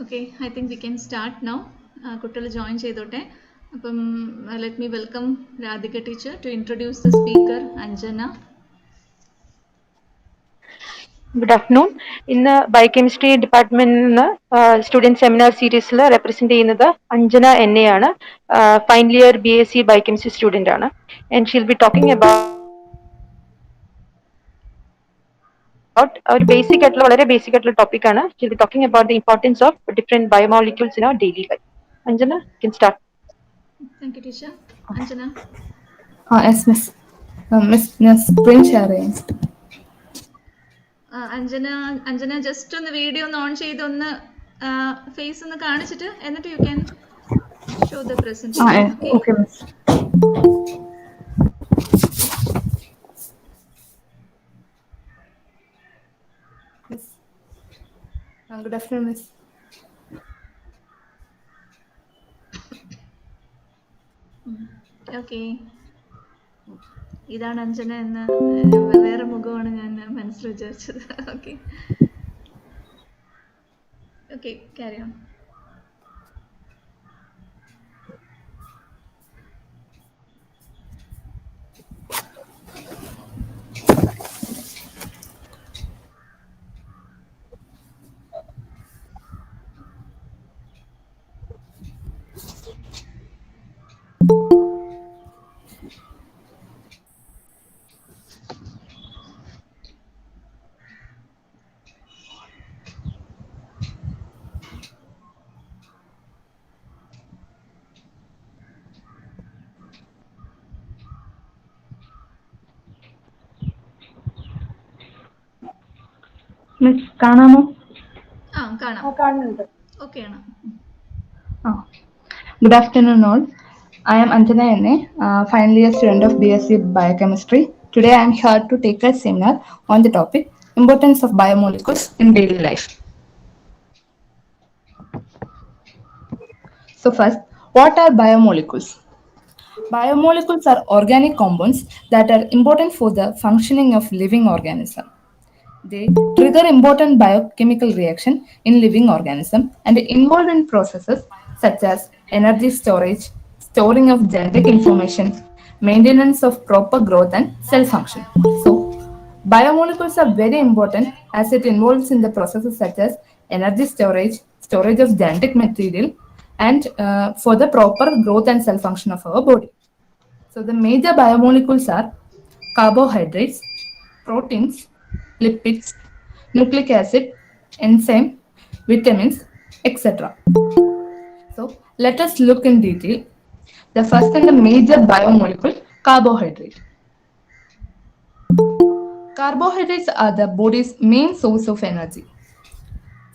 Okay, I think we can start now. Kuttala join ചെയ്തോട്ടെ. അപ്പം let me welcome Radhika teacher to introduce the speaker Anjana. Good afternoon. In the Biochemistry Department student seminar series represent ചെയ്യുന്നത് അഞ്ജന എന്നെയാണ്. Final year BSc Biochemistry student ആണ്. And she'll be talking about ഒരു basic ആയിട്ടുള്ള വളരെ basic ആയിട്ടുള്ള topic ആണ്. She'll be talking about the importance of different biomolecules in our daily life. Anjana, you can start. Thank you teacher. Anjana. Yes, Miss. Miss screen sharing. Anjana just ഒന്ന് video ഒന്ന് on ചെയ്ത് ഒന്ന് face ഒന്ന് കാണിച്ചിട്ട് എന്നിട്ട് you can show the presentation. Okay, Miss. Miss. Good afternoon, Miss. Okay, ഇതാണ് അഞ്ജന എന്ന വേറെ മുഖമാണ് ഞാൻ മനസ്സിൽ വിചാരിച്ചത്. Okay okay, carry on. Miss, കാണാമോ? കാണാം. ഓക്കെ ആണ്. Good afternoon, all. I am Anjana N.A., final year student of BSc Biochemistry. Today I am here to take a seminar on the topic Importance of Biomolecules in Daily Life. So first, what are biomolecules? Biomolecules are organic compounds that are important for the functioning of living organism. They trigger important biochemical reaction in living organism and involved in processes such as energy storage, storing of genetic information, maintenance of proper growth and cell function. So, biomolecules are very important as it involves in the processes such as energy storage, storage of genetic material, and for the proper growth and cell function of our body. So, the major biomolecules are carbohydrates, proteins, lipids, nucleic acid, enzyme, vitamins, etc. So let us look in detail. The first and the major biomolecule, carbohydrate. Carbohydrates are the body's main source of energy.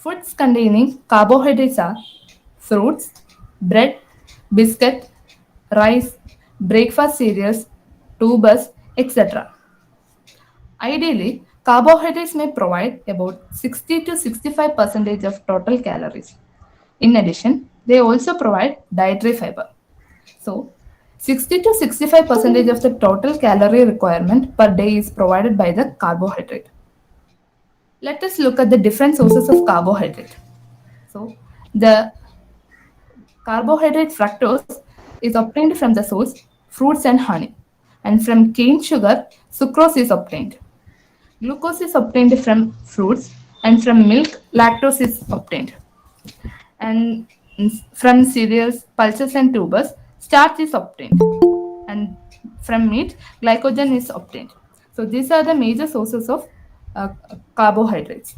Foods containing carbohydrates are fruits, bread, biscuit, rice, breakfast cereals, tubers, etc. Ideally, carbohydrates may provide about 60 to 65% of total calories. In addition, they also provide dietary fiber. So, 60 to 65% of the total calorie requirement per day is provided by the carbohydrate. Let us look at the different sources of carbohydrate. So, the carbohydrate fructose is obtained from the source fruits and honey, and from cane sugar, sucrose is obtained. Glucose is obtained from fruits, and from milk, lactose is obtained. And from cereals, pulses, and tubers, starch is obtained. And from meat, glycogen is obtained. So these are the major sources of carbohydrates.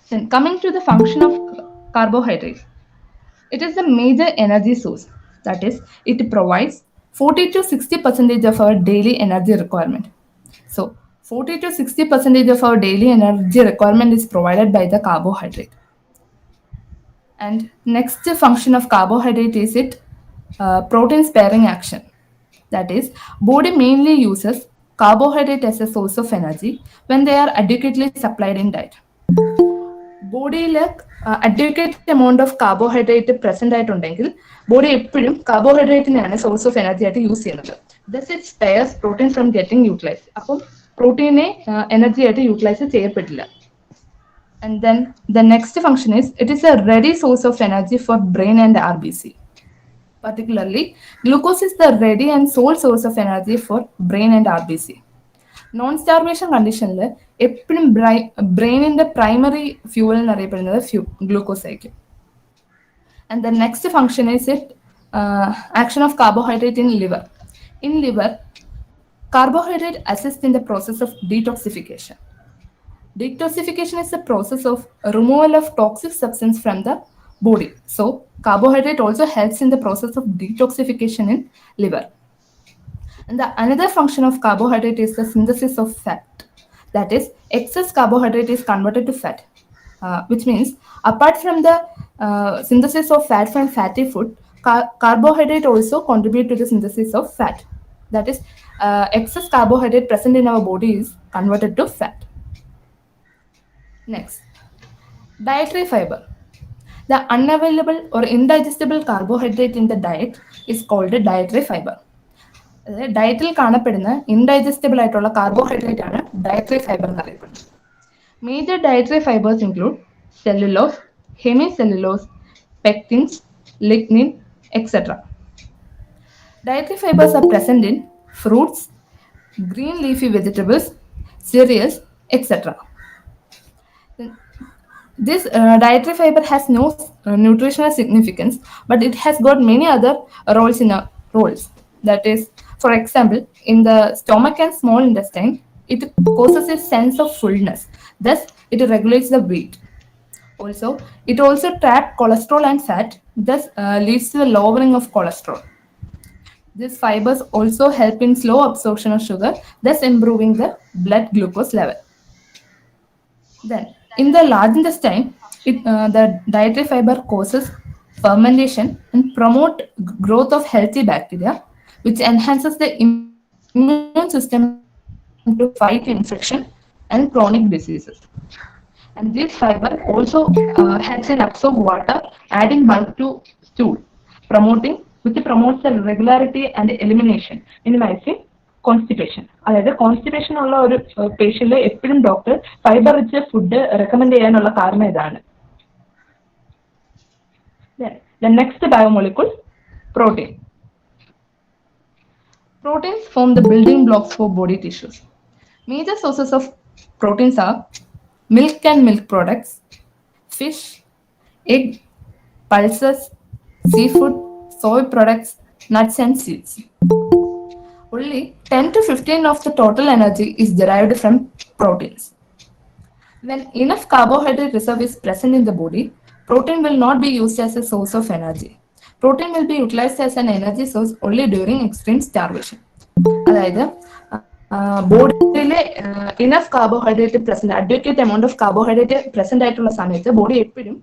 Then coming to the function of carbohydrates, it is the major energy source. That is, it provides 40 to 60% of our daily energy requirement. So 40 to 60% of our daily energy requirement is provided by the carbohydrate. And next function of carbohydrate is protein sparing action. That is, body mainly uses carbohydrate as a source of energy when they are adequately supplied in diet. ബോഡിയിൽ adequate amount of carbohydrate present ആയിട്ടുണ്ടെങ്കിൽ body എപ്പോഴും കാർബോഹൈഡ്രേറ്റിനെയാണ് source of energy ആയിട്ട് use ചെയ്യുന്നത്. Thus it spares protein from getting utilise. അപ്പം പ്രോട്ടീനെ energy ആയിട്ട് utilise ചെയ്യപ്പെട്ടില്ല. And then the next function is it is a ready source of energy for brain and RBC. Particularly, glucose is the ready and sole source of energy for brain and RBC. Non-starvation condition എപ്പോഴും ബ്രെയിനിന്റെ primary fuel എന്നറിയപ്പെടുന്നത് glucose ആയിരിക്കും. And the next function is it action of carbohydrate in liver. In liver, carbohydrate assists in the process of detoxification. Detoxification is the process of removal of toxic substance from the body. So, carbohydrate also helps in the process of detoxification in liver. And the another function of carbohydrate is the synthesis of fat. That is, excess carbohydrate is converted to fat, which means apart from the synthesis of fat from fatty food, carbohydrate also contribute to the synthesis of fat. That is, excess carbohydrate present in our body is converted to fat. Next, dietary fiber. The unavailable or indigestible carbohydrate in the diet is called a dietary fiber. ഡയറ്റിൽ കാണപ്പെടുന്ന indigestible ആയിട്ടുള്ള carbohydrate ആണ് dietary fibre എന്ന് അറിയപ്പെടുന്നത്. Major dietary fibres include cellulose, hemicellulose, pectins, lignin, etc. Dietary fibers are present in fruits, green leafy vegetables, cereals, etc. This dietary fiber has no nutritional significance, but it has got many other roles in roles. That is, for example, in the stomach and small intestine, it causes a sense of fullness. Thus, it regulates the weight. Also, it also traps cholesterol and fat. Thus, leads to the lowering of cholesterol. These fibers also help in slow absorption of sugar, thus improving the blood glucose level. Then, in the large intestine, the dietary fiber causes fermentation and promote growth of healthy bacteria, which enhances the immune system to fight infection and chronic diseases. And this fiber also helps in absorb water, adding bulk to stool, which promotes the regularity and elimination, minimizing constipation. അതായത് constipation ഉള്ള ഒരു പേഷ്യന്റിൽ എപ്പോഴും doctor fibre rich food recommend ചെയ്യാനുള്ള കാരണം ഇതാണ്. The next biomolecule, protein. Proteins form the building blocks for body tissues. Major sources of proteins are milk and milk products, fish, egg, pulses, seafood, soy products, nuts and seeds. Only 10 to 15 of the total energy is derived from proteins. When enough carbohydrate reserve is present in the body, protein will not be used as a source of energy. Protein will be utilized as an energy source only during extreme starvation. അതായത് ബോഡിയിലെ enough carbohydrate present, adequate amount of carbohydrate present ആയിട്ടുള്ള സമയത്ത് body എപ്പോഴും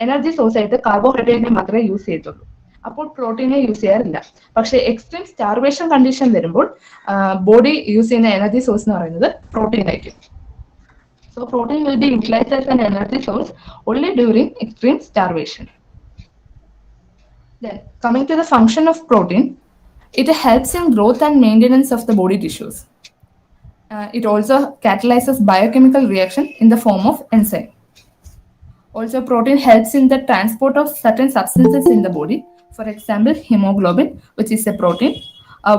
energy source ആയിട്ട് കാർബോഹൈഡ്രേറ്റിനെ മാത്രമേ use ചെയ്യത്തുള്ളൂ. അപ്പോൾ പ്രോട്ടീനെ use ചെയ്യാറില്ല. പക്ഷേ എക്സ്ട്രീം സ്റ്റാർവേഷൻ കണ്ടീഷൻ വരുമ്പോൾ ബോഡി യൂസ് ചെയ്യുന്ന എനർജി സോഴ്സ് എന്ന് പറയുന്നത് പ്രോട്ടീൻ ആയിരിക്കും. So protein will be utilized as an energy source only during extreme starvation. Then coming to the function of protein, it helps in growth and maintenance of the body tissues. It also catalyzes biochemical reaction in the form of enzyme. Also, protein helps in the transport of certain substances in the body. For example, hemoglobin, which is a protein,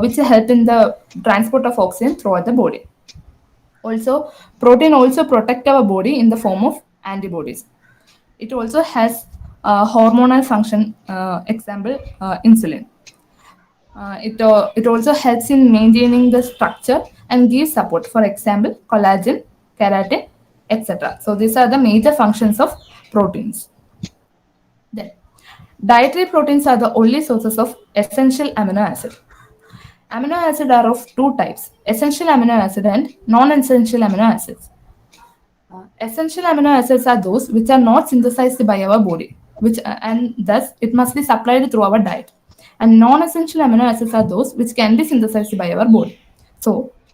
which helps in the transport of oxygen throughout the body. Also, protein also protect our body in the form of antibodies. It also has hormonal function, example, insulin. It also helps in maintaining the structure and gives support. For example, collagen, keratin, etc. So these are the major functions of proteins. Then, dietary proteins are the only sources of essential amino acid. Amino acid are of two types: essential amino acid and non-essential amino acids. Essential amino acids are those which are not synthesized by our body, and thus it must be supplied through our diet. And non-essential amino acids are those which can be synthesized by our body. So,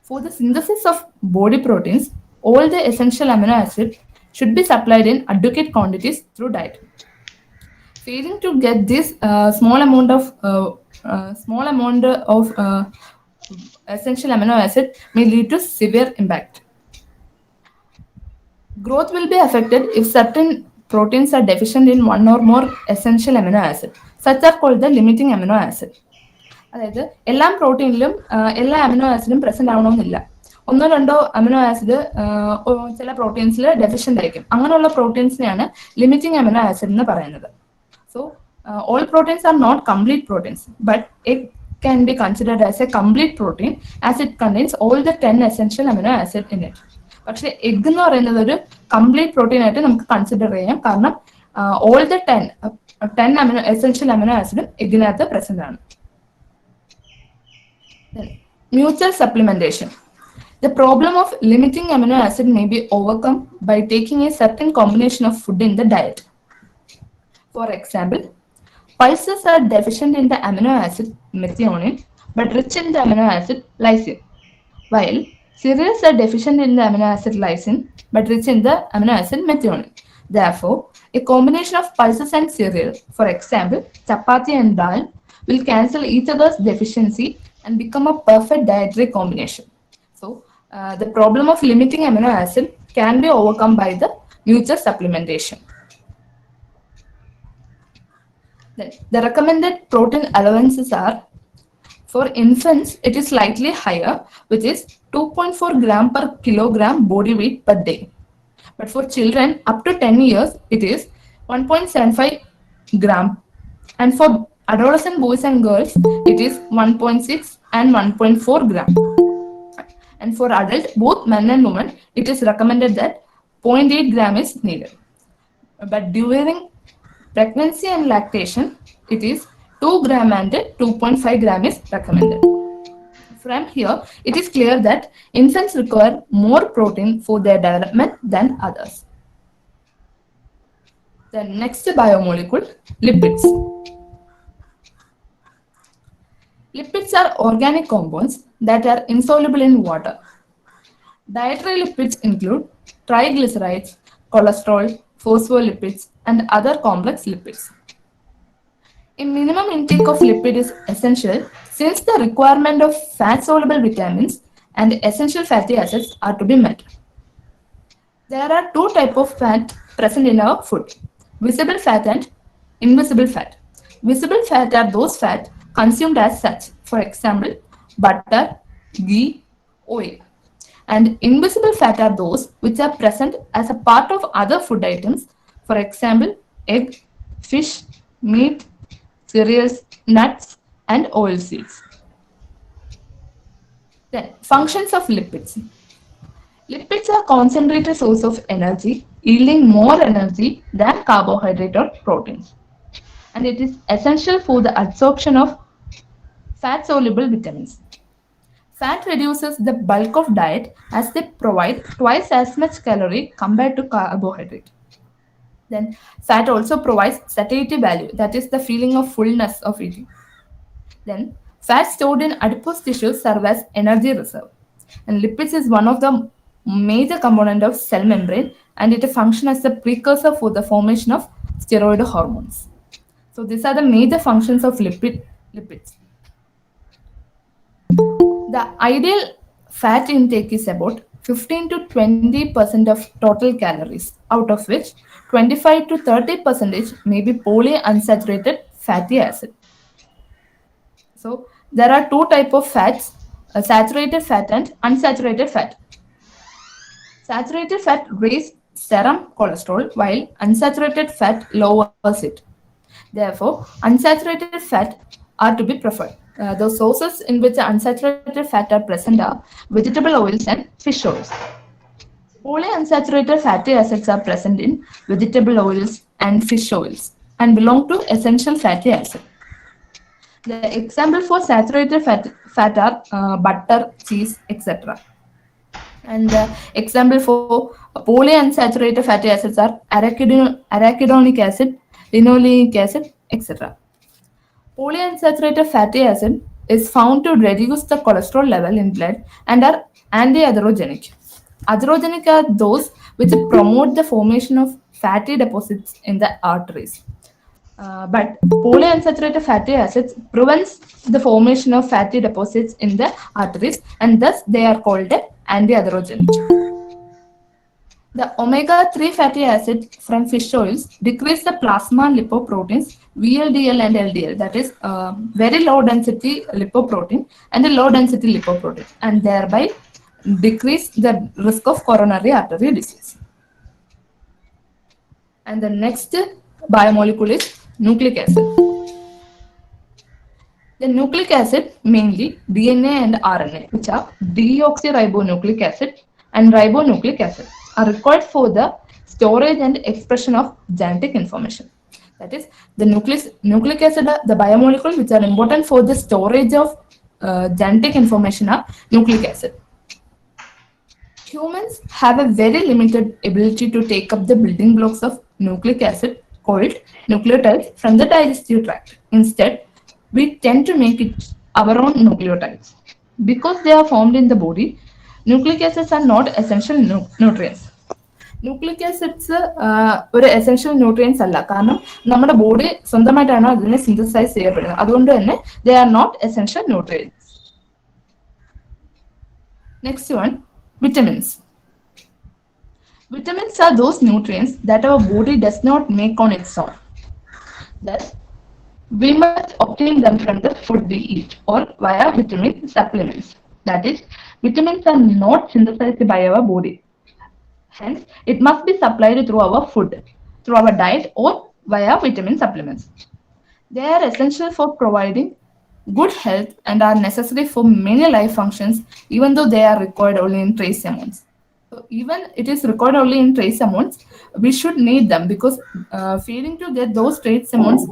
for the synthesis of body proteins, all the essential amino acids should be supplied in adequate quantities through diet. Failing to get this small amount of essential amino acid may lead to severe impact. Growth will be affected if certain proteins are deficient in one or more essential amino acid. Such are called the limiting amino acid. അതായത് എല്ലാ പ്രോട്ടീനിലും എല്ലാ amino ആസിഡും present ആവണമെന്നില്ല. ഒന്നോ രണ്ടോ amino acid ചില പ്രോട്ടീൻസിൽ deficient ആയിരിക്കും. അങ്ങനെയുള്ള പ്രോട്ടീൻസിനെയാണ് ലിമിറ്റിംഗ് അമിനോ ആസിഡ് എന്ന് പറയുന്നത്. So all proteins are not complete proteins, but egg can be considered as a complete protein as it contains all the 10 essential amino acid in it. പക്ഷെ egg എന്ന് പറയുന്നത് ഒരു complete protein ആയിട്ട് നമുക്ക് consider ചെയ്യാം. കാരണം all the 10 amino essential amino ആസിഡും എഗ്ഗിനകത്ത് പ്രസന്റ് ആണ്. Mutual supplementation. The problem of limiting amino acid may be overcome by taking a certain combination of food in the diet. For example, pulses are deficient in the amino acid methionine but rich in the amino acid lysine, while cereals are deficient in the amino acid lysine but rich in the amino acid methionine. Therefore, a combination of pulses and cereal, for example, chapati and dal, will cancel each other's deficiency and become a perfect dietary combination. So, the problem of limiting amino acid can be overcome by the mutual supplementation. Then, the recommended protein allowances are, for infants, it is slightly higher, which is 2.4 gram per kilogram body weight per day. But for children up to 10 years, it is 1.75 gram. And for adolescent boys and girls, it is 1.6 and 1.4 gram. And for adult, both men and women, it is recommended that 0.8 gram is needed. But during pregnancy and lactation, it is 2 gram and 2.5 gram is recommended. From here, it is clear that infants require more protein for their development than others. The next biomolecule, lipids. Lipids are organic compounds that are insoluble in water. Dietary lipids include triglycerides, cholesterol, phospholipids, and other complex lipids. A minimum intake of lipid is essential since the requirement of fat-soluble vitamins and essential fatty acids are to be met. There are two types of fat present in our food: visible fat and invisible fat. Visible fat are those fat consumed as such, for example, butter, ghee, oil. And invisible fat are those which are present as a part of other food items, for example, egg, fish, meat, cereals, nuts, and oilseeds. Then, functions of lipids. Lipids are concentrated source of energy, yielding more energy than carbohydrate or proteins. And it is essential for the absorption of fat-soluble vitamins. Fat reduces the bulk of diet as they provide twice as much calorie compared to carbohydrate. Then fat also provides satiety value, that is the feeling of fullness of eating. Then fat stored in adipose tissues serve as energy reserve. And lipids is one of the major component of cell membrane, and it functions as the precursor for the formation of steroid hormones. So these are the major functions of lipids. The ideal fat intake is about 15 to 20% of total calories, out of which 25 to 30% may be polyunsaturated fatty acid. So there are two types of fats, saturated fat and unsaturated fat. Saturated fat raises serum cholesterol, while unsaturated fat lowers it. Therefore, unsaturated fat are to be preferred. The sources in which unsaturated fat are present are vegetable oils and fish oils. Polyunsaturated fatty acids are present in vegetable oils and fish oils and belong to essential fatty acids. The example for saturated fat are butter, cheese, etc. And the example for polyunsaturated fatty acids are arachidonic acid, linoleic acid, etc. Polyunsaturated fatty acid is found to reduce the cholesterol level in blood and are anti-atherogenic. Atherogenic are those which promote the formation of fatty deposits in the arteries. But polyunsaturated fatty acids prevents the formation of fatty deposits in the arteries, and thus they are called anti-atherogenic. The omega-3 fatty acid from fish oils decrease the plasma lipoproteins VLDL and LDL, that is very low density lipoprotein and a low density lipoprotein, and thereby decrease the risk of coronary artery disease. And the next biomolecule is nucleic acid. The nucleic acid, mainly DNA and RNA, which are deoxyribonucleic acid and ribonucleic acid, are required for the storage and expression of genetic information. That is, the nucleic acid, the biomolecules which are important for the storage of genetic information are nucleic acid. Humans have a very limited ability to take up the building blocks of nucleic acid called nucleotides from the digestive tract. Instead, we tend to make it our own nucleotides. Because they are formed in the body, nucleic acids are not essential nutrients. Nucleic acids ഒരു essential nutrients അല്ല, കാരണം നമ്മുടെ body സ്വന്തമായിട്ടാണ് അതിനെ synthesise ചെയ്യപ്പെടുന്നത്. അതുകൊണ്ട് തന്നെ they are not essential nutrients. Next one, vitamins. Vitamins are those nutrients that our body does not make on its own. Thus, we must obtain them from the food we eat or via vitamin supplements. That is, vitamins are not synthesized by our body. Hence, it must be supplied through our food, through our diet, or via vitamin supplements. They are essential for providing good health and are necessary for many life functions, even though they are required only in trace amounts. So even it is required only in trace amounts, we should need them because failing to get those trace amounts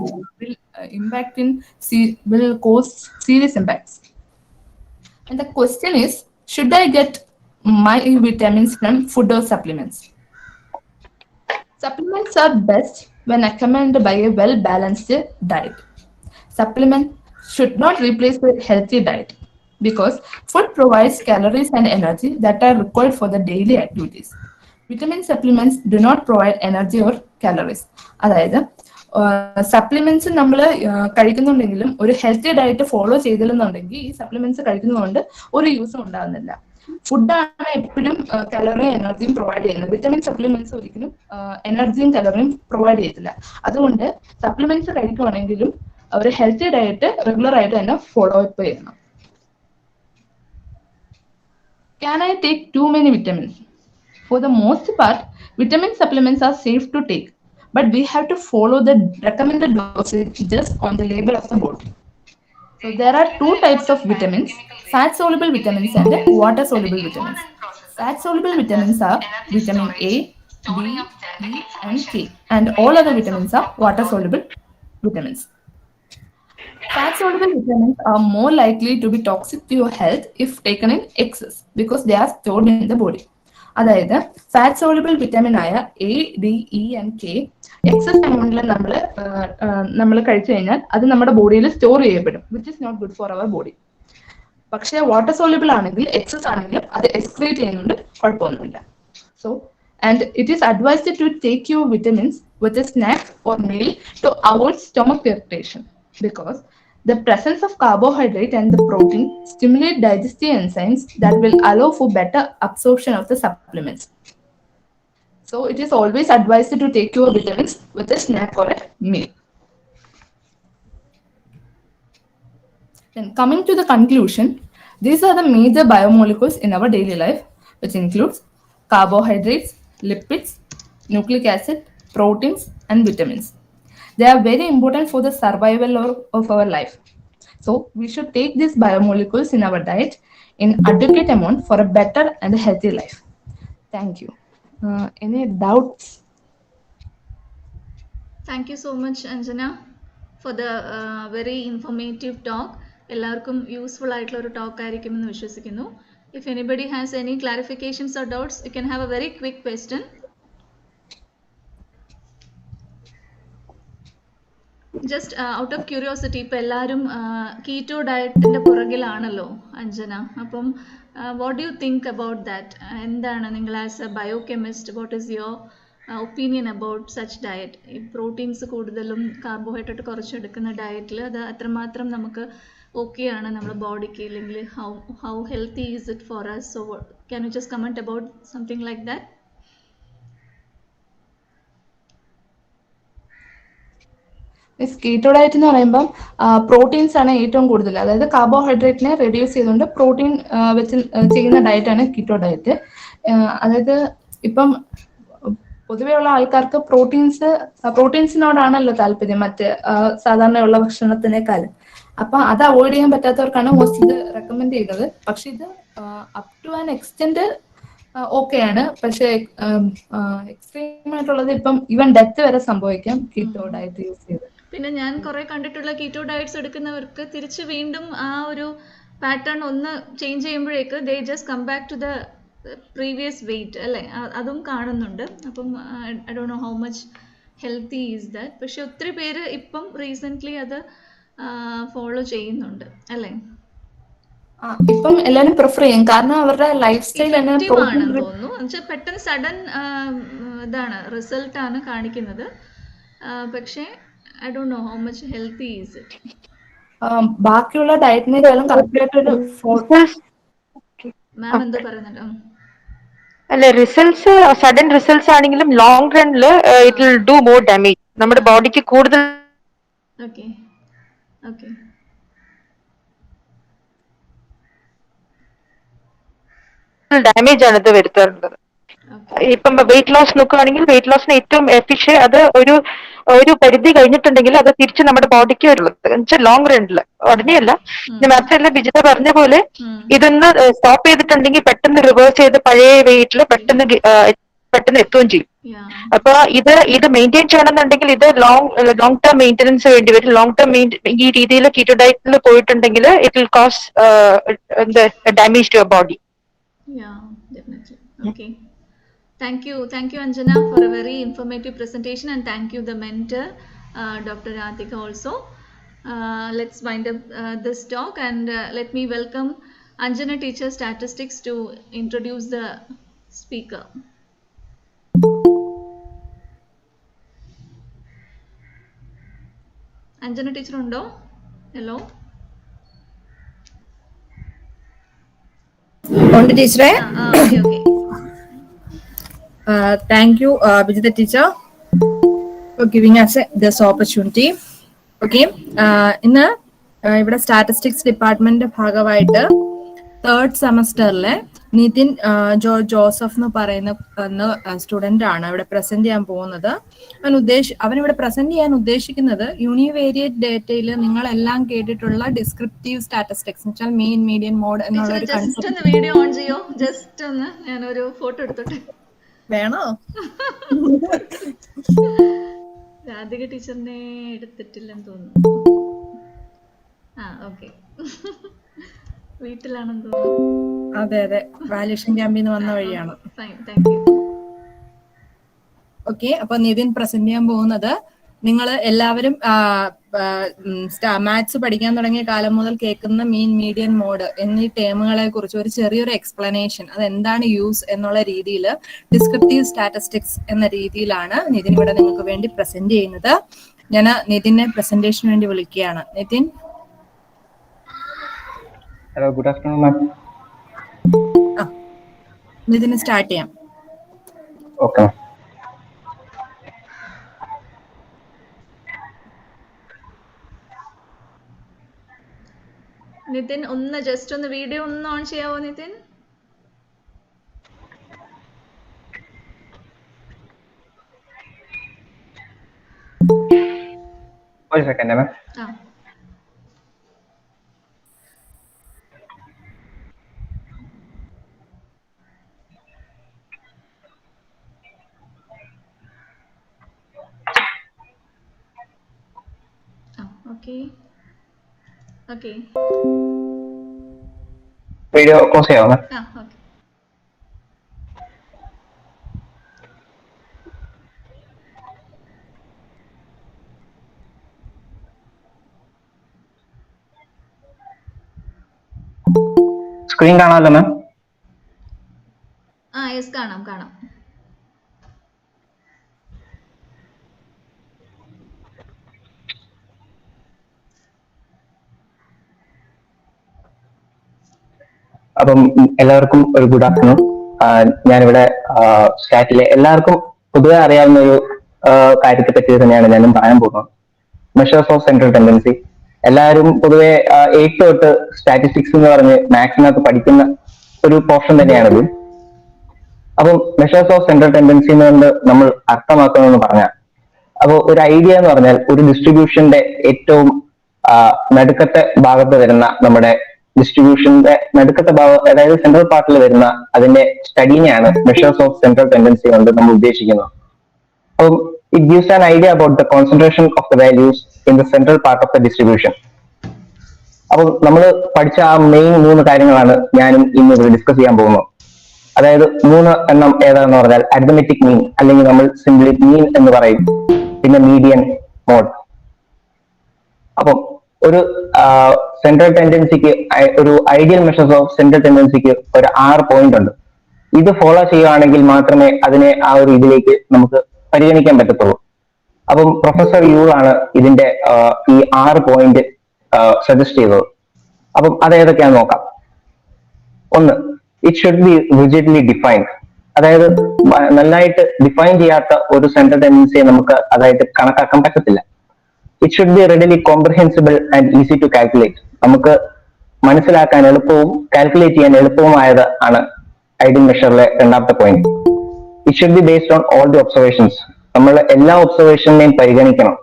will cause serious impacts. And the question is, should I get my vitamins from food or supplements? Supplements are best when accompanied by a well-balanced diet. Supplements should not replace a healthy diet because food provides calories and energy that are required for the daily activities. Vitamin supplements do not provide energy or calories. അതായത് supplements നമ്മൾ കഴിക്കുന്നുണ്ടെങ്കിലും ഒരു healthy diet follow ചെയ്തില്ലെന്നുണ്ടെങ്കിൽ ഈ supplements കഴിക്കുന്നതുകൊണ്ട് ഒരു യൂസും ഉണ്ടാകുന്നില്ല. ഫുഡാണ് എപ്പോഴും കലോറിയും എനർജിയും provide ചെയ്യുന്നത്. വിറ്റമിൻ സപ്ലിമെന്റ്സ് ഒരിക്കലും എനർജിയും കലോറിയും പ്രൊവൈഡ് ചെയ്യത്തില്ല. അതുകൊണ്ട് സപ്ലിമെന്റ്സ് കഴിക്കുവാണെങ്കിലും ഒരു ഹെൽത്തി ഡയറ്റ് റെഗുലർ ആയിട്ട് തന്നെ ഫോളോ അപ്പ് ചെയ്യണം. Can I take too many vitamins? For the most part, vitamin supplements are safe to take, but we have to follow the recommended dosage just on the label of the bottle. So there are two types of vitamins, fat-soluble vitamins and water-soluble vitamins. Fat-soluble vitamins are vitamin A, D, E, and K, and all other vitamins are water-soluble vitamins. Fat-soluble vitamins are more likely to be toxic to your health if taken in excess because they are stored in the body. അതായത് fat soluble vitamin ആയ A, D, E and K excess എമൗണ്ടിൽ നമ്മൾ കഴിച്ചു കഴിഞ്ഞാൽ അത് നമ്മുടെ ബോഡിയിൽ store ചെയ്യപ്പെടും, which is not good for our body. പക്ഷേ വാട്ടർ സോളിബിൾ ആണെങ്കിൽ എക്സസ് ആണെങ്കിലും അത് എക്സ്ക്രീറ്റ് ചെയ്യുന്നുണ്ട്, കുഴപ്പമൊന്നുമില്ല. So and it is advised to take your vitamins with a snack or meal to avoid stomach irritation because the presence of carbohydrate and the protein stimulate digestive enzymes that will allow for better absorption of the supplements. So it is always advised to take your vitamins with a snack or a meal. Then coming to the conclusion, these are the major biomolecules in our daily life, which includes carbohydrates, lipids, nucleic acid, proteins, and vitamins. They are very important for the survival of our life. So we should take these biomolecules in our diet in adequate amount for a better and healthy life. Thank you. Any doubts? Thank you so much, Anjana, for the very informative talk. എല്ലാവർക്കും useful ആയിട്ടുള്ള ഒരു talk ആയിരിക്കുമെന്ന് വിശ്വസിക്കുന്നു. If anybody has any clarifications or doubts, you can have a very quick question. Just out of curiosity, ഇപ്പം എല്ലാവരും keto ഡയറ്റിൻ്റെ പുറകിലാണല്ലോ അഞ്ജന. അപ്പം what do you think about that? എന്താണ് നിങ്ങൾ as a biochemist, what is your opinion about such diet? ഈ proteins കൂടുതലും carbohydrate കുറച്ചെടുക്കുന്ന ഡയറ്റിൽ അത് അത്രമാത്രം നമുക്ക് ഓക്കെ ആണ് നമ്മുടെ ബോഡിക്ക്, അല്ലെങ്കിൽ how healthy is it for us? So can you just comment about something like that? Keto diet എന്ന് പറയുമ്പം പ്രോട്ടീൻസ് ആണ് ഏറ്റവും കൂടുതൽ, അതായത് കാർബോഹൈഡ്രേറ്റിനെ റെഡ്യൂസ് ചെയ്തുകൊണ്ട് പ്രോട്ടീൻ വെച്ച് ചെയ്യുന്ന ഡയറ്റാണ് കീറ്റോ ഡയറ്റ്. അതായത് ഇപ്പം പൊതുവെയുള്ള ആൾക്കാർക്ക് പ്രോട്ടീൻസിനോടാണല്ലോ താല്പര്യം മറ്റ് സാധാരണയുള്ള ഭക്ഷണത്തിനേക്കാൾ. അപ്പൊ അത് അവോയ്ഡ് ചെയ്യാൻ പറ്റാത്തവർക്കാണ് മോസ്റ്റ് ഇത് റെക്കമെൻഡ് ചെയ്തത്. പക്ഷെ ഇത് അപ് ടു ആൻ എക്സ്റ്റെന്റ് ഓക്കെയാണ്. പക്ഷെ എക്സ്ട്രീം ആയിട്ടുള്ളത് ഇപ്പം ഈവൻ ഡെത്ത് വരെ സംഭവിക്കാം കീറ്റോ ഡയറ്റ് യൂസ് ചെയ്ത്. പിന്നെ ഞാൻ കുറെ കണ്ടിട്ടുള്ള കീറ്റോ ഡയറ്റ്സ് എടുക്കുന്നവർക്ക് തിരിച്ച് വീണ്ടും ആ ഒരു പാറ്റേൺ ഒന്ന് ചേഞ്ച് ചെയ്യുമ്പോഴേക്ക് they just come back to the previous weight അല്ലേ, അതും കാണുന്നുണ്ട്. അപ്പം I don't know how much healthy is that. പക്ഷെ ഒത്തിരി പേര് ഇപ്പം റീസെൻ്റ്ലി അത് ഫോളോ ചെയ്യുന്നുണ്ട് അല്ലേ. ഇപ്പം എല്ലാവരും പ്രിഫർ ചെയ്യും, കാരണം അവരുടെ ലൈഫ് സ്റ്റൈൽ ആണെന്ന് തോന്നുന്നു. എന്നുവെച്ചാൽ പെട്ടെന്ന് സഡൻ ഇതാണ് റിസൾട്ടാണ് കാണിക്കുന്നത്. പക്ഷേ I don't know how much healthy is it. ബാക്കിയുള്ള ഡയറ്റിനേക്കാളും കറക്റ്റായിട്ടൊരു മാം എന്തോ പറയുന്നുണ്ട്. അല്ല, റിസൾട്ട്സ് സഡൻ റിസൾട്ട്സ് ആണെങ്കിലും ലോങ് റണ്ണിൽ it will do more damage. നമ്മുടെ ബോഡിക്ക് കൂടുതൽ ഓക്കെ ഓക്കെ ഡാമേജ് ആണ് ഇത് വരുത്താറുള്ളത്. ഇപ്പം വെയിറ്റ് ലോസ് നോക്കുകയാണെങ്കിൽ വെയിറ്റ് ലോസിന് ഏറ്റവും എഫിഷ്യൻ അത് ഒരു പരിധി കഴിഞ്ഞിട്ടുണ്ടെങ്കിൽ അത് തിരിച്ച് നമ്മുടെ ബോഡിക്ക് വരുള്ളത് ലോങ് റണ്ണിൽ, ഉടനെയല്ല. മാത്രമല്ല ബിജിത പറഞ്ഞ പോലെ ഇതൊന്ന് സ്റ്റോപ്പ് ചെയ്തിട്ടുണ്ടെങ്കിൽ പെട്ടെന്ന് റിവേഴ്സ് ചെയ്ത് പഴയ വെയിറ്റിൽ പെട്ടെന്ന് എത്തുകയും ചെയ്യും. അപ്പൊ ഇത് മെയിൻറ്റെയിൻ ചെയ്യണമെന്നുണ്ടെങ്കിൽ ഇത് ലോങ് ടേം മെയിൻ്റെനൻസ് വേണ്ടി വരും. ലോങ് ടേം ഈ രീതിയിൽ കീറ്റോ ഡയറ്റിൽ പോയിട്ടുണ്ടെങ്കിൽ it will cause damage to your body. Yeah, definitely. Okay. Thank you, Anjana, for a very informative presentation, and thank you, the mentor, Dr. Rathika, also. Let's wind up this talk, and let me welcome Anjana, teacher statistics, to introduce the speaker. Anjana, teacher, undo? Hello. On the teacher. Okay. Thank you, Vijita teacher, for giving us this opportunity. Okay. ഇന്ന് ഇവിടെ statistics department ഭാഗമായിട്ട് third സെമസ്റ്ററിലെ Nitin Joseph എന്ന് പറയുന്ന student ആണ് ഇവിടെ present ചെയ്യാൻ പോകുന്നത്. അവൻ ഇവിടെ പ്രസന്റ് ചെയ്യാൻ ഉദ്ദേശിക്കുന്നത് യൂണിവേരിയേറ്റ് ഡേറ്റയിൽ നിങ്ങളെല്ലാം കേട്ടിട്ടുള്ള ഡിസ്ക്രിപ്റ്റീവ് സ്റ്റാറ്റിസ്റ്റിക്സ് എന്ന് വെച്ചാൽ മീൻ, മീഡിയൻ, മോഡ് എന്നുള്ള ഒരു കൺസെപ്റ്റ്. വീഡിയോ ഓൺ ചെയ്യോ? ജസ്റ്റ് ഒന്ന് ഞാനൊരു ഫോട്ടോ എടുത്തോട്ടെ. വേണോ? രാധിക ടീച്ചറിനെ എടുത്തിട്ടില്ലെന്ന് തോന്നുന്നു. ഓക്കെ, വീട്ടിലാണെന്ന് തോന്നുന്നു. അതെ, വാല്യൂഷൻ ക്യാമ്പിൽ നിന്ന് വന്ന വഴിയാണ്. ഓക്കെ, അപ്പൊ നിതിൻ പ്രസന്റ് ചെയ്യാൻ പോകുന്നത് നിങ്ങൾ എല്ലാവരും മാത്സ് പഠിക്കാൻ തുടങ്ങിയ കാലം മുതൽ കേൾക്കുന്ന മീൻ, മീഡിയൻ, മോഡ് എന്നീ ടേമുകളെ കുറിച്ച് ഒരു ചെറിയൊരു എക്സ്പ്ലനേഷൻ, അത് എന്താണ് യൂസ് എന്നുള്ള രീതിയിൽ ഡിസ്ക്രിപ്റ്റീവ് സ്റ്റാറ്റിസ്റ്റിക്സ് എന്ന രീതിയിലാണ് നിതിൻ ഇവിടെ നിങ്ങൾക്ക് വേണ്ടി പ്രസന്റ് ചെയ്യുന്നത്. ഞാൻ നിതിനെ പ്രസന്റേഷന് വേണ്ടി വിളിക്കുകയാണ്. Nitin. Hello, good afternoon ma'am. നിതിന് സ്റ്റാർട്ട് ചെയ്യാം. ഓക്കെ. നിതിൻ ജസ്റ്റ് ഒന്ന് വീഡിയോ ഒന്ന് ഓൺ ചെയ്യാവോ നിതിൻ? ഒരു second ma'am. Okay, video pause ചെയ്യാമോ മാം? ഓക്കെ. സ്ക്രീൻ കാണാമല്ലോ മാം? യെസ്, കാണാം. അപ്പം എല്ലാവർക്കും ഒരു ഗുഡ് ആഫ്റ്റർനൂൺ. ഞാനിവിടെ സ്റ്റാറ്റിലെ എല്ലാവർക്കും പൊതുവെ അറിയാവുന്ന ഒരു കാര്യത്തെ പറ്റി തന്നെയാണ് ഞാനും പറയാൻ പോകുന്നത്. Measures of central tendency. എല്ലാവരും പൊതുവെ 8 തൊട്ട് സ്റ്റാറ്റിസ്റ്റിക്സ് എന്ന് പറഞ്ഞ് മാത്സിനകത്ത് പഠിക്കുന്ന ഒരു പോർഷൻ തന്നെയാണിത്. അപ്പം മെഷേഴ്സ് ഓഫ് സെൻട്രൽ ടെൻഡൻസി എന്നുകൊണ്ട് നമ്മൾ അർത്ഥമാക്കണമെന്ന് പറഞ്ഞാൽ, അപ്പോൾ ഒരു ഐഡിയ എന്ന് പറഞ്ഞാൽ ഒരു ഡിസ്ട്രിബ്യൂഷന്റെ ഏറ്റവും നടുക്കത്തെ ഭാഗത്ത് വരുന്ന നമ്മുടെ ഡിസ്ട്രിബ്യൂഷന്റെ നടുക്കത്തെ ഭാഗം, അതായത് സെൻട്രൽ പാർട്ടിൽ വരുന്ന അതിന്റെ സ്റ്റഡീനെയാണ് മെഷേഴ്സ് ഓഫ് സെൻട്രൽ ടെൻഡൻസി കൊണ്ട് നമ്മൾ ഉദ്ദേശിക്കുന്നത്. അപ്പം it gives an idea about the concentration of the values in the central part of the distribution. അപ്പോൾ നമ്മൾ പഠിച്ച ആ മെയിൻ 3 കാര്യങ്ങളാണ് ഞാനും ഇന്ന് ഇവിടെ ഡിസ്കസ് ചെയ്യാൻ പോകുന്നത്. അതായത് 3 എണ്ണം ഏതാണെന്ന് പറഞ്ഞാൽ അരിത്മെറ്റിക് മീൻ, അല്ലെങ്കിൽ നമ്മൾ സിംപ്ലി മീൻ എന്ന് പറയും, പിന്നെ മീഡിയൻ, മോഡ്. അപ്പം ഒരു സെൻട്രൽ ടെൻഡൻസിക്ക്, ഒരു ഐഡിയൽ മെഷേഴ്സ് ഓഫ് സെൻട്രൽ ടെൻഡൻസിക്ക് ഒരു 6 പോയിന്റ് ഉണ്ട്. ഇത് ഫോളോ ചെയ്യുകയാണെങ്കിൽ മാത്രമേ അതിനെ ആ ഒരു ഇതിലേക്ക് നമുക്ക് പരിഗണിക്കാൻ പറ്റത്തുള്ളൂ. അപ്പം പ്രൊഫസർ യൂൾ ആണ് ഇതിന്റെ ഈ 6 പോയിന്റ് സജസ്റ്റ് ചെയ്തത്. അപ്പം അത് ഏതൊക്കെയാന്ന് നോക്കാം. 1, it should B rigidly defined. അതായത് നന്നായിട്ട് ഡിഫൈൻ ചെയ്യാത്ത ഒരു സെൻട്രൽ ടെൻഡൻസിയെ നമുക്ക് അതായത് കണക്കാക്കാൻ പറ്റത്തില്ല. It should be readily comprehensible and easy to calculate. നമുക്ക് മനസ്സിലാക്കാൻ എളുപ്പവും കാൽക്കുലേറ്റ് ചെയ്യാൻ എളുപ്പവുമായത് ആണ് ഐഡിയൽ മെഷറിലെ 2ാമത്തെ point. It should be based on all the observations. നമ്മൾ എല്ലാ ഒബ്സർവേഷനെയും പരിഗണിക്കണം.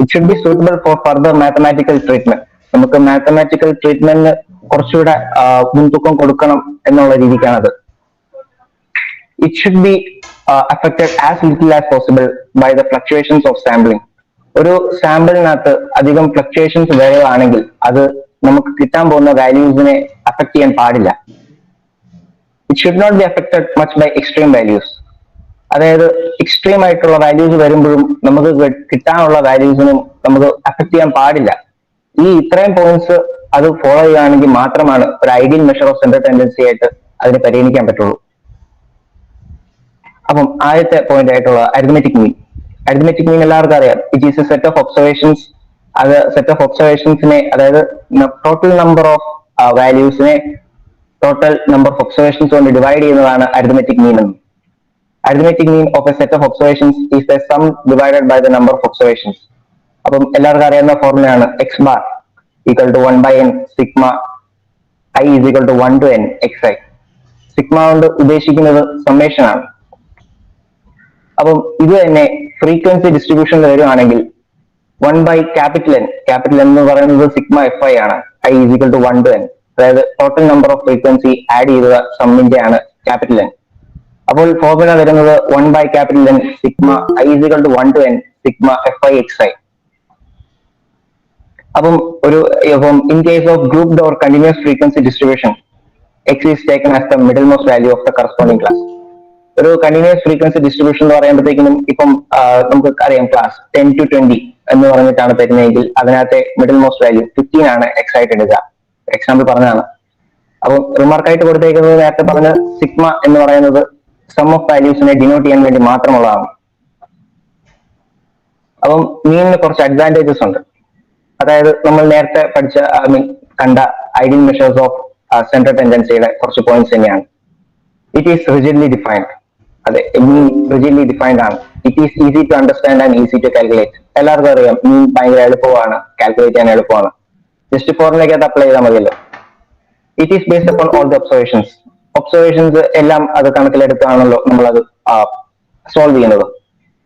It should be suitable for further mathematical treatment. നമുക്ക് മാത്തമാറ്റിക്കൽ ട്രീറ്റ്മെന്റിന് കുറച്ചുകൂടെ മുൻതൂക്കം കൊടുക്കണം എന്നുള്ള രീതിക്കാണത്. It should be affected as little as possible by the fluctuations of sampling. ഒരു സാമ്പിളിനകത്ത് അധികം ഫ്ലക്ച്വേഷൻസ് വരുവാണെങ്കിൽ അത് നമുക്ക് കിട്ടാൻ പോകുന്ന വാല്യൂസിനെ അഫക്ട് ചെയ്യാൻ പാടില്ല. It should not be affected much by extreme values. അതായത് എക്സ്ട്രീം ആയിട്ടുള്ള വാല്യൂസ് വരുമ്പോഴും നമുക്ക് കിട്ടാനുള്ള വാല്യൂസിനും നമുക്ക് അഫക്ട് ചെയ്യാൻ പാടില്ല. ഈ ഇത്രയും പോയിന്റ്സ് അത് ഫോളോ ചെയ്യുകയാണെങ്കിൽ മാത്രമാണ് ഒരു ideal measure of central tendency ആയിട്ട് അതിനെ പരിഗണിക്കാൻ പറ്റുള്ളൂ. അപ്പം ആദ്യത്തെ പോയിന്റ് ആയിട്ടുള്ള അരിത്മെറ്റിക് മീൻ. അരിത്മെറ്റിക് മീൻ എല്ലാവർക്കും അറിയാം. It is a set of observations. അത് സെറ്റ് ഓഫ് ഒബ്സർവേഷൻസിനെ, അതായത് ടോട്ടൽ നമ്പർ ഓഫ് വാല്യൂസിനെ ടോട്ടൽ നമ്പർ ഓഫ് ഒബ്സർവേഷൻസ് കൊണ്ട് ഡിവൈഡ് ചെയ്യുന്നതാണ് അരിത്മെറ്റിക് മീൻ എന്ന്. Arithmetic mean of a set of observations is the sum divided by the number of observations. അപ്പം എല്ലാവർക്കും അറിയാവുന്ന ഫോർമുലയാണ് x bar equal to 1 by n sigma I is equal to 1 to n xi. Sigma കൊണ്ട് ഉദ്ദേശിക്കുന്നത് summation ആണ്. അപ്പം ഇത് തന്നെ frequency ഡിസ്ട്രിബ്യൂഷനിൽ വരുവാണെങ്കിൽ 1 by capital N എന്ന് പറയുന്നത് സിഗ്മ fi ആണ്. I is equal to 1 to n. അതായത് total number of frequency add ചെയ്ത സമ്മിന്റെ ആണ് ക്യാപിറ്റൽ N. അപ്പോൾ ഫോർമുല വരുന്നത് 1 by capital N sigma I is equal to 1 to n sigma fi xi. അപ്പം in case of grouped or continuous frequency distribution, x is taken as the middlemost value of the corresponding class. ഒരു continuous frequency distribution എന്ന് പറയുമ്പോഴത്തേക്കും ഇപ്പം നമുക്ക് അറിയാം class 10 to 20 എന്ന് പറഞ്ഞിട്ടാണ് തരുന്നതെങ്കിൽ അതിനകത്തെ മിഡിൽ മോസ്റ്റ് വാല്യൂ 15 ആണ് x ആയിട്ട് എടുക്കുക. എക്സാമ്പിൾ പറഞ്ഞതാണ്. അപ്പം റിമാർക്കായിട്ട് കൊടുത്തേക്കുന്നത് നേരത്തെ പറഞ്ഞ സിഗ്മ എന്ന് പറയുന്നത് സം ഓഫ് വാല്യൂസിനെ ഡിനോട്ട് ചെയ്യാൻ വേണ്ടി മാത്രമുള്ളതാണ്. അപ്പം മീനിന് കുറച്ച് അഡ്വാൻറ്റേജസ് ഉണ്ട്. അതായത് നമ്മൾ നേരത്തെ പഠിച്ച കണ്ട ഐഡിയൽ മെഷേഴ്സ് ഓഫ് സെൻട്രൽ ടെൻഡൻസിയുടെ കുറച്ച് പോയിന്റ്സ് തന്നെയാണ്. It is rigidly defined. അതെ, മീൻ റിജിഡ്ലി ഡിഫൈൻഡ് ആണ്. It is easy to understand and easy to calculate. എല്ലാവർക്കും അറിയാം മീൻ ഭയങ്കര എളുപ്പമാണ്, കാൽക്കുലേറ്റ് ചെയ്യാൻ എളുപ്പമാണ്. ജസ്റ്റ് ഫോർമുലയ്ക്കകത്ത് അപ്ലൈ ചെയ്താൽ മതിയല്ലോ. It is based upon all the observations എല്ലാം അത് കണക്കിലെടുത്താണല്ലോ നമ്മളത് സോൾവ് ചെയ്യുന്നത്.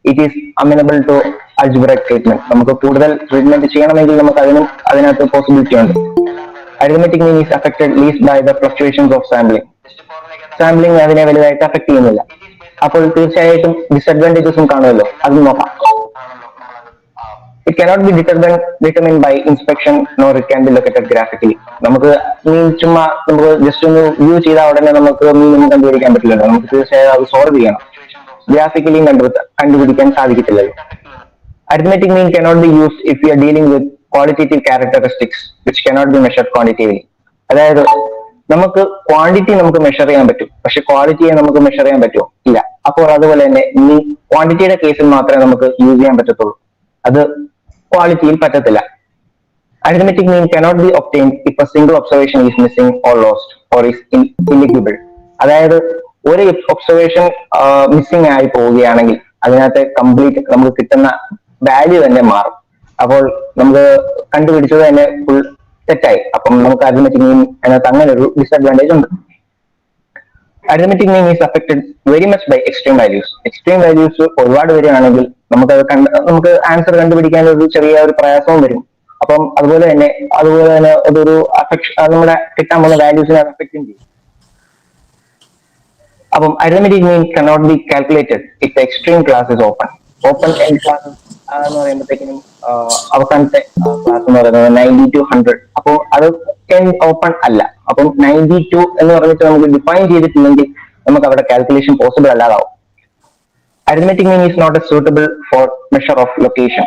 It is amenable to algebraic treatment. നമുക്ക് കൂടുതൽ ട്രീറ്റ്മെന്റ് ചെയ്യണമെങ്കിൽ നമുക്ക് അതിനകത്ത് പോസിബിലിറ്റി ഉണ്ട്. Arithmetic mean is affected least by the fluctuations of sampling അതിനെ വലുതായിട്ട് അഫക്ട് ചെയ്യുന്നില്ല. അപ്പോൾ തീർച്ചയായിട്ടും ഡിസഡ്വാൻറ്റേജസും കാണുമല്ലോ, അത് നോക്കാം. It cannot be determined by inspection, nor it can be located graphically. നമുക്ക് മീൻ ചുമ്മാ നമുക്ക് ജസ്റ്റ് ഒന്ന് വ്യൂ ചെയ്താൽ ഉടനെ നമുക്ക് മീനൊന്നും കണ്ടുപിടിക്കാൻ പറ്റില്ലല്ലോ. നമുക്ക് തീർച്ചയായും അത് സോൾവ് ചെയ്യണം. ഗ്രാഫിക്കലിയും കണ്ടുപിടിക്കാൻ സാധിക്കത്തില്ലല്ലോ. Arithmetic mean cannot be used if we are dealing with qualitative characteristics which cannot be measured quantitatively. അതായത് നമുക്ക് ക്വാണ്ടിറ്റി നമുക്ക് മെഷർ ചെയ്യാൻ പറ്റും, പക്ഷെ ക്വാളിറ്റിയെ നമുക്ക് മെഷർ ചെയ്യാൻ പറ്റുമോ? ഇല്ല. അപ്പോൾ അതുപോലെ തന്നെ ഈ ക്വാണ്ടിറ്റിയുടെ കേസിൽ മാത്രമേ നമുക്ക് യൂസ് ചെയ്യാൻ പറ്റത്തുള്ളൂ, അത് ക്വാളിറ്റിയിൽ പറ്റത്തില്ല. Arithmetic mean cannot be obtained if a single observation is missing or lost or is illegible. അതായത് ഒരു ഒബ്സർവേഷൻ മിസ്സിംഗ് ആയി പോവുകയാണെങ്കിൽ അതിനകത്ത് കംപ്ലീറ്റ് നമുക്ക് കിട്ടുന്ന വാല്യൂ തന്നെ മാറും. അപ്പോൾ നമുക്ക് കണ്ടുപിടിച്ചത് തന്നെ ഫുൾ തെറ്റായി. അപ്പം നമുക്ക് അരിത്മെറ്റിക് മീൻ അതിനകത്ത് അങ്ങനെ ഒരു ഡിസഡ്വാൻറ്റേജ് ഉണ്ട്. Arithmetic mean is affected very much by extreme values. Extreme values ഒരുപാട് വരികയാണെങ്കിൽ നമുക്ക് ആൻസർ കണ്ടുപിടിക്കാൻ ഒരു ചെറിയ ഒരു പ്രയാസവും വരും. അപ്പം അതുപോലെ തന്നെ അതൊരു അഫക്ഷൻ നമ്മുടെ കിട്ടാൻ പോകുന്ന വാല്യൂസിനെ അഫക്റ്റും ചെയ്യും. അപ്പം arithmetic mean cannot be calculated if the extreme class is open. Open end class എന്ന് പറയുമ്പോഴത്തേക്കിനും അവസാനത്തെ ക്ലാസ് എന്ന് പറയുന്നത് 90 to 100. അപ്പോൾ അത് ഓപ്പൺ അല്ല. അപ്പം 92 എന്ന് പറഞ്ഞിട്ട് നമുക്ക് ഡിഫൈൻ ചെയ്തിട്ടില്ലെങ്കിൽ നമുക്ക് അവിടെ കാൽക്കുലേഷൻ പോസിബിൾ അല്ലാതാവും. Arithmetic mean is not a suitable for measure of location.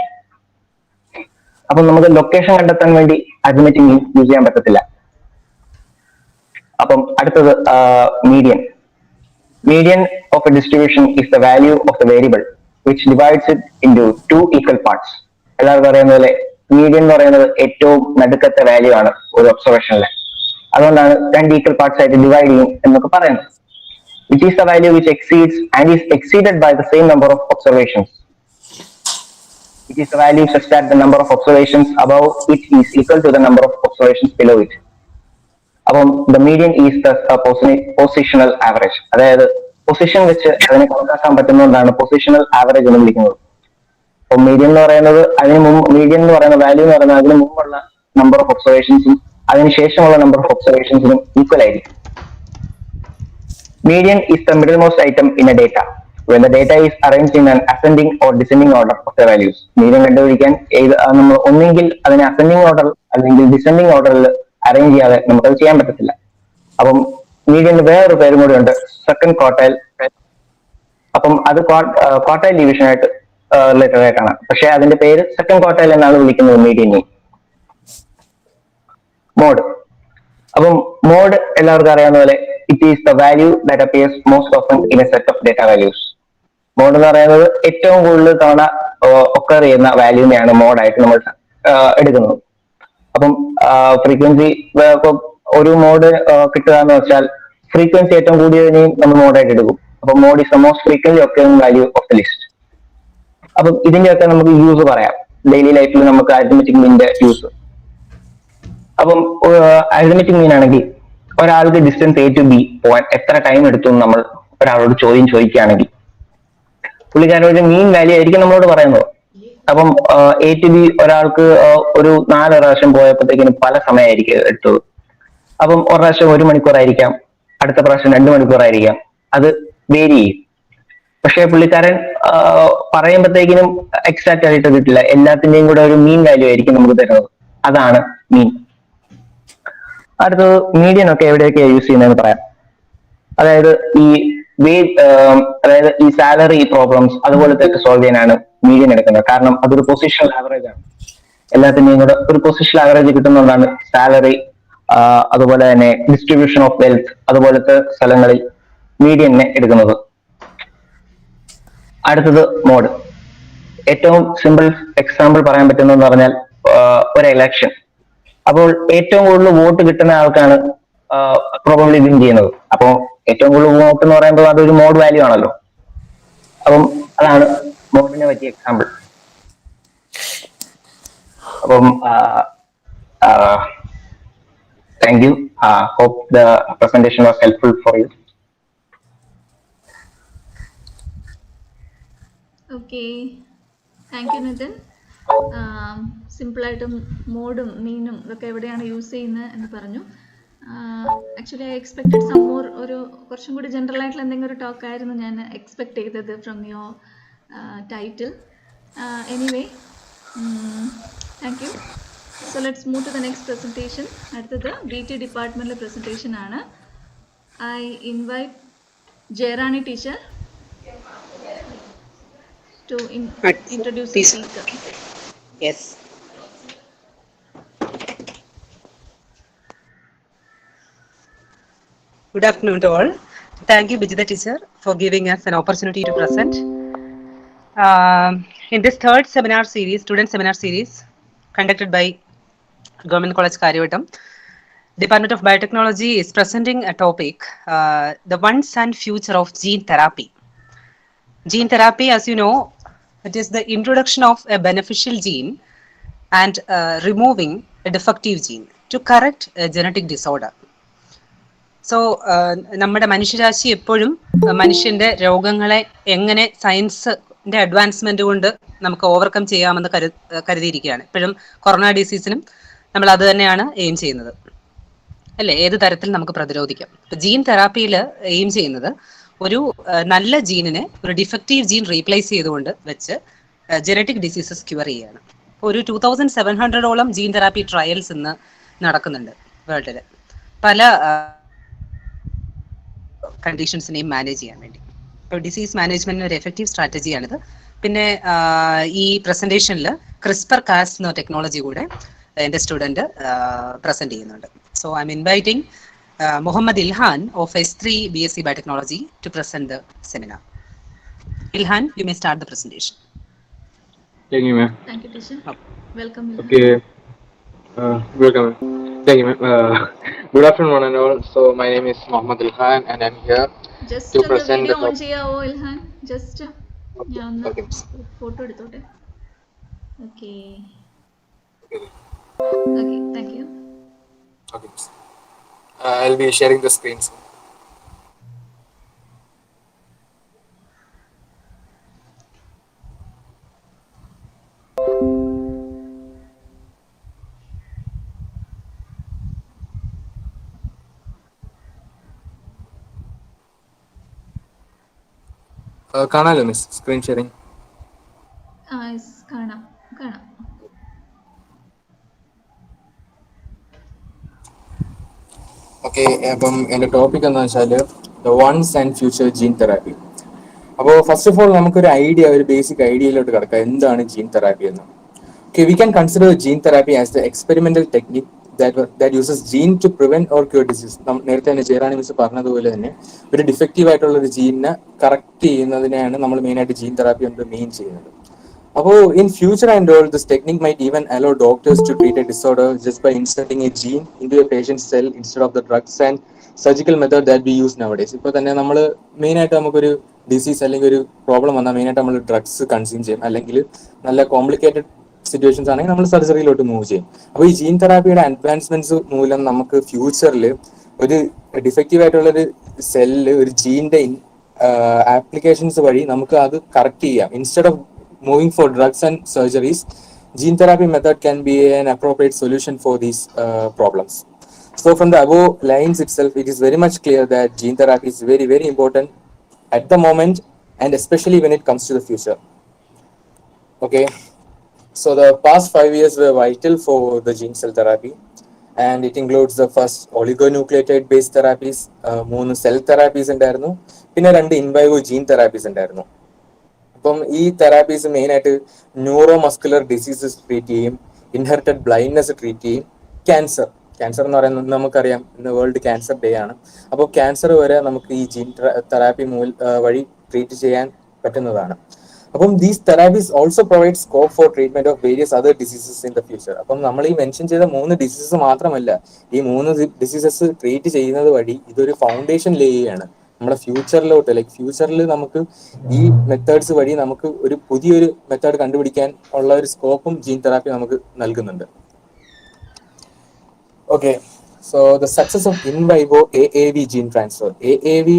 അപ്പം നമുക്ക് ലൊക്കേഷൻ കണ്ടെത്താൻ വേണ്ടി അരിത്മെറ്റിക് മീൻ യൂസ് ചെയ്യാൻ പറ്റത്തില്ല. അപ്പം അടുത്തത് median. Median of a distribution is the value of the variable which divides it into two equal parts. എല്ലാവർക്കും അറിയുന്ന പോലെ മീഡിയൻ എന്ന് പറയുന്നത് ഏറ്റവും നടുക്കത്തെ വാല്യൂ ആണ് ഒരു ഒബ്സർവേഷനിലെ. അതുകൊണ്ടാണ് രണ്ട് ഈക്വൽ പാർട്സ് ആയിട്ട് ഡിവൈഡ് ചെയ്യും എന്നൊക്കെ പറയുന്നത്. Which is the value which exceeds and is exceeded by the same number of observations. It is the value such that the number of observations above it is equal to the number of observations below it. അപ്പം the median is the positional average. അതായത് position വെച്ച് അതിനെ കണക്കാക്കാൻ പറ്റുന്നതുകൊണ്ടാണ് positional average എന്ന് വിളിക്കുന്നത്. അപ്പം median എന്ന് പറയുന്നത് മീഡിയൻ എന്ന് പറയുന്ന വാല്യൂ എന്ന് പറയുന്നത് അതിന് മുമ്പുള്ള നമ്പർ ഓഫ് ഒബ്സർവേഷൻസും അതിനുശേഷമുള്ള നമ്പർ ഓഫ് ഒബ്സർവേഷൻസിനും ഈക്വൽ ആയിരിക്കും. Median is the middle most item in A data when the data is arranged in an ascending or descending order of the values. Median കണ്ടുപിടിക്കാൻ നമ്മൾ ഒന്നെങ്കിൽ അതിനെ അസെൻഡിങ് ഓർഡർ അല്ലെങ്കിൽ descending ഓർഡറിൽ arrange ചെയ്യാതെ നമുക്കത് ചെയ്യാൻ പറ്റത്തില്ല. അപ്പം മീഡിയന് വേറൊരു പേരും കൂടി ഉണ്ട്, സെക്കൻഡ് ക്വാർട്ടൈൽ. അപ്പം അത് ക്വാർട്ടൈൽ ഡിവിഷൻ ആയിട്ട് റിലേറ്റഡ് ആയിട്ടാണ്. പക്ഷെ അതിന്റെ പേര് സെക്കൻഡ് ക്വാർട്ടൈൽ എന്നാണ് വിളിക്കുന്നത് മീഡിയനെ. മോഡ്. അപ്പം മോഡ് എല്ലാവർക്കും അറിയാവുന്ന പോലെ it is the value that appears most often in a set of data values. Mode എന്ന് പറയുന്നത് ഏറ്റവും കൂടുതൽ തവണ ഒക്കർ ചെയ്യുന്ന വാല്യൂവിനെയാണ് മോഡായിട്ട് നമ്മൾ എടുക്കുന്നത്. അപ്പം ഫ്രീക്വൻസി ഒരു മോഡ് കിട്ടുക എന്ന് വെച്ചാൽ ഫ്രീക്വൻസി ഏറ്റവും കൂടിയതിനെയും നമ്മൾ മോഡായിട്ട് എടുക്കും. അപ്പൊ mode is the most frequently occurring value of the list. അപ്പം ഇതിന്റെയൊക്കെ നമുക്ക് യൂസ് പറയാം ഡെയിലി ലൈഫിൽ നമുക്ക് അരിത്മെറ്റിക് മീനിന്റെ യൂസ്. അപ്പം അരിത്മെറ്റിക് മീൻ ആണെങ്കിൽ ഒരാൾക്ക് ഡിസ്റ്റൻസ് A to B പോകാൻ എത്ര ടൈം എടുത്തു എന്ന് നമ്മൾ ഒരാളോട് ചോദിക്കുകയാണെങ്കിൽ പുള്ളിക്കാരൊരു മീൻ വാല്യൂ ആയിരിക്കും നമ്മളോട് പറയുന്നത്. അപ്പം A to B ഒരാൾക്ക് ഒരു 4 പ്രാവശ്യം പോയപ്പോഴത്തേക്കിനും പല സമയമായിരിക്കും എടുത്തത്. അപ്പം ഒരു പ്രാവശ്യം 1 മണിക്കൂറായിരിക്കാം, അടുത്ത പ്രാവശ്യം 2 മണിക്കൂറായിരിക്കാം, അത് വേരി ചെയ്യും. പക്ഷെ പുള്ളിക്കാരൻ പറയുമ്പോഴത്തേക്കിനും എക്സാക്ട് ആയിട്ട് കിട്ടില്ല, എല്ലാത്തിന്റെയും കൂടെ ഒരു മീൻ വാല്യൂ ആയിരിക്കും നമുക്ക് തരുന്നത്. അതാണ് മീൻ. അടുത്തത് മീഡിയൻ ഒക്കെ എവിടെയൊക്കെയാണ് യൂസ് ചെയ്യുന്നതെന്ന് പറയാം. അതായത് അതായത് ഈ സാലറി പ്രോബ്ലംസ് അതുപോലത്തെ സോൾവ് ചെയ്യാനാണ് മീഡിയൻ എടുക്കുന്നത്. കാരണം അതൊരു പൊസിഷണൽ ആവറേജ് ആണ്. എല്ലാത്തിന്റെയും കൂടെ ഒരു പൊസിഷണൽ ആവറേജ് കിട്ടുന്നതുകൊണ്ടാണ് സാലറി, അതുപോലെ തന്നെ ഡിസ്ട്രിബ്യൂഷൻ ഓഫ് വെൽത്ത് അതുപോലത്തെ സ്ഥലങ്ങളിൽ മീഡിയനെ എടുക്കുന്നത്. അടുത്തത് മോഡ്. ഏറ്റവും സിമ്പിൾ എക്സാമ്പിൾ പറയാൻ പറ്റുന്നതെന്ന് പറഞ്ഞാൽ ഒരു ഇലക്ഷൻ. അപ്പോൾ ഏറ്റവും കൂടുതൽ വോട്ട് കിട്ടുന്ന ആൾക്കാണ് പ്രോബബ്ലി വിൻ ചെയ്യുന്നത്. അപ്പോൾ ഏറ്റവും കൂടുതൽ വോട്ട് എന്ന് പറയുമ്പോൾ അതൊരു മോഡ് വാല്യൂ ആണല്ലോ. അപ്പം അതാണ് മോഡിനെ പറ്റിയ എക്സാമ്പിൾ. അപ്പം thank you. Hope the presentation was helpful for you. Okay, thank you Nithin. സിമ്പിളായിട്ടും മോഡും മീനും ഇതൊക്കെ എവിടെയാണ് യൂസ് ചെയ്യുന്നത് എന്ന് പറഞ്ഞു. Actually I expected some more, കുറച്ചും കൂടി ജനറൽ ആയിട്ടുള്ള എന്തെങ്കിലും ഒരു ടോക്ക് ആയിരുന്നു ഞാൻ എക്സ്പെക്ട് ചെയ്തത് from your title. Anyway, thank you. So let's move to the next presentation. അടുത്തത് BT ഡിപ്പാർട്ട്മെൻറ്റിലെ പ്രസൻറ്റേഷൻ ആണ്. I invite Jayarani teacher to introduce the speaker. Yes. Good afternoon to all. Thank you, Bijitha teacher, for giving us an opportunity to present. In this third seminar series, student seminar series, conducted by Government College Carbohydrate, Department of Biotechnology is presenting a topic, the once and future of gene therapy. Gene therapy, as you know, it is the introduction of a beneficial gene and removing a defective gene to correct a genetic disorder. So നമ്മുടെ മനുഷ്യരാശി എപ്പോഴും മനുഷ്യന്റെ രോഗങ്ങളെ എങ്ങനെ സയൻസിന്റെ advancement കൊണ്ട് നമുക്ക് overcome ചെയ്യാമെന്ന് കരുതിയിരിക്കുകയാണ്. എപ്പോഴും കൊറോണ ഡിസീസിനും നമ്മൾ അത് തന്നെയാണ് എയിം ചെയ്യുന്നത്, അല്ലേ? ഏത് തരത്തിൽ നമുക്ക് പ്രതിരോധിക്കാം. ഇപ്പൊ ജീൻ തെറാപ്പിയിൽ എയിം ചെയ്യുന്നത് ഒരു നല്ല ജീനിനെ ഒരു ഡിഫക്റ്റീവ് ജീൻ റീപ്ലേസ് ചെയ്തുകൊണ്ട് വെച്ച് ജനറ്റിക് ഡിസീസസ് ക്യൂർ ചെയ്യുകയാണ്. ഒരു 2700ഓളം ജീൻ തെറാപ്പി ട്രയൽസ് ഇന്ന് നടക്കുന്നുണ്ട് വേൾഡിൽ, പല കണ്ടീഷൻസിനെയും മാനേജ് ചെയ്യാൻ വേണ്ടി. ഇപ്പോൾ ഡിസീസ് മാനേജ്മെന്റിന് ഒരു എഫക്റ്റീവ് സ്ട്രാറ്റജിയാണിത്. പിന്നെ ഈ പ്രസന്റേഷനിൽ CRISPR-Cas എന്ന ടെക്നോളജി കൂടെ എൻ്റെ സ്റ്റുഡൻറ്റ് പ്രസന്റ് ചെയ്യുന്നുണ്ട്. So I M inviting Muhammad Ilhan of S3 BSc Biotechnology to present the seminar. Ilhan, you may start the presentation. Thank you, ma'am. Thank you, teacher. Welcome. Ilhan. Okay. Welcome. Thank you, ma'am. Good afternoon, one and all. So my name is Muhammad Ilhan, and I'm here Just to the present video the on ചെയ്യാവോ Ilhan? Just ഞാൻ ഒന്ന് Okay. Photo എടുത്തോട്ടെ. Okay. Okay, thank you. Okay. I'll be sharing the screen. കാണാലോ miss screen sharing? കാണാം. Okay, അപ്പം എൻ്റെ topic എന്താ വെച്ചാൽ the once and future gene therapy. അപ്പോൾ ഫസ്റ്റ് ഓഫ് ഓൾ നമുക്കൊരു ഐഡിയ, ഒരു ബേസിക് ഐഡിയയിലോട്ട് കിടക്കാം, എന്താണ് ജീൻ തെറാപ്പി എന്ന്. Okay, we can consider gene therapy as the experimental technique that uses gene to prevent or cure disease. നേരത്തെ തന്നെ Jayarani miss പറഞ്ഞതുപോലെ തന്നെ ഒരു ഡിഫക്റ്റീവ് ആയിട്ടുള്ള ഒരു ജീനിനെ കറക്റ്റ് ചെയ്യുന്നതിനെയാണ് നമ്മൾ മെയിൻ ആയിട്ട് ജീൻ തെറാപ്പി കൊണ്ട് മെയിൻ ചെയ്യുന്നത്. അപ്പോൾ in future and all this technique might even allow doctors to treat a disorder just by inserting a gene into a patient cell instead of the drugs and surgical method that we use nowadays. ഇപ്പോൾ തന്നെ നമ്മൾ മെയിനായിട്ട് നമുക്കൊരു disease അല്ലെങ്കിൽ ഒരു problem വന്നാൽ മെയിനായിട്ട് നമ്മൾ ഡ്രഗ്സ് കൺസ്യൂം ചെയ്യും, അല്ലെങ്കിൽ നല്ല കോംപ്ലിക്കേറ്റഡ് സിറ്റുവേഷൻസ് ആണെങ്കിൽ നമ്മൾ സർജറിയിലോട്ട് മൂവ് ചെയ്യും. അപ്പോൾ ഈ ജീൻ തെറാപ്പിയുടെ അഡ്വാൻസ്മെന്റ്സ് മൂലം നമുക്ക് ഫ്യൂച്ചറിൽ ഒരു ഡിഫക്റ്റീവ് ആയിട്ടുള്ള ഒരു സെല്ല്, ഒരു ജീനിന്റെ ആപ്ലിക്കേഷൻസ് വഴി നമുക്ക് അത് കറക്റ്റ് ചെയ്യാം. Instead of moving four drugs and surgeries, gene therapy method can be an appropriate solution for these problems. So from the above lines itself, it is very much clear that gene therapy is very, very important at the moment, and especially when it comes to the future. Okay, so the past 5 years were vital for the gene cell therapy, and it includes the first oligonucleotide based therapies, 3 cell therapies ഉണ്ടായിരുന്നു, പിന്നെ 2 in vivo gene therapies ഉണ്ടായിരുന്നു. അപ്പം ഈ therapies മെയിനായിട്ട് neuro muscular diseases treat ചെയ്യും, inherited blindness treat ചെയ്യും, cancer എന്ന് പറയുന്നത് നമുക്കറിയാം ഇന്ന് വേൾഡ് ക്യാൻസർ ഡേ ആണ്. അപ്പോൾ ക്യാൻസർ വരെ നമുക്ക് ഈ ജീൻ തെറാപ്പി വഴി ട്രീറ്റ് ചെയ്യാൻ പറ്റുന്നതാണ്. അപ്പം these therapies also provide scope for treatment of various other diseases in the future. അപ്പം നമ്മൾ ഈ മെൻഷൻ ചെയ്ത 3 ഡിസീസസ് മാത്രമല്ല, ഈ 3 ഡിസീസസ് ട്രീറ്റ് ചെയ്യുന്നത് വഴി ഇതൊരു ഫൗണ്ടേഷൻ ലേ ചെയ്യാണ് നമ്മുടെ ഫ്യൂച്ചറിലോട്ട്. ലൈക്ക് ഫ്യൂച്ചറിൽ നമുക്ക് ഈ മെത്തേഡ്സ് വഴി നമുക്ക് ഒരു പുതിയൊരു മെത്തേഡ് കണ്ടുപിടിക്കാൻ ഉള്ള ഒരു സ്കോപ്പും ജീൻ തെറാപ്പി നമുക്ക് നൽകുന്നുണ്ട്. Okay, so the success of in vivo AAV gene transfer. AAV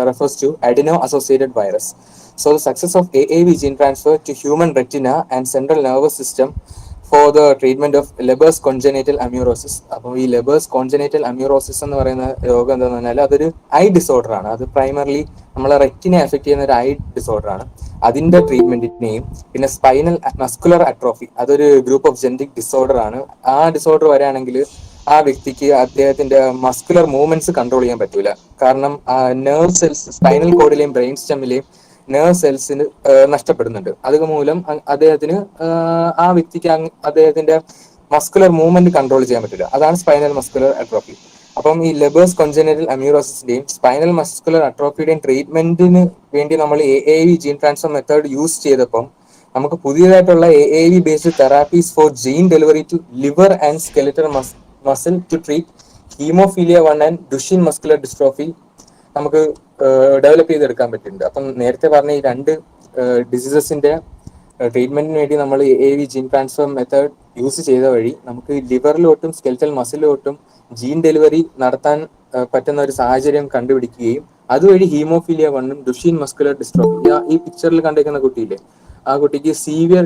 refers to adeno-associated virus. So the success of AAV gene transfer to human retina and central nervous system for the treatment of Leber's congenital amaurosis. അപ്പോൾ ഈ Leber's congenital amaurosis എന്ന് പറയുന്ന രോഗം എന്താണെന്ന് പറഞ്ഞാൽ അതൊരു I disorder ആണ്. അത് പ്രൈമർലി നമ്മളെ റെറ്റിനെ അഫക്ട് ചെയ്യുന്ന ഒരു ഐ ഡിസോർഡർ ആണ്. അതിന്റെ ട്രീറ്റ്മെന്റിനെയും പിന്നെ സ്പൈനൽ മസ്കുലർ അട്രോഫി, അതൊരു ഗ്രൂപ്പ് ഓഫ് ജെനറ്റിക് ഡിസോർഡർ ആണ്. ആ ഡിസോർഡർ വരികയാണെങ്കിൽ ആ വ്യക്തിക്ക് അദ്ദേഹത്തിന്റെ മസ്കുലർ മൂവ്മെന്റ്സ് കൺട്രോൾ ചെയ്യാൻ പറ്റൂല. കാരണം നെർവ് സെൽസ് സ്പൈനൽ കോഡിലെയും ബ്രെയിൻ സ്റ്റെമ്മിലെയും നെർവ് സെൽസിന് നഷ്ടപ്പെടുന്നുണ്ട്. അതുമൂലം അദ്ദേഹത്തിന് ആ വ്യക്തിക്ക് അദ്ദേഹത്തിന്റെ മസ്കുലർ മൂവ്മെന്റ് കൺട്രോൾ ചെയ്യാൻ പറ്റില്ല. അതാണ് സ്പൈനൽ മസ്കുലർ അട്രോഫി. അപ്പം ഈ ലെബേഴ്സ് കൊഞ്ചനറ്റൽ അമ്യൂറോസിന്റെയും സ്പൈനൽ മസ്കുലർ അട്രോഫിയുടെയും ട്രീറ്റ്മെന്റിന് വേണ്ടി നമ്മൾ AAV gene transfer method use ചെയ്തപ്പം നമുക്ക് പുതിയതായിട്ടുള്ള AAV based therapies for gene delivery to liver and skeletal muscle to treat haemophilia 1 and Duchenne muscular dystrophy നമുക്ക് ഡെവലപ്പ് ചെയ്തെടുക്കാൻ പറ്റുന്നുണ്ട്. അപ്പം നേരത്തെ പറഞ്ഞ ഈ 2 ഡിസീസസിന്റെ ട്രീറ്റ്മെന്റിന് വേണ്ടി നമ്മൾ AAV gene transfer method use ചെയ്ത വഴി നമുക്ക് ലിവറിലോട്ടും സ്കെൽറ്റൽ മസിലോട്ടും ജീൻ ഡെലിവറി നടത്താൻ പറ്റുന്ന ഒരു സാഹചര്യം കണ്ടുപിടിക്കുകയും അതുവഴി ഹീമോഫീലിയ 1 ഡുഷീൻ മസ്കുലർ ഡിസ്ട്രോഫി, ഈ പിക്ചറിൽ കണ്ടിരിക്കുന്ന കുട്ടിയില്ലേ, ആ കുട്ടിക്ക് severe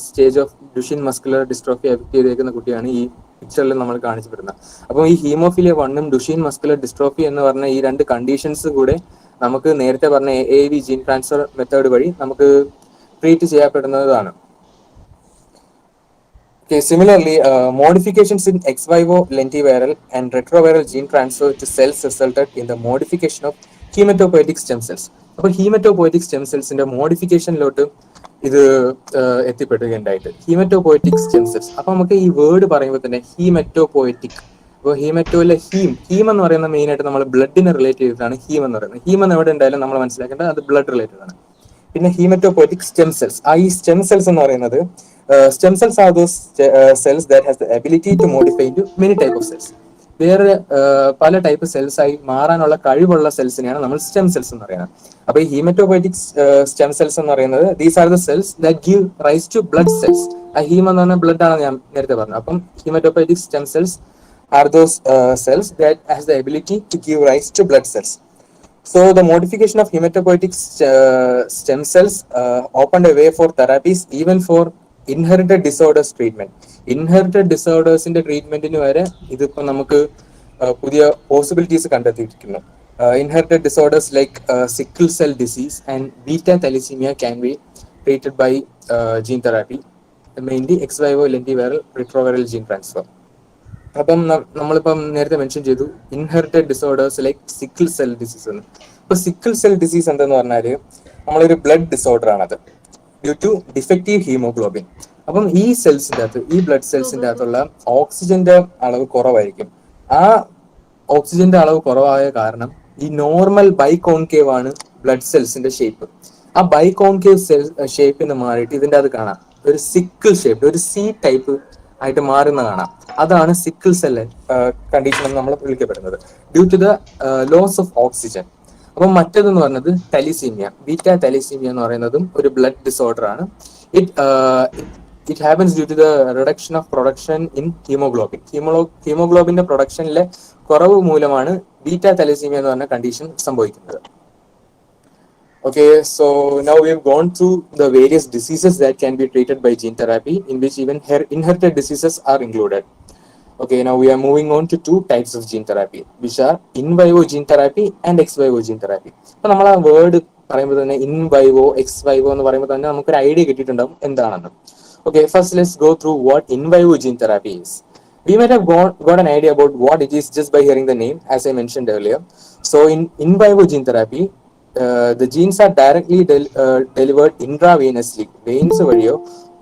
stage of Duchenne muscular dystrophy effect ചെയ്തേക്കുന്ന കുട്ടിയാണ് ഈ പിക്ചറിൽ നമ്മൾ കാണിച്ചിരുന്നത്. അപ്പോൾ ഈ ഹീമോഫീലിയ 1 ഡുഷീൻ മസ്കുലർ ഡിസ്ട്രോഫി എന്ന് പറഞ്ഞ ഈ രണ്ട് കണ്ടീഷൻസ് കൂടെ നമുക്ക് നേരത്തെ പറഞ്ഞ AAV ജീൻ ട്രാൻസ്ഫർ മെത്തേഡ് വഴി നമുക്ക് treat ചെയ്യപ്പെടുന്നതാണ്. Okay, similarly, modifications in ex vivo lentiviral and retroviral gene transfer to cells resulted in the modification of hematopoietic stem cells. അപ്പോൾ ഹീമറ്റോപോയറ്റിക് സ്റ്റെം സെൽസിന്റെ മോഡിഫിക്കേഷനിലോട്ട് ഇത് എത്തിപ്പെടുകയുണ്ടായിട്ട് ഹീമറ്റോപോയറ്റിക് സ്റ്റെം സെൽസ്. അപ്പൊ നമുക്ക് ഈ വേർഡ് പറയുമ്പോൾ തന്നെ ഹീമറ്റോപോയറ്റിക്, അപ്പോൾ ഹീമറ്റോയിലെ ഹീം എന്ന് പറയുന്ന മെയിൻ ആയിട്ട് നമ്മൾ ബ്ലഡിനെ റിലേറ്റ് ചെയ്തിട്ടാണ് ഹീം എന്ന് പറയുന്നത്. ഹീം എന്ന് എവിടെ ഉണ്ടായാലും നമ്മൾ മനസ്സിലാക്കേണ്ടത് അത് ബ്ലഡ് റിലേറ്റഡ് ആണ്. പിന്നെ ഹീമറ്റോപോയറ്റിക് സ്റ്റെം സെൽസ്, ഈ സ്റ്റെം സെൽസ് എന്ന് പറയുന്നത് stem cells are those cells that has the ability to modify into many type of cells. വേറെ പല ടൈപ്പ് സെൽസ് ആയി മാറാനുള്ള കഴിവുള്ള സെൽസിനെയാണ് നമ്മൾ സ്റ്റെം സെൽസ് എന്ന് പറയുന്നത്. അപ്പൊ ഈ ഹീമറ്റോപോയറ്റിക് സ്റ്റെം സെൽസ് എന്ന് പറയുന്നത് these are the cells that give rise to blood cells. ആ ഹീം എന്ന് പറഞ്ഞ ബ്ലഡ് ആണ് ഞാൻ നേരത്തെ പറഞ്ഞത്. അപ്പം haematopoietic stem cells are those cells that has the ability to give rise to blood cells. So the modification of hematopoietic stem cells opened a way for therapies even for inherited disorders treatment. Inherited ഡിസോർഡേഴ്സിന്റെ ട്രീറ്റ്മെന്റിന് വരെ ഇതിപ്പോ നമുക്ക് പുതിയ പോസിബിലിറ്റീസ് കണ്ടെത്തിയിരിക്കുന്നു. Inherited disorders like sickle cell disease and beta thalassaemia can be treated by gene therapy, mainly ex vivo lentiviral retroviral gene transfer. അപ്പം നമ്മളിപ്പം നേരത്തെ മെൻഷൻ ചെയ്തു inherited disorders like sickle cell disease എന്ന്. ഇപ്പൊ സിക്കിൾ സെൽ ഡിസീസ് എന്തെന്ന് പറഞ്ഞാല് നമ്മളൊരു blood disorder ആണത്, ഡ്യൂ ടു ഡിഫക്റ്റീവ് ഹീമോഗ്ലോബിൻ. അപ്പം ഈ സെൽസിന്റെ അകത്ത്, ഈ ബ്ലഡ് സെൽസിന്റെ അകത്തുള്ള ഓക്സിജന്റെ അളവ് കുറവായിരിക്കും. ആ ഓക്സിജന്റെ അളവ് കുറവായ കാരണം ഈ നോർമൽ ബൈകോൺകേവ് ആണ് ബ്ലഡ് സെൽസിന്റെ ഷേപ്പ്. ആ ബൈകോൺകേവ് സെൽ ഷേപ്പിന് മാറിയിട്ട് ഇതിന്റെ അത് കാണാം ഒരു സിക്കിൾ ഷേപ്പ്, ഒരു സി ടൈപ്പ് ആയിട്ട് മാറുന്ന കാണാം. അതാണ് സിക്കിൾ സെൽ കണ്ടീഷൻ എന്ന് നമ്മൾ വിളിക്കപ്പെടുന്നത്, due to the loss of oxygen. അപ്പം മറ്റേതെന്ന് പറയുന്നത് തലീസീമിയ, ബീറ്റ തലീസീമിയ എന്ന് പറയുന്നതും ഒരു ബ്ലഡ് ഡിസോർഡർ ആണ്. It happens due to the reduction of production in haemoglobin. ഹീമോഗ്ലോബിന്റെ പ്രൊഡക്ഷനിലെ കുറവ് മൂലമാണ് ബീറ്റ തലീസീമിയ എന്ന് പറഞ്ഞ കണ്ടീഷൻ സംഭവിക്കുന്നത്. Okay, so now we've gone through the various diseases that can be treated by gene therapy, in which even inherited diseases are included. Okay, now we are moving on to two types of gene therapy, which are in vivo gene therapy and ex vivo gene therapy. അപ്പോൾ നമ്മൾ ആ word പറയുമ്പോൾ തന്നെ in vivo X vivo എന്ന് പറയുമ്പോൾ തന്നെ നമുക്കൊരു idea കിട്ടിയിട്ടുണ്ടാവും എന്താണെന്ന്. Okay, first let's go through what in vivo gene therapy is. We might have got an idea about what it is just by hearing the name, as I mentioned earlier. So in vivo gene therapy, the genes are directly delivered intravenously, veins valiyo,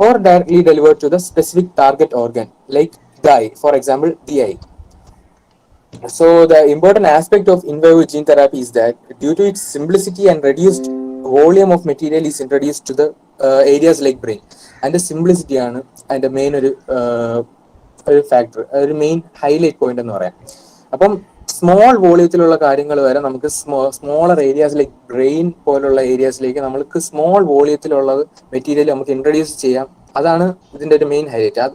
or directly delivered to the specific target organ, like the eye, for example, the eye. So the important aspect of in vivo gene therapy is that due to its simplicity and reduced volume of material is introduced to the areas like brain. And the simplicity ആണ് അതിന്റെ main ഒരു factor, ഒരു main highlight point എന്ന് പറയാം. അപ്പം small വോളിയത്തിലുള്ള കാര്യങ്ങൾ വരെ നമുക്ക് സ്മോളർ ഏരിയാസ് ലൈക്ക് ബ്രെയിൻ പോലുള്ള ഏരിയാസിലേക്ക് നമുക്ക് സ്മോൾ വോളിയത്തിലുള്ള മെറ്റീരിയൽ നമുക്ക് ഇൻട്രൊഡ്യൂസ് ചെയ്യാം. അതാണ് ഇതിന്റെ ഒരു മെയിൻ ഹൈലൈറ്റ്.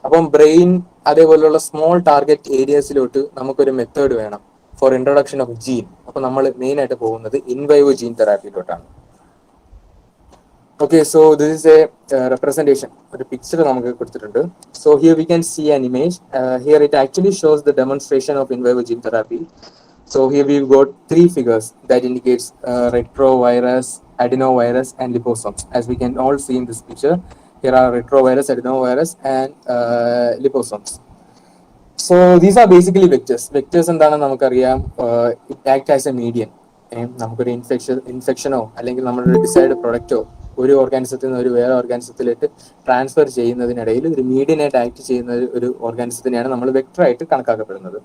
അപ്പം ബ്രെയിൻ അതേപോലുള്ള സ്മോൾ ടാർഗറ്റ് ഏരിയാസിലോട്ട് നമുക്കൊരു മെത്തേഡ് വേണം ഫോർ ഇൻട്രൊഡക്ഷൻ ഓഫ് ജീൻ. അപ്പൊ നമ്മൾ മെയിൻ ആയിട്ട് പോകുന്നത് ഇൻ വൈവോ ജീൻ തെറാപ്പിയിലോട്ടാണ്. Okay, so this is a representation, a picture നമുക്ക് കൊടുത്തിട്ടുണ്ട്. So here we can see an image. Here it actually shows the demonstration of in vivo gene therapy. So here we've got three figures that indicates retrovirus, adenovirus, and liposomes. As we can all see in this picture, here are retrovirus, adenovirus, and liposomes. So these are basically vectors. Vectors എന്താണെന്ന് നമുക്കറിയാം. It acts as a medium. നമുക്കൊരു ഇൻഫെക്ഷനോ അല്ലെങ്കിൽ നമ്മുടെ decide പ്രൊഡക്റ്റോ ഒരു ഓർഗാനിസത്തിൽ നിന്ന് ഒരു വേറെ ഓർഗാനിസത്തിലേക്ക് transfer ചെയ്യുന്നതിനിടയിൽ ഒരു മീഡിയനായിട്ട് ആക്ട് ചെയ്യുന്ന ഒരു ഓർഗാനിസത്തിനെയാണ് നമ്മൾ വെക്ടർ ആയിട്ട് കണക്കാക്കപ്പെടുന്നത്.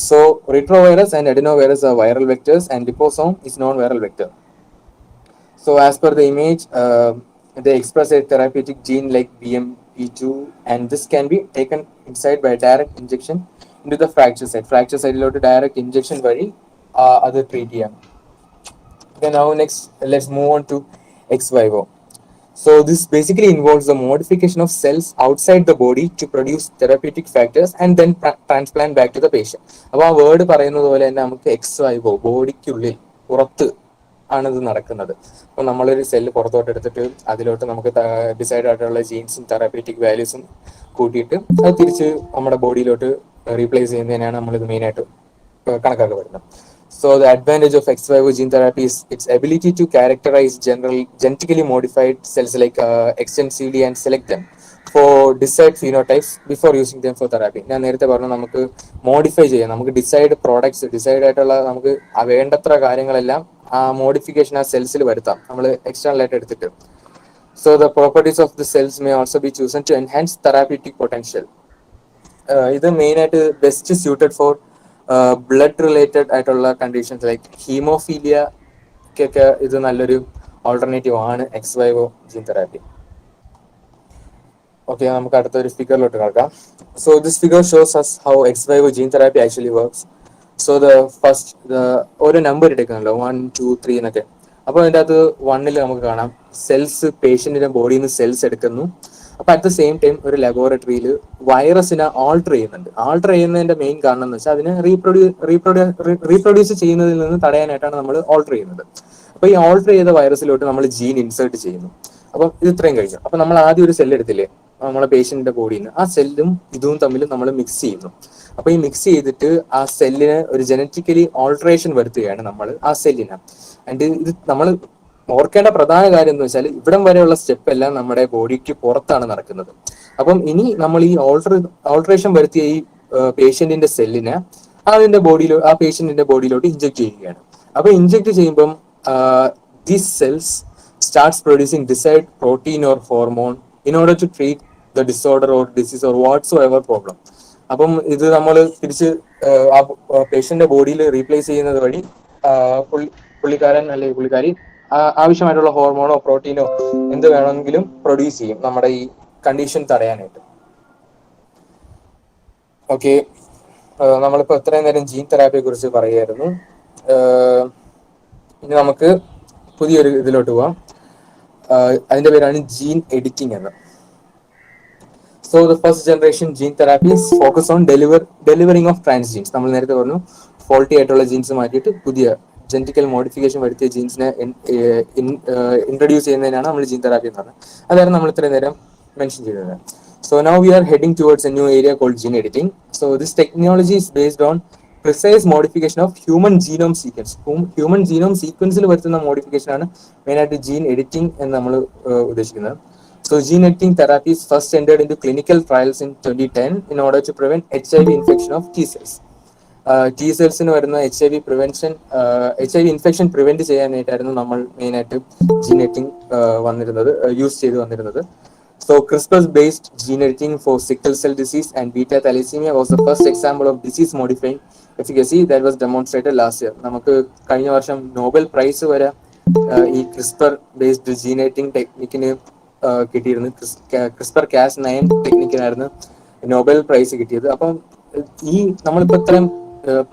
So retrovirus and adenovirus are viral vectors and liposome is non viral vector. So as per the image they express a therapeutic gene like BMP2, and this can be taken inside by direct injection into the fracture site. Fracture site lote direct injection vary other treat ചെയ്യാം. Then now next let's move on to ex vivo. So this basically involves the modification of cells outside the body to produce therapeutic factors and then transplant back to the patient. അപ്പോൾ ആ word പറയുന്നത് പോലെ തന്നെ നമുക്ക് X ബോഡിക്കുള്ളിൽ പുറത്ത് ആണിത് നടക്കുന്നത്. അപ്പോൾ നമ്മളൊരു സെല്ല് പുറത്തോട്ട് എടുത്തിട്ട് അതിലോട്ട് നമുക്ക് ഡിസൈഡ് ആയിട്ടുള്ള ജീൻസും തെറാപ്യൂട്ടിക് വാല്യൂസും കൂട്ടിയിട്ട് അത് തിരിച്ച് നമ്മുടെ ബോഡിയിലോട്ട് റീപ്ലേസ് ചെയ്യുന്നതിനാണ് നമ്മളിത് മെയിനായിട്ട് കണക്കാക്കപ്പെടുന്നത്. So the advantage of ex vivo gene therapy is its ability to characterize genetically modified cells like extensively and select them for desired phenotypes before using them for therapy. ഞാൻ നേരത്തെ പറഞ്ഞു നമുക്ക് മോഡിഫൈ ചെയ്യാം, നമുക്ക് ഡിസൈഡ് പ്രോഡക്ട്സ് ഡിസൈഡ് ആയിട്ടുള്ള നമുക്ക് വേണ്ടത്ര കാര്യങ്ങളെല്ലാം ആ മോഡിഫിക്കേഷൻ ആ സെൽസിൽ വരുത്താം നമ്മൾ എക്സ്റ്റേണൽ ആയിട്ട് എടുത്തിട്ട്. So the properties of the cells may also be chosen to enhance therapeutic potential. ഇത് മെയിൻ ആയിട്ട് best suited for blood related ആയിട്ടുള്ള കണ്ടീഷൻസ് ലൈക്ക് ഹീമോഫീലിയക്കൊക്കെ ഇത് നല്ലൊരു ഓൾട്ടർനേറ്റീവ് ആണ് ex vivo gene therapy. Okay, നമുക്ക് അടുത്തൊരു ഫിഗറിലോട്ട് കിടക്കാം. So this figure shows us how ex vivo gene therapy actually works. So the first ഓരോ നമ്പർ എടുക്കുന്നുണ്ടല്ലോ 1, 2, 3 എന്നൊക്കെ. അപ്പോൾ അതിൻ്റെ അകത്ത് 1 നമുക്ക് കാണാം സെൽസ് പേഷ്യന്റിന്റെ ബോഡിയിൽ നിന്ന് സെൽസ് എടുക്കുന്നു. അപ്പൊ അറ്റ് ദ സെയിം ടൈം ഒരു ലബോറട്ടറിയിൽ വൈറസിനെ ആൾട്ടർ ചെയ്യുന്നുണ്ട്. ആൾട്ടർ ചെയ്യുന്നതിന്റെ മെയിൻ കാരണം എന്ന് വെച്ചാൽ അതിനെ റീപ്രൊഡ്യൂസ് ചെയ്യുന്നതിൽ നിന്ന് തടയാനായിട്ടാണ് നമ്മൾ ആൾട്ടർ ചെയ്യുന്നത്. അപ്പൊ ഈ ആൾട്ടർ ചെയ്ത വൈറസിലോട്ട് നമ്മൾ ജീൻ ഇൻസേർട്ട് ചെയ്യുന്നു. അപ്പം ഇത് ഇത്രയും കഴിഞ്ഞു. അപ്പൊ നമ്മൾ ആദ്യം ഒരു സെല്ല് എടുത്തില്ലേ നമ്മളെ പേഷ്യന്റിന്റെ ബോഡിയിൽ നിന്ന്, ആ സെല്ലും ഇതും തമ്മിൽ നമ്മൾ മിക്സ് ചെയ്യുന്നു. അപ്പൊ ഈ മിക്സ് ചെയ്തിട്ട് ആ സെല്ലിന് ഒരു ജനറ്റിക്കലി ഓൾട്ടറേഷൻ വരുത്തുകയാണ് നമ്മൾ ആ സെല്ലിന്. ആൻഡ് ഇത് നമ്മൾ ഓർക്കേണ്ട പ്രധാന കാര്യം എന്ന് വെച്ചാൽ ഇവിടം വരെയുള്ള സ്റ്റെപ്പ് എല്ലാം നമ്മുടെ ബോഡിക്ക് പുറത്താണ് നടക്കുന്നത്. അപ്പം ഇനി നമ്മൾ ഈ ഓൾട്ടറേഷൻ വരുത്തിയ ഈ പേഷ്യന്റിന്റെ സെല്ലിനെ ആ പേഷ്യന്റിന്റെ ബോഡിയിലോട്ട് ഇഞ്ചെക്ട് ചെയ്യുകയാണ്. അപ്പൊ ഇഞ്ചെക്ട് ചെയ്യുമ്പം these cells starts producing desired protein or hormone in order to treat the disorder or disease or whatsoever problem. അപ്പം ഇത് നമ്മൾ തിരിച്ച് ആ പേഷ്യന്റിന്റെ ബോഡിയിൽ റീപ്ലേസ് ചെയ്യുന്നത് വഴി പുള്ളിക്കാരൻ അല്ലെങ്കിൽ പുള്ളിക്കാരി ആവശ്യമായിട്ടുള്ള ഹോർമോണോ പ്രോട്ടീനോ എന്ത് വേണമെങ്കിലും പ്രൊഡ്യൂസ് ചെയ്യും നമ്മുടെ ഈ കണ്ടീഷൻ തടയാനായിട്ട്. ഓക്കെ, നമ്മളിപ്പോൾ ഇത്രയും നേരം ജീൻ തെറാപ്പിയെ കുറിച്ച് പറയുമായിരുന്നു. ഇനി നമുക്ക് പുതിയൊരു ഇതിലോട്ട് പോവാം. അതിന്റെ പേരാണ് ജീൻ എഡിറ്റിംഗ് എന്ന്. So the first generation gene therapies focus on delivering of transgenes. നമ്മൾ നേരത്തെ പറഞ്ഞു ഫോൾട്ടി ആയിട്ടുള്ള ജീൻസ് മാറ്റിയിട്ട് പുതിയ ജനറ്റിക്കൽ മോഡിഫിക്കേഷൻ വരുത്തിയ ജീൻസിനെ ഇൻട്രൊഡ്യൂസ് ചെയ്യുന്നതിനാണ് നമ്മൾ ജീൻ തെറാപ്പി എന്ന് പറഞ്ഞത്. അതായിരുന്നു നമ്മൾ ഇത്രയും നേരം മെൻഷൻ ചെയ്തത്. So now we are heading towards a new area called gene editing. So this technology is based on precise modification of human genome sequence. Human genome sequence-ൽ വരുത്തുന്ന മോഡിഫിക്കേഷൻ ആണ് മെയിനായിട്ട് ജീൻ എഡിറ്റിംഗ് എന്ന് നമ്മൾ ഉദ്ദേശിക്കുന്നത്. So gene editing therapies first entered into clinical trials in 2010 in order to prevent HIV infection of T cells. T സെൽസിന് വരുന്ന HIV infection prevent ചെയ്യാനായിട്ടായിരുന്നു നമ്മൾ മെയിനായിട്ട് gene editing use ചെയ്ത് വന്നിരുന്നത്. So CRISPR-based gene editing for sickle cell disease and beta thalassemia was the first example of disease modifying efficacy that was demonstrated last year. നമുക്ക് കഴിഞ്ഞ വർഷം Nobel prize വരെ ഈ CRISPR-based gene editing ടെക്നിക്കിന് കിട്ടിയിരുന്നു. CRISPR-Cas9 ടെക്നിക്കിനായിരുന്നു Nobel prize കിട്ടിയത്. അപ്പം ഈ നമ്മളിപ്പോ ഇത്രയും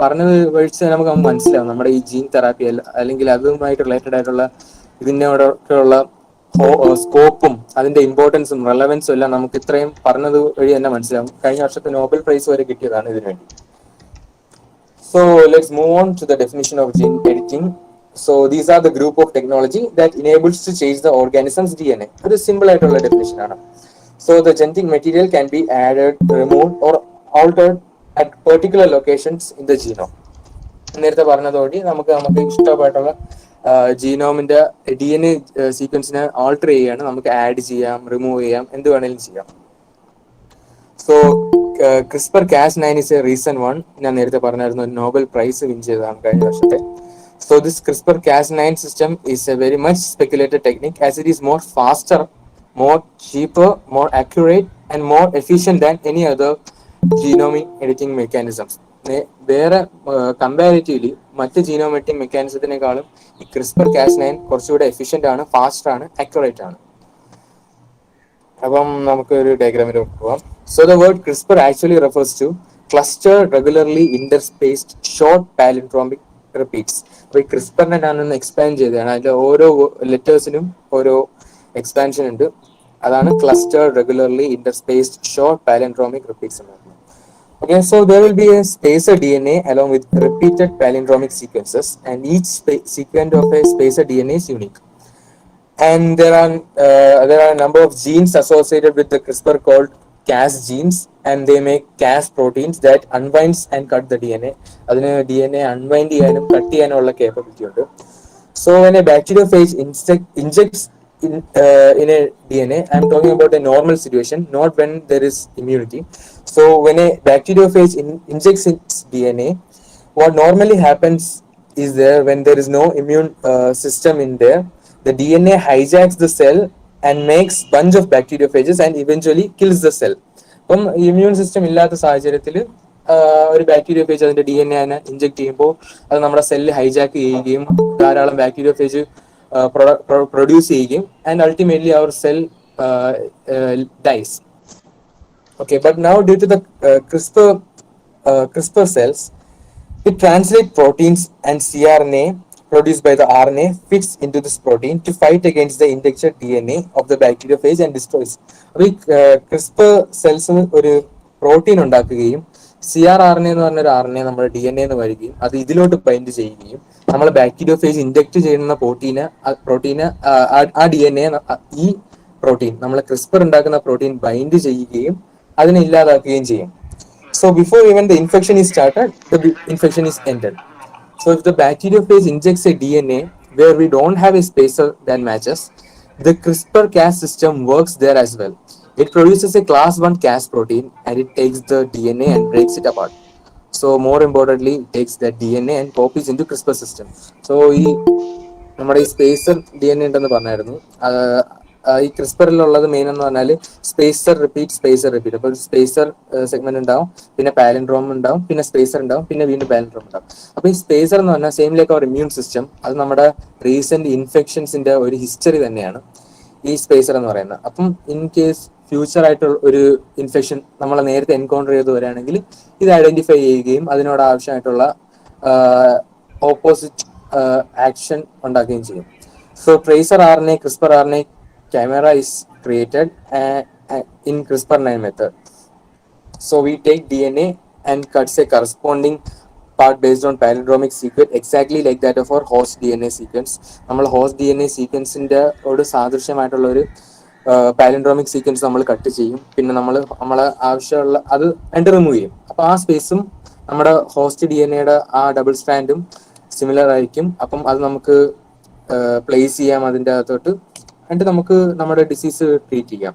പറഞ്ഞത് വഴിച്ച് നമുക്ക് മനസ്സിലാവും നമ്മുടെ ഈ ജീൻ തെറാപ്പി അല്ലെങ്കിൽ അതുമായിട്ട് റിലേറ്റഡ് ആയിട്ടുള്ള ഇതിനോടൊക്കെയുള്ള സ്കോപ്പും അതിന്റെ ഇമ്പോർട്ടൻസും റെലവൻസും എല്ലാം നമുക്ക് ഇത്രയും പറഞ്ഞത് വഴി തന്നെ മനസ്സിലാവും. കഴിഞ്ഞ വർഷത്തെ നോബൽ പ്രൈസ് വരെ കിട്ടിയതാണ് ഇതിനു വേണ്ടി. So let's move on to the definition of gene editing. So these are the group of technology that enables to change the organism's DNA. ഒരു സിമ്പിൾ ആയിട്ടുള്ള ഡെഫിനിഷൻ ആണ്. So the genetic material can be added, removed or altered at particular locations in the genome. നേരത്തെ പറഞ്ഞതോടെ നമുക്ക് ഇഷ്ടമായിട്ടുള്ള ജീനോമിന്റെ DNA സീക്വൻസിനെ alter ചെയ്യാണ്. നമുക്ക് add ചെയ്യാം, remove ചെയ്യാം, എന്ത് വേണമെങ്കിലും ചെയ്യാം. So CRISPR-Cas9 is a recent one. ഞാൻ നേരത്തെ പറഞ്ഞായിരുന്നു നോബൽ പ്രൈസ് വിൻ ചെയ്തതാണ് കഴിഞ്ഞ വർഷത്തെ. So this CRISPR-Cas9 system is a very much speculated technique as it is more faster, more cheaper, more accurate and more efficient than any other genome editing mechanisms. വേറെ comparatively മറ്റ് genome editing മെക്കാനിസത്തിനേക്കാളും ഈ CRISPR-Cas9 കുറച്ചുകൂടെ efficient ആണ്, faster ആണ്, accurate ആണ്. അപ്പം നമുക്ക് ഒരു ഡയഗ്രാമിലോട്ട് പോവാം. So the word CRISPR actually refers to cluster regularly interspaced short palindromic repeats. അപ്പൊ ഈ CRISPR-നെ ഞാനൊന്ന് എക്സ്പാൻഡ് ചെയ്തതാണ്. അതിന്റെ ഓരോ ലെറ്റേഴ്സിനും ഓരോ എക്സ്പാൻഷൻ ഉണ്ട്. അതാണ് clustered regularly interspaced short palindromic repeats എന്ന് പറയുന്നത്. Okay, so there will be a spacer DNA along with repeated palindromic sequences, and each sequence of a spacer DNA is unique. And there are a number of genes associated with the CRISPR called Cas genes, and they make Cas proteins that unwinds and cut the DNA. അതിന് DNA unwind ചെയ്യാനും cut ചെയ്യാനുള്ള capability ഉണ്ട്. So when a bacteriophage injects in a DNA, I'm talking about a normal situation, not when there is immunity. So when a bacteriophage injects its DNA, what normally happens is there when there is no immune system in there, the DNA hijacks the cell and makes bunch of bacteriophages and eventually kills the cell. അപ്പം immune system ഇല്ലാത്ത സാഹചര്യത്തിൽ ഒരു bacteriophage അതിന്റെ DNA inject ചെയ്യുമ്പോൾ അത് നമ്മുടെ cell hijack ചെയ്യുകയും ധാരാളം ബാക്ടീരിയോഫേജ് പ്രൊഡ്യൂസ് ചെയ്യുകയും ആൻഡ് അൾട്ടിമേറ്റ്ലി അവർ cell dies. Okay, but now due to the CRISPR cells, it translates proteins and cRNA produced by the RNA fits into this protein to fight against the injected DNA of the bacteriophage and destroys. അപ്പോൾ ഈ CRISPR cells ഒരു protein ഉണ്ടാക്കുകയും CRRNA എന്ന് പറഞ്ഞൊരു RNA നമ്മുടെ DNA എന്ന് വരികയും അത് ഇതിലോട്ട് ബൈൻഡ് ചെയ്യുകയും നമ്മൾ ബാക്ടീരിയോഫേജ് ഇൻജെക്ട് ചെയ്യുന്ന പ്രോട്ടീന് ആ DNA ഈ പ്രോട്ടീൻ നമ്മൾ CRISPR ഉണ്ടാക്കുന്ന പ്രോട്ടീൻ ബൈൻഡ് ചെയ്യുകയും അതിനെ ഇല്ലാതാക്കുകയും ചെയ്യും. So before even the infection is started, the infection is ended. So if the bacteriophage injects a DNA where we don't have a spacer that matches, the CRISPR-Cas system works there as well. It produces a class 1 Cas protein and it takes the DNA and breaks it apart. So more importantly, it takes that DNA and copies into CRISPR system. So നമ്മുടെ ഈ spacer DNA ഉണ്ടെന്ന് പറഞ്ഞായിരുന്നു. ഈ ക്രിസ്പറിലുള്ളത് main എന്ന് പറഞ്ഞാൽ spacer repeat. അപ്പോൾ spacer segment ഉണ്ടാവും, പിന്നെ പാലിൻഡ്രോം ഉണ്ടാവും, പിന്നെ സ്പേസർ ഉണ്ടാവും, പിന്നെ വീണ്ടും പാലിൻഡ്രോം ഉണ്ടാവും. അപ്പോൾ ഈ സ്പേസർ എന്ന് പറഞ്ഞാൽ സെയിം ലൈക്ക് അവർ ഇമ്മ്യൂൺ സിസ്റ്റം, അത് നമ്മുടെ റീസെന്റ് ഇൻഫെക്ഷൻസിന്റെ ഒരു ഹിസ്റ്ററി തന്നെയാണ് ഈ സ്പേസർ എന്ന് പറയുന്നത്. അപ്പം ഇൻ കേസ് ഫ്യൂച്ചർ ആയിട്ടുള്ള ഒരു ഇൻഫെക്ഷൻ നമ്മൾ നേരത്തെ എൻകൗണ്ടർ ചെയ്ത് വരികയാണെങ്കിൽ ഇത് ഐഡന്റിഫൈ ചെയ്യുകയും അതിനോട് ആവശ്യമായിട്ടുള്ള ഓപ്പോസിറ്റ് ആക്ഷൻ ഉണ്ടാക്കുകയും ചെയ്യും. So tracer RNA, CRISPR RNA chimera is created in Crispr9 method. So we take DNA and cuts a corresponding part based on palindromic sequence exactly like that of our host DNA sequence. നമ്മൾ host DNA സീക്വൻസിന്റെ ഒരു സാദൃശ്യമായിട്ടുള്ള ഒരു palindromic sequence നമ്മൾ cut ചെയ്യും, പിന്നെ നമ്മളെ ആവശ്യമുള്ള അത് അതിന്റെ റിമൂവ് ചെയ്യും. അപ്പൊ ആ സ്പേസും നമ്മുടെ ഹോസ്റ്റ് DNA ആ ഡബിൾ സ്റ്റാൻഡും സിമിലർ ആയിരിക്കും. അപ്പം അത് നമുക്ക് പ്ലേസ് ചെയ്യാം അതിൻ്റെ അകത്തോട്ട്, എന്നിട്ട് നമുക്ക് നമ്മുടെ ഡിസീസ് ട്രീറ്റ് ചെയ്യാം.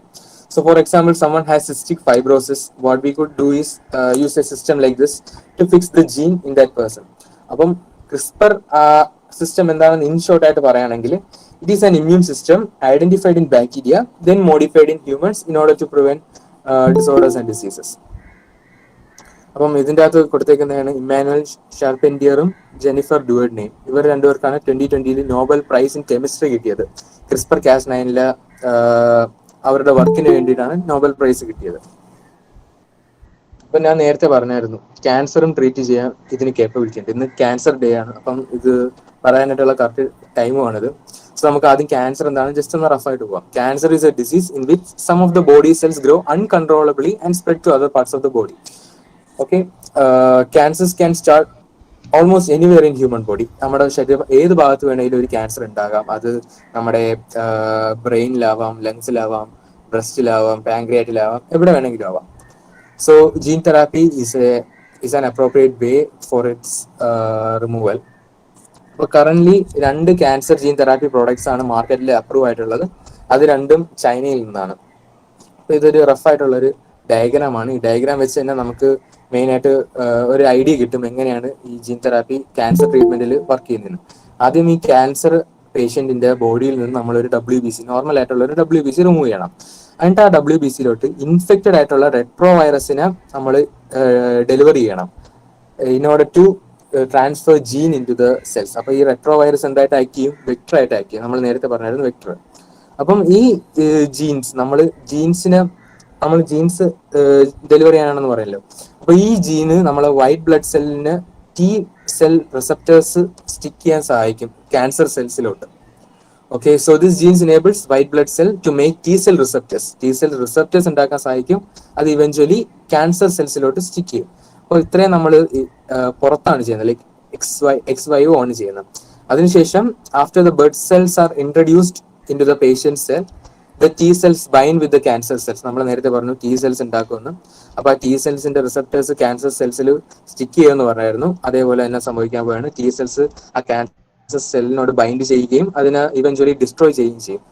So for example, someone has cystic fibrosis, what we could do is use a system like this to fix the gene in that person. അപ്പം CRISPR സിസ്റ്റം എന്താണെന്ന് ഇൻ ഷോർട്ട് ആയിട്ട് പറയുകയാണെങ്കിൽ, it is an immune system identified in bacteria then modified in humans in order to prevent disorders and diseases. അപ്പം ഇതിൻ്റെ അകത്ത് കൊടുത്തേക്കുന്നതാണ് Emmanuel ഷാർപെൻഡിയറും Jennifer ഡുവെർനെയും. ഇവർ രണ്ടുപേർക്കാണ് 2020 Nobel prize in chemistry കിട്ടിയത്. CRISPR-Cas9 അവരുടെ വർക്കിന് വേണ്ടിയിട്ടാണ് നോബൽ പ്രൈസ് കിട്ടിയത്. അപ്പൊ ഞാൻ നേരത്തെ പറഞ്ഞായിരുന്നു ക്യാൻസറും ട്രീറ്റ് ചെയ്യാൻ ഇതിന് കേപ്പബിലിറ്റി ഉണ്ട്. ഇന്ന് ക്യാൻസർ ഡേ ആണ്, അപ്പം ഇത് പറയാനായിട്ടുള്ള കറക്റ്റ് ടൈമുമാണിത്. സോ നമുക്ക് ആദ്യം ക്യാൻസർ എന്താണ് ജസ്റ്റ് ഒന്ന് റഫായിട്ട് പോവാം. Cancer is a disease in which some of the body cells grow uncontrollably and spread to other parts of the body. Okay, cancers can start almost anywhere in human body. നമ്മുടെ ശരീരം ഏത് ഭാഗത്ത് വേണമെങ്കിലും ഒരു cancer ഉണ്ടാകാം. അത് നമ്മുടെ ബ്രെയിനിലാവാം, ലങ്സിലാവാം, ബ്രസ്റ്റിലാവാം, പാൻക്രിയാറ്റിലാവാം, എവിടെ വേണമെങ്കിലും ആവാം. So gene therapy is an appropriate way for its removal. അപ്പോൾ current 2 cancer gene therapy products ആണ് മാർക്കറ്റിൽ അപ്രൂവ് ആയിട്ടുള്ളത്. അത് രണ്ടും ചൈനയിൽ നിന്നാണ്. അപ്പോൾ ഇതൊരു റഫായിട്ടുള്ളൊരു ഡയഗ്രാമാണ്. ഈ ഡയഗ്രാം വെച്ച് തന്നെ നമുക്ക് മെയിൻ ആയിട്ട് ഒരു ഐഡിയ കിട്ടും എങ്ങനെയാണ് ഈ ജീൻ തെറാപ്പി ക്യാൻസർ ട്രീറ്റ്മെന്റിൽ വർക്ക് ചെയ്യുന്നത്. ആദ്യം ഈ ക്യാൻസർ പേഷ്യന്റിന്റെ ബോഡിയിൽ നിന്ന് നമ്മളൊരു WBC, നോർമൽ ആയിട്ടുള്ള ഒരു WBC റിമൂവ് ചെയ്യണം. എന്നിട്ട് ആ WBCയിലോട്ട് ഇൻഫെക്റ്റഡ് ആയിട്ടുള്ള റെട്രോ വൈറസിനെ നമ്മൾ ഡെലിവറി ചെയ്യണം in order to transfer gene into the cells. അപ്പൊ ഈ റെട്രോ വൈറസ് എന്തായിട്ട് ആക്ട് ചെയ്യും? വെക്ടർ ആയിട്ട് ആക്ട് ചെയ്യും. നമ്മൾ നേരത്തെ പറഞ്ഞായിരുന്നു വെക്ടർ. അപ്പം ഈ ജീൻസ് ഡെലിവറി ചെയ്യാനാണെന്ന് പറയല്ലോ. അപ്പൊ ഈ ജീന് നമ്മളെ വൈറ്റ് ബ്ലഡ് സെല്ലിന് T സെൽ റിസപ്റ്റേഴ്സ് സ്റ്റിക്ക് ചെയ്യാൻ സഹായിക്കും cancer സെൽസിലോട്ട്. Okay, so this genes enables white blood cell to make T cell receptors. T cell receptors ഉണ്ടാക്കാൻ സഹായിക്കും. അത് eventually cancer cells-ലോട്ട് സ്റ്റിക്ക് ചെയ്യും. അപ്പോൾ ഇത്രയും നമ്മൾ പുറത്താണ് ചെയ്യുന്നത്, ലൈക്ക് XY ആണ് ചെയ്യുന്നത്. അതിനുശേഷം after the blood cells are introduced into the patient cell, the T cells bind with the cancer cells. നമ്മൾ നേരത്തെ പറഞ്ഞു T cells ഉണ്ടാക്കുമെന്ന്. അപ്പോൾ ആ T cellsന്റെ റിസപ്റ്റേഴ്സ് ക്യാൻസർ സെൽസിൽ സ്റ്റിക്ക് ചെയ്യുമെന്ന് പറഞ്ഞായിരുന്നു. അതേപോലെ തന്നെ സംഭവിക്കാൻ പോയാണ്. T cells ആ ക്യാൻസർ സെല്ലിനോട് ബൈൻഡ് ചെയ്യുകയും അതിനെ ഇവഞ്ച്വലി ഡിസ്ട്രോയ് ചെയ്യുകയും ചെയ്യും.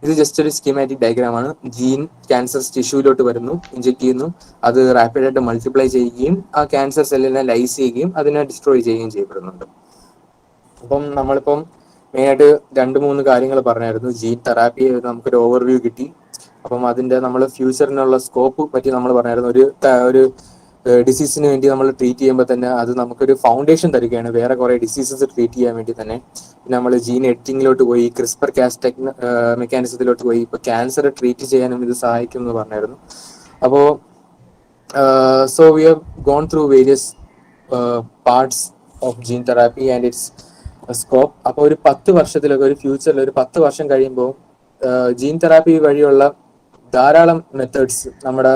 ഇത് ജസ്റ്റ് ഒരു സ്കീമാറ്റിക് ഡയഗ്രാം ആണ്. ജീൻ ക്യാൻസർ ടിഷ്യൂലോട്ട് വരുന്നു, ഇഞ്ചെക്ട് ചെയ്യുന്നു, അത് റാപ്പിഡായിട്ട് മൾട്ടിപ്ലൈ ചെയ്യുകയും ആ ക്യാൻസർ സെല്ലിനെ ലൈസ് ചെയ്യുകയും അതിനെ ഡിസ്ട്രോയ് ചെയ്യുകയും ചെയ്യപ്പെടുന്നുണ്ട്. അപ്പം നമ്മളിപ്പം മെയിനായിട്ട് 2-3 കാര്യങ്ങൾ പറഞ്ഞായിരുന്നു. ജീൻ തെറാപ്പി നമുക്കൊരു ഓവർവ്യൂ കിട്ടി. അപ്പം അതിന്റെ നമ്മൾ ഫ്യൂച്ചറിനുള്ള സ്കോപ്പ് പറ്റി നമ്മൾ പറഞ്ഞായിരുന്നു. ഒരു ഡിസീസിന് വേണ്ടി നമ്മൾ ട്രീറ്റ് ചെയ്യുമ്പോൾ തന്നെ അത് നമുക്കൊരു ഫൗണ്ടേഷൻ തരികയാണ് വേറെ കുറെ ഡിസീസസ് ട്രീറ്റ് ചെയ്യാൻ വേണ്ടി തന്നെ. പിന്നെ നമ്മൾ ജീൻ എഡിറ്റിങ്ങിലോട്ട് പോയി, ക്രിസ്പർ കാസ് മെക്കാനിസത്തിലോട്ട് പോയി. ഇപ്പൊ ക്യാൻസർ ട്രീറ്റ് ചെയ്യാനും ഇത് സഹായിക്കും എന്ന് പറഞ്ഞായിരുന്നു. അപ്പോൾ so we have gone through various parts of gene therapy and its scope. അപ്പോൾ ഒരു 10 വർഷത്തിലൊക്കെ, ഒരു ഫ്യൂച്ചറിൽ ഒരു 10 വർഷം കഴിയുമ്പോൾ ജീൻ തെറാപ്പി വഴിയുള്ള ധാരാളം മെത്തേഡ്സ് നമ്മുടെ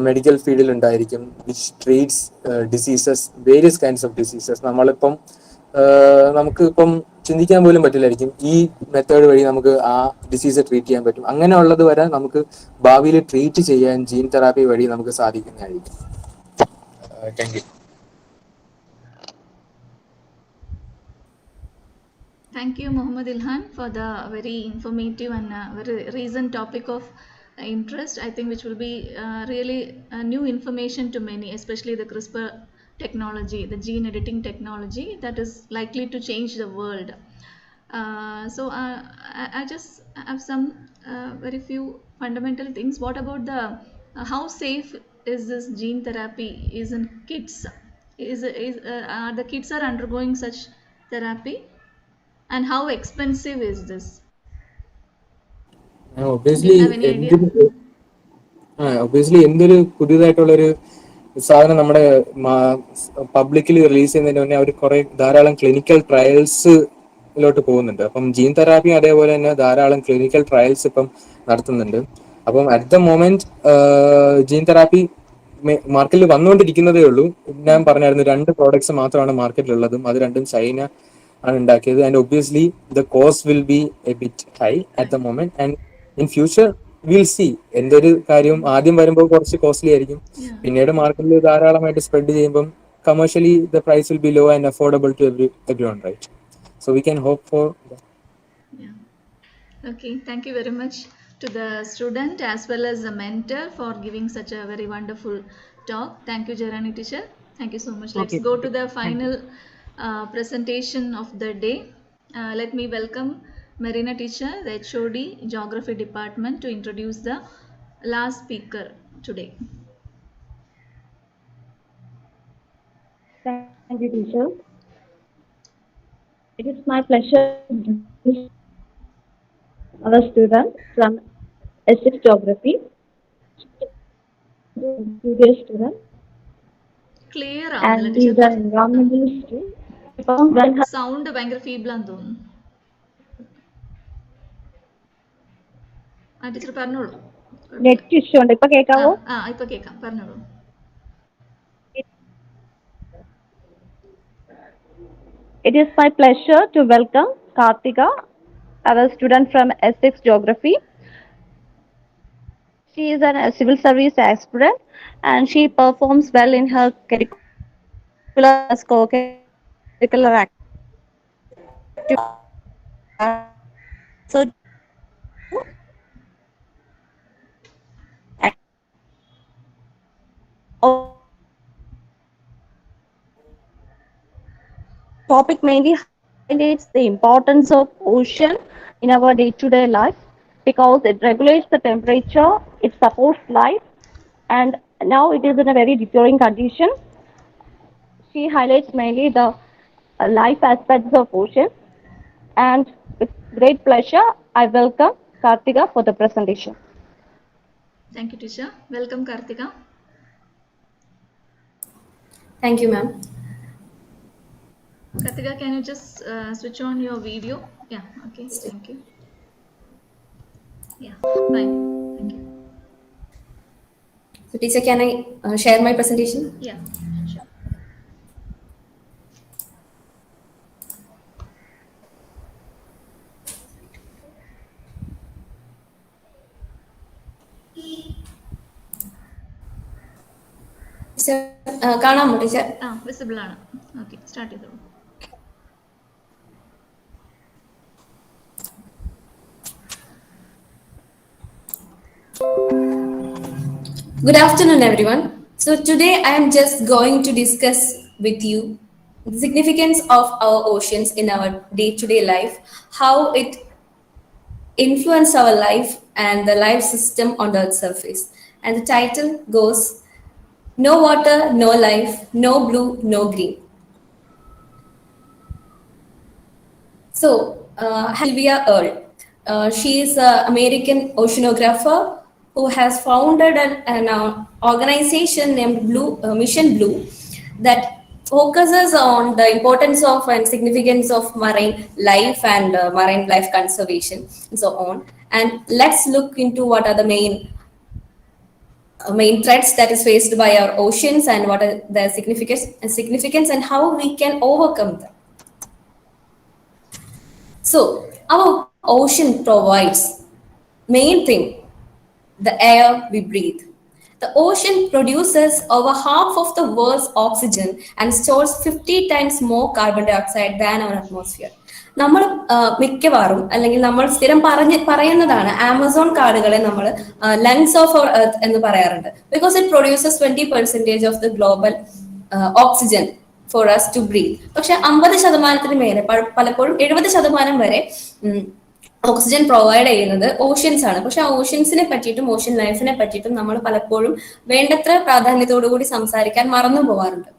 മെഡിക്കൽ ഫീൽഡിൽ ഉണ്ടായിരിക്കും, which treats diseases, various kinds of diseases. നമ്മളിപ്പം നമുക്ക് ഇപ്പം ചിന്തിക്കാൻ പോലും പറ്റില്ലായിരിക്കും ഈ മെത്തേഡ് വഴി നമുക്ക് ആ ഡിസീസ് ട്രീറ്റ് ചെയ്യാൻ പറ്റും. അങ്ങനെയുള്ളത് വരെ നമുക്ക് ഭാവിയിൽ ട്രീറ്റ് ചെയ്യാൻ ജീൻ തെറാപ്പി വഴി നമുക്ക് സാധിക്കുന്നതായിരിക്കും. Thank you. Thank you, Muhammad Ilhan, for the very informative and very recent topic of interest. I think which will be really new information to many, especially the CRISPR technology, the gene editing technology that is likely to change the world. So I just have some very few fundamental things. What about the how safe is this gene therapy is in kids? Are the kids are undergoing such therapy? And how expensive is this? Obviously, Do you have any idea? Obviously എന്തൊരു പുതിയതായിട്ടുള്ളൊരു സാധനം നമ്മുടെ publicly release ചെയ്യുന്നതിന് മുന്നേ അവർ ധാരാളം clinical ട്രയൽസിലോട്ട് പോകുന്നുണ്ട്. അപ്പം gene therapy അതേപോലെ തന്നെ ധാരാളം ക്ലിനിക്കൽ ട്രയൽസ് ഇപ്പം നടത്തുന്നുണ്ട്. അപ്പം at the moment gene therapy മാർക്കറ്റിൽ വന്നുകൊണ്ടിരിക്കുന്നതേ ഉള്ളൂ. ഞാൻ പറഞ്ഞായിരുന്നു 2 പ്രോഡക്ട്സ് മാത്രമാണ് മാർക്കറ്റിലുള്ളതും, അത് രണ്ടും ചൈന ആണ് ഉണ്ടാക്കിയത്. And obviously the cost will be A bit high at the moment and in future will see. എന്തൊരു കാര്യവും ആദ്യം വരുമ്പോൾ കുറച്ച് കോസ്റ്റ്ലി ആയിരിക്കും, പിന്നീട് മാർക്കറ്റിൽ ധാരാളമായിട്ട് സ്പ്രെഡ് ചെയ്യുമ്പോൾ commercially the price will be low and affordable to everyone, right? So we can hope for that. Yeah. Okay, thank you very much to the student as well as the mentor for giving such a very wonderful talk. Thank you, Jarani teacher. Thank you so much. Let's Okay. go to the final presentation of the day. Let me welcome Marina teacher, the HOD, Geography Department, to introduce the last speaker today. Thank you, teacher. It is my pleasure to introduce our student from S6 Geography. Studio student. Clear And he is an environmentalist. sound ഭയങ്കര feeble ആണെന്ന് തോന്നുന്നു. Teacher പറഞ്ഞോളൂ. Net issue ഉണ്ട്, ഇപ്പൊ കേൾക്കാവോ? ഇപ്പൊ കേൾക്കാം, പറഞ്ഞോളൂ. It is my pleasure to welcome Kartika, our student from S6 Geography. She is a civil service aspirant and she performs well in her curricular activity. So topic mainly highlights the importance of ocean in our day-to-day life because it regulates the temperature, it supports life, and now it is in a very deteriorating condition. She highlights mainly the life aspects of ocean, and with great pleasure I welcome Kartika for the presentation. Thank you, teacher. Welcome, Kartika. Thank you, ma'am. Kartika, can you just switch on your video? Yeah, okay, thank you. Yeah, fine, thank you. So teacher, can I share my presentation? Yeah, sure. Teacher, കാണാമോ teacher? Visible ആണ്. Okay, start ചെയ്തോളൂ. Good afternoon, everyone. So today I am just going to discuss with you the significance of our oceans in our day-to-day life, how it influence our life and the life system on the Earth's surface. And the title goes, No Water, No Life, No Blue, No Green. So, Sylvia Earle, she is an American oceanographer who has founded an organization named Mission Blue that focuses on the importance of and significance of marine life and marine life conservation and so on. And let's look into what are the main threats that is faced by our oceans and what are their significance and how we can overcome them. So our ocean provides main thing, the air we breathe. The ocean produces over half of the world's oxygen and stores 50 times more carbon dioxide than our atmosphere. നമ്മൾ മിക്കവാറും അല്ലെങ്കിൽ നമ്മൾ സ്ഥിരം പറയുന്നതാണ് Amazon കാടുകളെ നമ്മൾ lungs of our earth എന്ന് പറയാറുണ്ട്. Because it produces 20% of the global oxygen for us to breathe. പക്ഷെ 50% മേലെ പലപ്പോഴും 70% വരെ ഓക്സിജൻ പ്രൊവൈഡ് ചെയ്യുന്നത് ഓഷ്യൻസ് ആണ്. പക്ഷെ ആ ഓഷ്യൻസിനെ പറ്റിയിട്ടും ഓഷ്യൻ ലൈഫിനെ പറ്റിയിട്ടും നമ്മൾ പലപ്പോഴും വേണ്ടത്ര പ്രാധാന്യത്തോടു കൂടി സംസാരിക്കാൻ മറന്നു പോകാറുണ്ട്.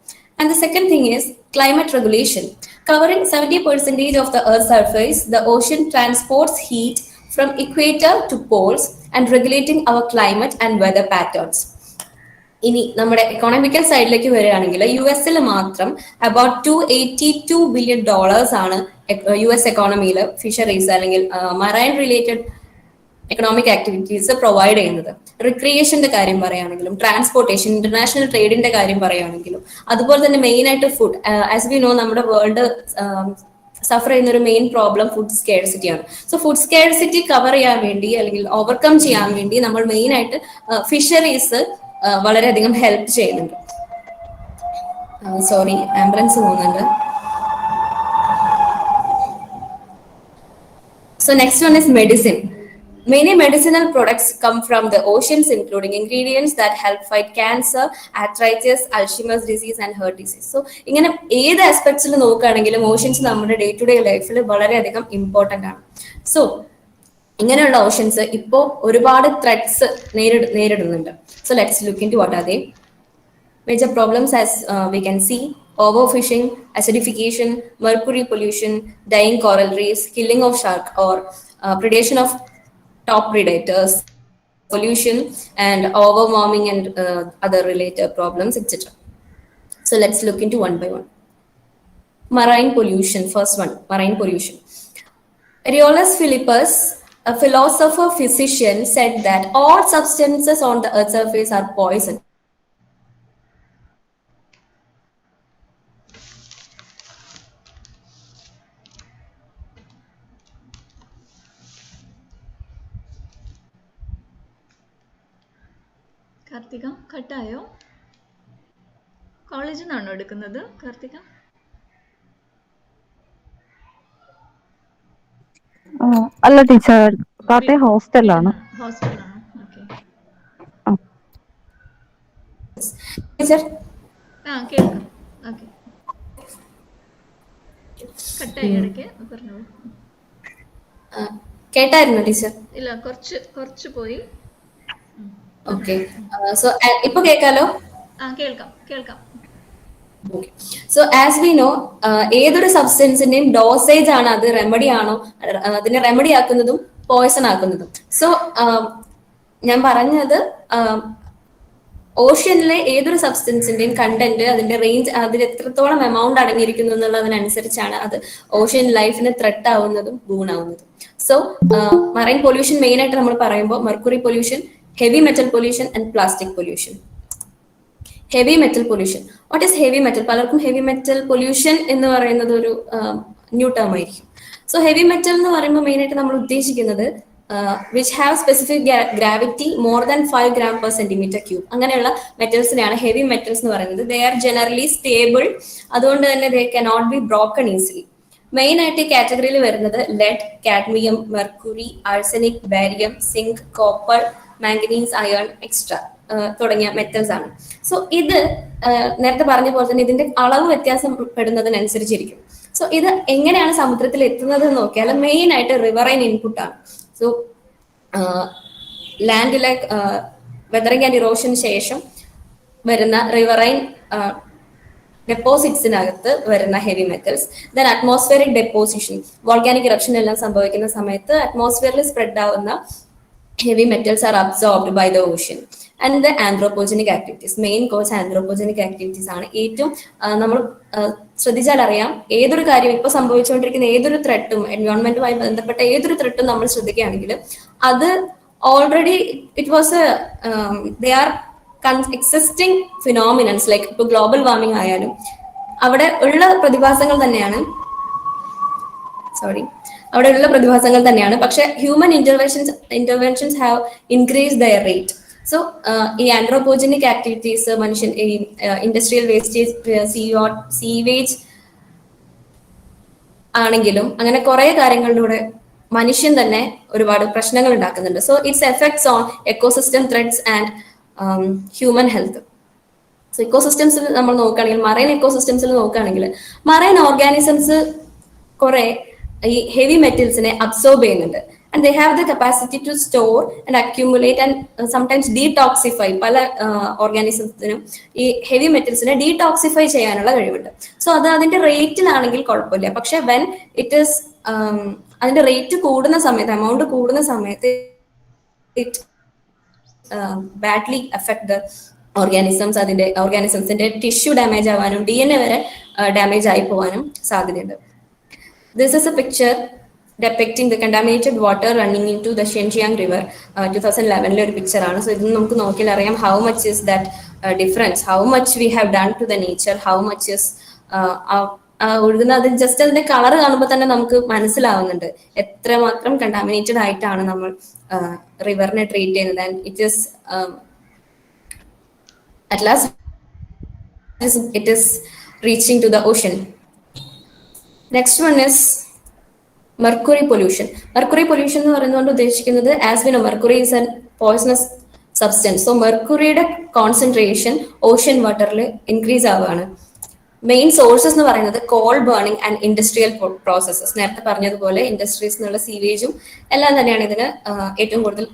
And the second thing is climate regulation. Covering 70% of the Earth's surface, the ocean transports heat from equator to poles and regulating our climate and weather patterns. ഇനി നമ്മുടെ എക്കോണമിക്കൽ സൈഡിലേക്ക് വരികയാണെങ്കിൽ US മാത്രം about $282 billion ആണ് US എക്കോണമിയിൽ fisheries അല്ലെങ്കിൽ marine related economic activities provide ചെയ്യുന്നത്. റിക്രിയേഷന്റെ കാര്യം പറയുകയാണെങ്കിലും transportation, international ട്രേഡിന്റെ കാര്യം പറയുകയാണെങ്കിലും അതുപോലെ തന്നെ മെയിൻ ആയിട്ട് ഫുഡ്. ആസ് വി നോ, നമ്മുടെ വേൾഡ് സഫർ ചെയ്യുന്ന ഒരു മെയിൻ പ്രോബ്ലം ഫുഡ് സ്കേഴ്സിറ്റി ആണ്. സോ ഫുഡ് സ്കേഴ്സിറ്റി കവർ ചെയ്യാൻ വേണ്ടി അല്ലെങ്കിൽ ഓവർകം ചെയ്യാൻ വേണ്ടി നമ്മൾ മെയിൻ ആയിട്ട് ഫിഷറീസ് വളരെയധികം ഹെൽപ്പ് ചെയ്യുന്നുണ്ട്. സോറി, ആംബുലൻസ് പോകുന്നുണ്ട്. So next one is medicine. Many medicinal products come from the oceans, including ingredients that help fight cancer, arthritis, Alzheimer's disease and heart disease. So ഇങ്ങനെ ഏത് ആസ്പെക്ട്സിൽ നോക്കുകയാണെങ്കിലും ഓഷ്യൻസ് നമ്മുടെ day to day ലൈഫിൽ വളരെയധികം important ആണ്. So ഇങ്ങനെയുള്ള oceans ഇപ്പോൾ ഒരുപാട് ത്രെറ്റ്സ് നേരിടുന്നുണ്ട്. So let's look into what are they. Major problems as we can see: overfishing, acidification, mercury pollution, dying coral reefs, killing of shark or predation of top predators, pollution and overwarming and other related problems, etc. So let's look into one by one. Marine pollution. First one, marine pollution. Areolus Philippus, a philosopher physician, said that all substances on the earth's surface are poison. Karthika, കട്ടായോ? കോളേജിൽ നിന്നാണോ എടുക്കുന്നത് കാർത്തിക? അല്ല teacher, ഹോസ്റ്റലാണ്. ഹോസ്റ്റലാണ്, okay. കേൾക്കാം. Okay, കട്ടായി ഇടയ്ക്ക് പറഞ്ഞോളൂ. കേട്ടായിരുന്നു teacher? ഇല്ല, കുറച്ച് പോയി. ഓക്കെ, സോ ഇപ്പൊ കേൾക്കാലോ? കേൾക്കാം. സോ ആസ് വി നോ, ഏതൊരു സബ്സ്റ്റൻസിന്റെയും ഡോസേജ് ആണ് അത് റെമഡി ആണോ, അതിനെ റെമഡി ആക്കുന്നതും പോയ്സൺ ആക്കുന്നതും. സോ ഞാൻ പറഞ്ഞത് ഓഷ്യനിലെ ഏതൊരു സബ്സ്റ്റൻസിന്റെയും കണ്ടന്റ്, അതിന്റെ റേഞ്ച്, അതിൽ എത്രത്തോളം എമൗണ്ട് അടങ്ങിയിരിക്കുന്നു എന്നുള്ളതിനനുസരിച്ചാണ് അത് ഓഷ്യൻ ലൈഫിന് ത്രെട്ട് ആവുന്നതും ഗുണാവുന്നതും. സോ മറൈൻ പൊല്യൂഷൻ മെയിൻ ആയിട്ട് നമ്മൾ പറയുമ്പോൾ mercury pollution, heavy metal pollution and plastic pollution. Heavy metal pollution, what is heavy metal? പലർക്കും ഹെവി മെറ്റൽ പൊല്യൂഷൻ എന്ന് പറയുന്നത് ഒരു ന്യൂ ടേം ആയിരിക്കും. സോ ഹെവി മെറ്റൽ എന്ന് പറയുമ്പോൾ മെയിൻ ആയിട്ട് നമ്മൾ ഉദ്ദേശിക്കുന്നത് which have specific gravity more than 5 gram per centimeter cube, അങ്ങനെയുള്ള മെറ്റൽസിനെയാണ് ഹെവി മെറ്റൽസ് എന്ന് പറയുന്നത്. ദേ ആർ ജനറലി സ്റ്റേബിൾ, അതുകൊണ്ട് തന്നെ they cannot be broken easily. Main ആയിട്ട് ഈ കാറ്റഗറിയിൽ വരുന്നത് lead, cadmium, mercury, arsenic, barium, zinc, copper, manganese, iron, extra തുടങ്ങിയ മെറ്റൽസ് ആണ്. സോ ഇത് നേരത്തെ പറഞ്ഞ പോലെ തന്നെ ഇതിന്റെ അളവ് വ്യത്യാസപ്പെടുന്നതിനനുസരിച്ചിരിക്കും. സോ ഇത് എങ്ങനെയാണ് സമുദ്രത്തിൽ എത്തുന്നത് എന്ന് നോക്കിയാൽ മെയിൻ ആയിട്ട് റിവറൈൻ ഇൻപുട്ട് ആണ്. സോ ലാൻഡിലെ വെതറിംഗ് ആൻഡ് ഇറോഷന് ശേഷം വരുന്ന റിവറൈൻ ഡെപ്പോസിറ്റ്സിനകത്ത് വരുന്ന heavy metals, then atmospheric deposition, volcanic eruption എല്ലാം സംഭവിക്കുന്ന സമയത്ത് അറ്റ്മോസ്ഫിയറിൽ സ്പ്രെഡ് ആവുന്ന heavy metals are absorbed by the ocean. And the anthropogenic activities, main course anthropogenic activities ആണ്. ഏറ്റവും നമ്മൾ ശ്രദ്ധിച്ചാൽ അറിയാം, ഏതൊരു കാര്യം ഇപ്പൊ സംഭവിച്ചുകൊണ്ടിരിക്കുന്ന ഏതൊരു ത്രെട്ടും, എൻവയോൺമെന്റുമായി ബന്ധപ്പെട്ട ഏതൊരു ത്രെട്ടും നമ്മൾ ശ്രദ്ധിക്കുകയാണെങ്കിൽ അത് already it was they are existing phenomenons. Like ഇപ്പൊ ഗ്ലോബൽ വാർമിംഗ് ആയാലും അവിടെ ഉള്ള പ്രതിഭാസങ്ങൾ തന്നെയാണ്, പക്ഷെ human interventions have increase their rate. So ഈ ആന്ത്രോപോജനിക് ആക്ടിവിറ്റീസ്, മനുഷ്യൻ ഈ ഇൻഡസ്ട്രിയൽ വേസ്റ്റേജ്, സീവേജ് ആണെങ്കിലും അങ്ങനെ കുറെ കാര്യങ്ങളിലൂടെ മനുഷ്യൻ തന്നെ ഒരുപാട് പ്രശ്നങ്ങൾ ഉണ്ടാക്കുന്നുണ്ട്. So its effects on ecosystem threats and human health. So ഇക്കോസിസ്റ്റംസിൽ നമ്മൾ നോക്കുകയാണെങ്കിൽ, മറൈൻ എക്കോസിസ്റ്റംസിൽ നോക്കുകയാണെങ്കിൽ മറൈൻ ഓർഗാനിസംസ് കുറെ ഈ ഹെവി മെറ്റൽസിനെ അബ്സോർബ് ചെയ്യുന്നുണ്ട്. And they have the capacity to store and accumulate and sometimes detoxify. പല ഓർഗാനിസംസിനും ഈ ഹെവി മെറ്റൽസിനെ ഡീടോക്സിഫൈ ചെയ്യാനുള്ള കഴിവുണ്ട്. സോ അത് അതിന്റെ റേറ്റിലാണെങ്കിൽ കുഴപ്പമില്ല. പക്ഷെ വെൻ ഇറ്റ് ഈസ് അതിന്റെ റേറ്റ് കൂടുന്ന സമയത്ത്, എമൗണ്ട് കൂടുന്ന സമയത്ത് it badly affect the organisms. അതിന്റെ ഓർഗാനിസംസിന്റെ ടിഷ്യൂ ഡാമേജ് ആവാനും DNA വരെ ഡാമേജ് ആയി പോവാനും സാധ്യതയുണ്ട്. This is a picture depicting the contaminated water running into the Xinjiang River. 2011 ഒരു പിക്ചർ ആണ്. സോ ഇത് നമുക്ക് നോക്കിയാൽ അറിയാം how much is that difference, how much we have done to the nature, how much is ഒഴുകുന്ന. അത് just അതിന്റെ colour കാണുമ്പോൾ തന്നെ നമുക്ക് മനസ്സിലാവുന്നുണ്ട് എത്രമാത്രം കണ്ടാമിനേറ്റഡ് ആയിട്ടാണ് നമ്മൾ റിവറിനെ ട്രീറ്റ് ചെയ്യുന്നത്. And it is at last it is reaching to the ocean. Next one is mercury pollution. Mercury pollution എന്ന് പറയുന്നതുകൊണ്ട് ഉദ്ദേശിക്കുന്നത്, as we know, mercury is a poisonous substance. So മെർക്കുറിയുടെ കോൺസെൻട്രേഷൻ ഓഷ്യൻ വാട്ടറിൽ increase ആവുകയാണ്. Main sources എന്ന് പറയുന്നത് coal burning and industrial processes. നേരത്തെ പറഞ്ഞതുപോലെ ഇൻഡസ്ട്രീസ് എന്നുള്ള സീവേജും എല്ലാം തന്നെയാണ് ഇതിന് ഏറ്റവും കൂടുതൽ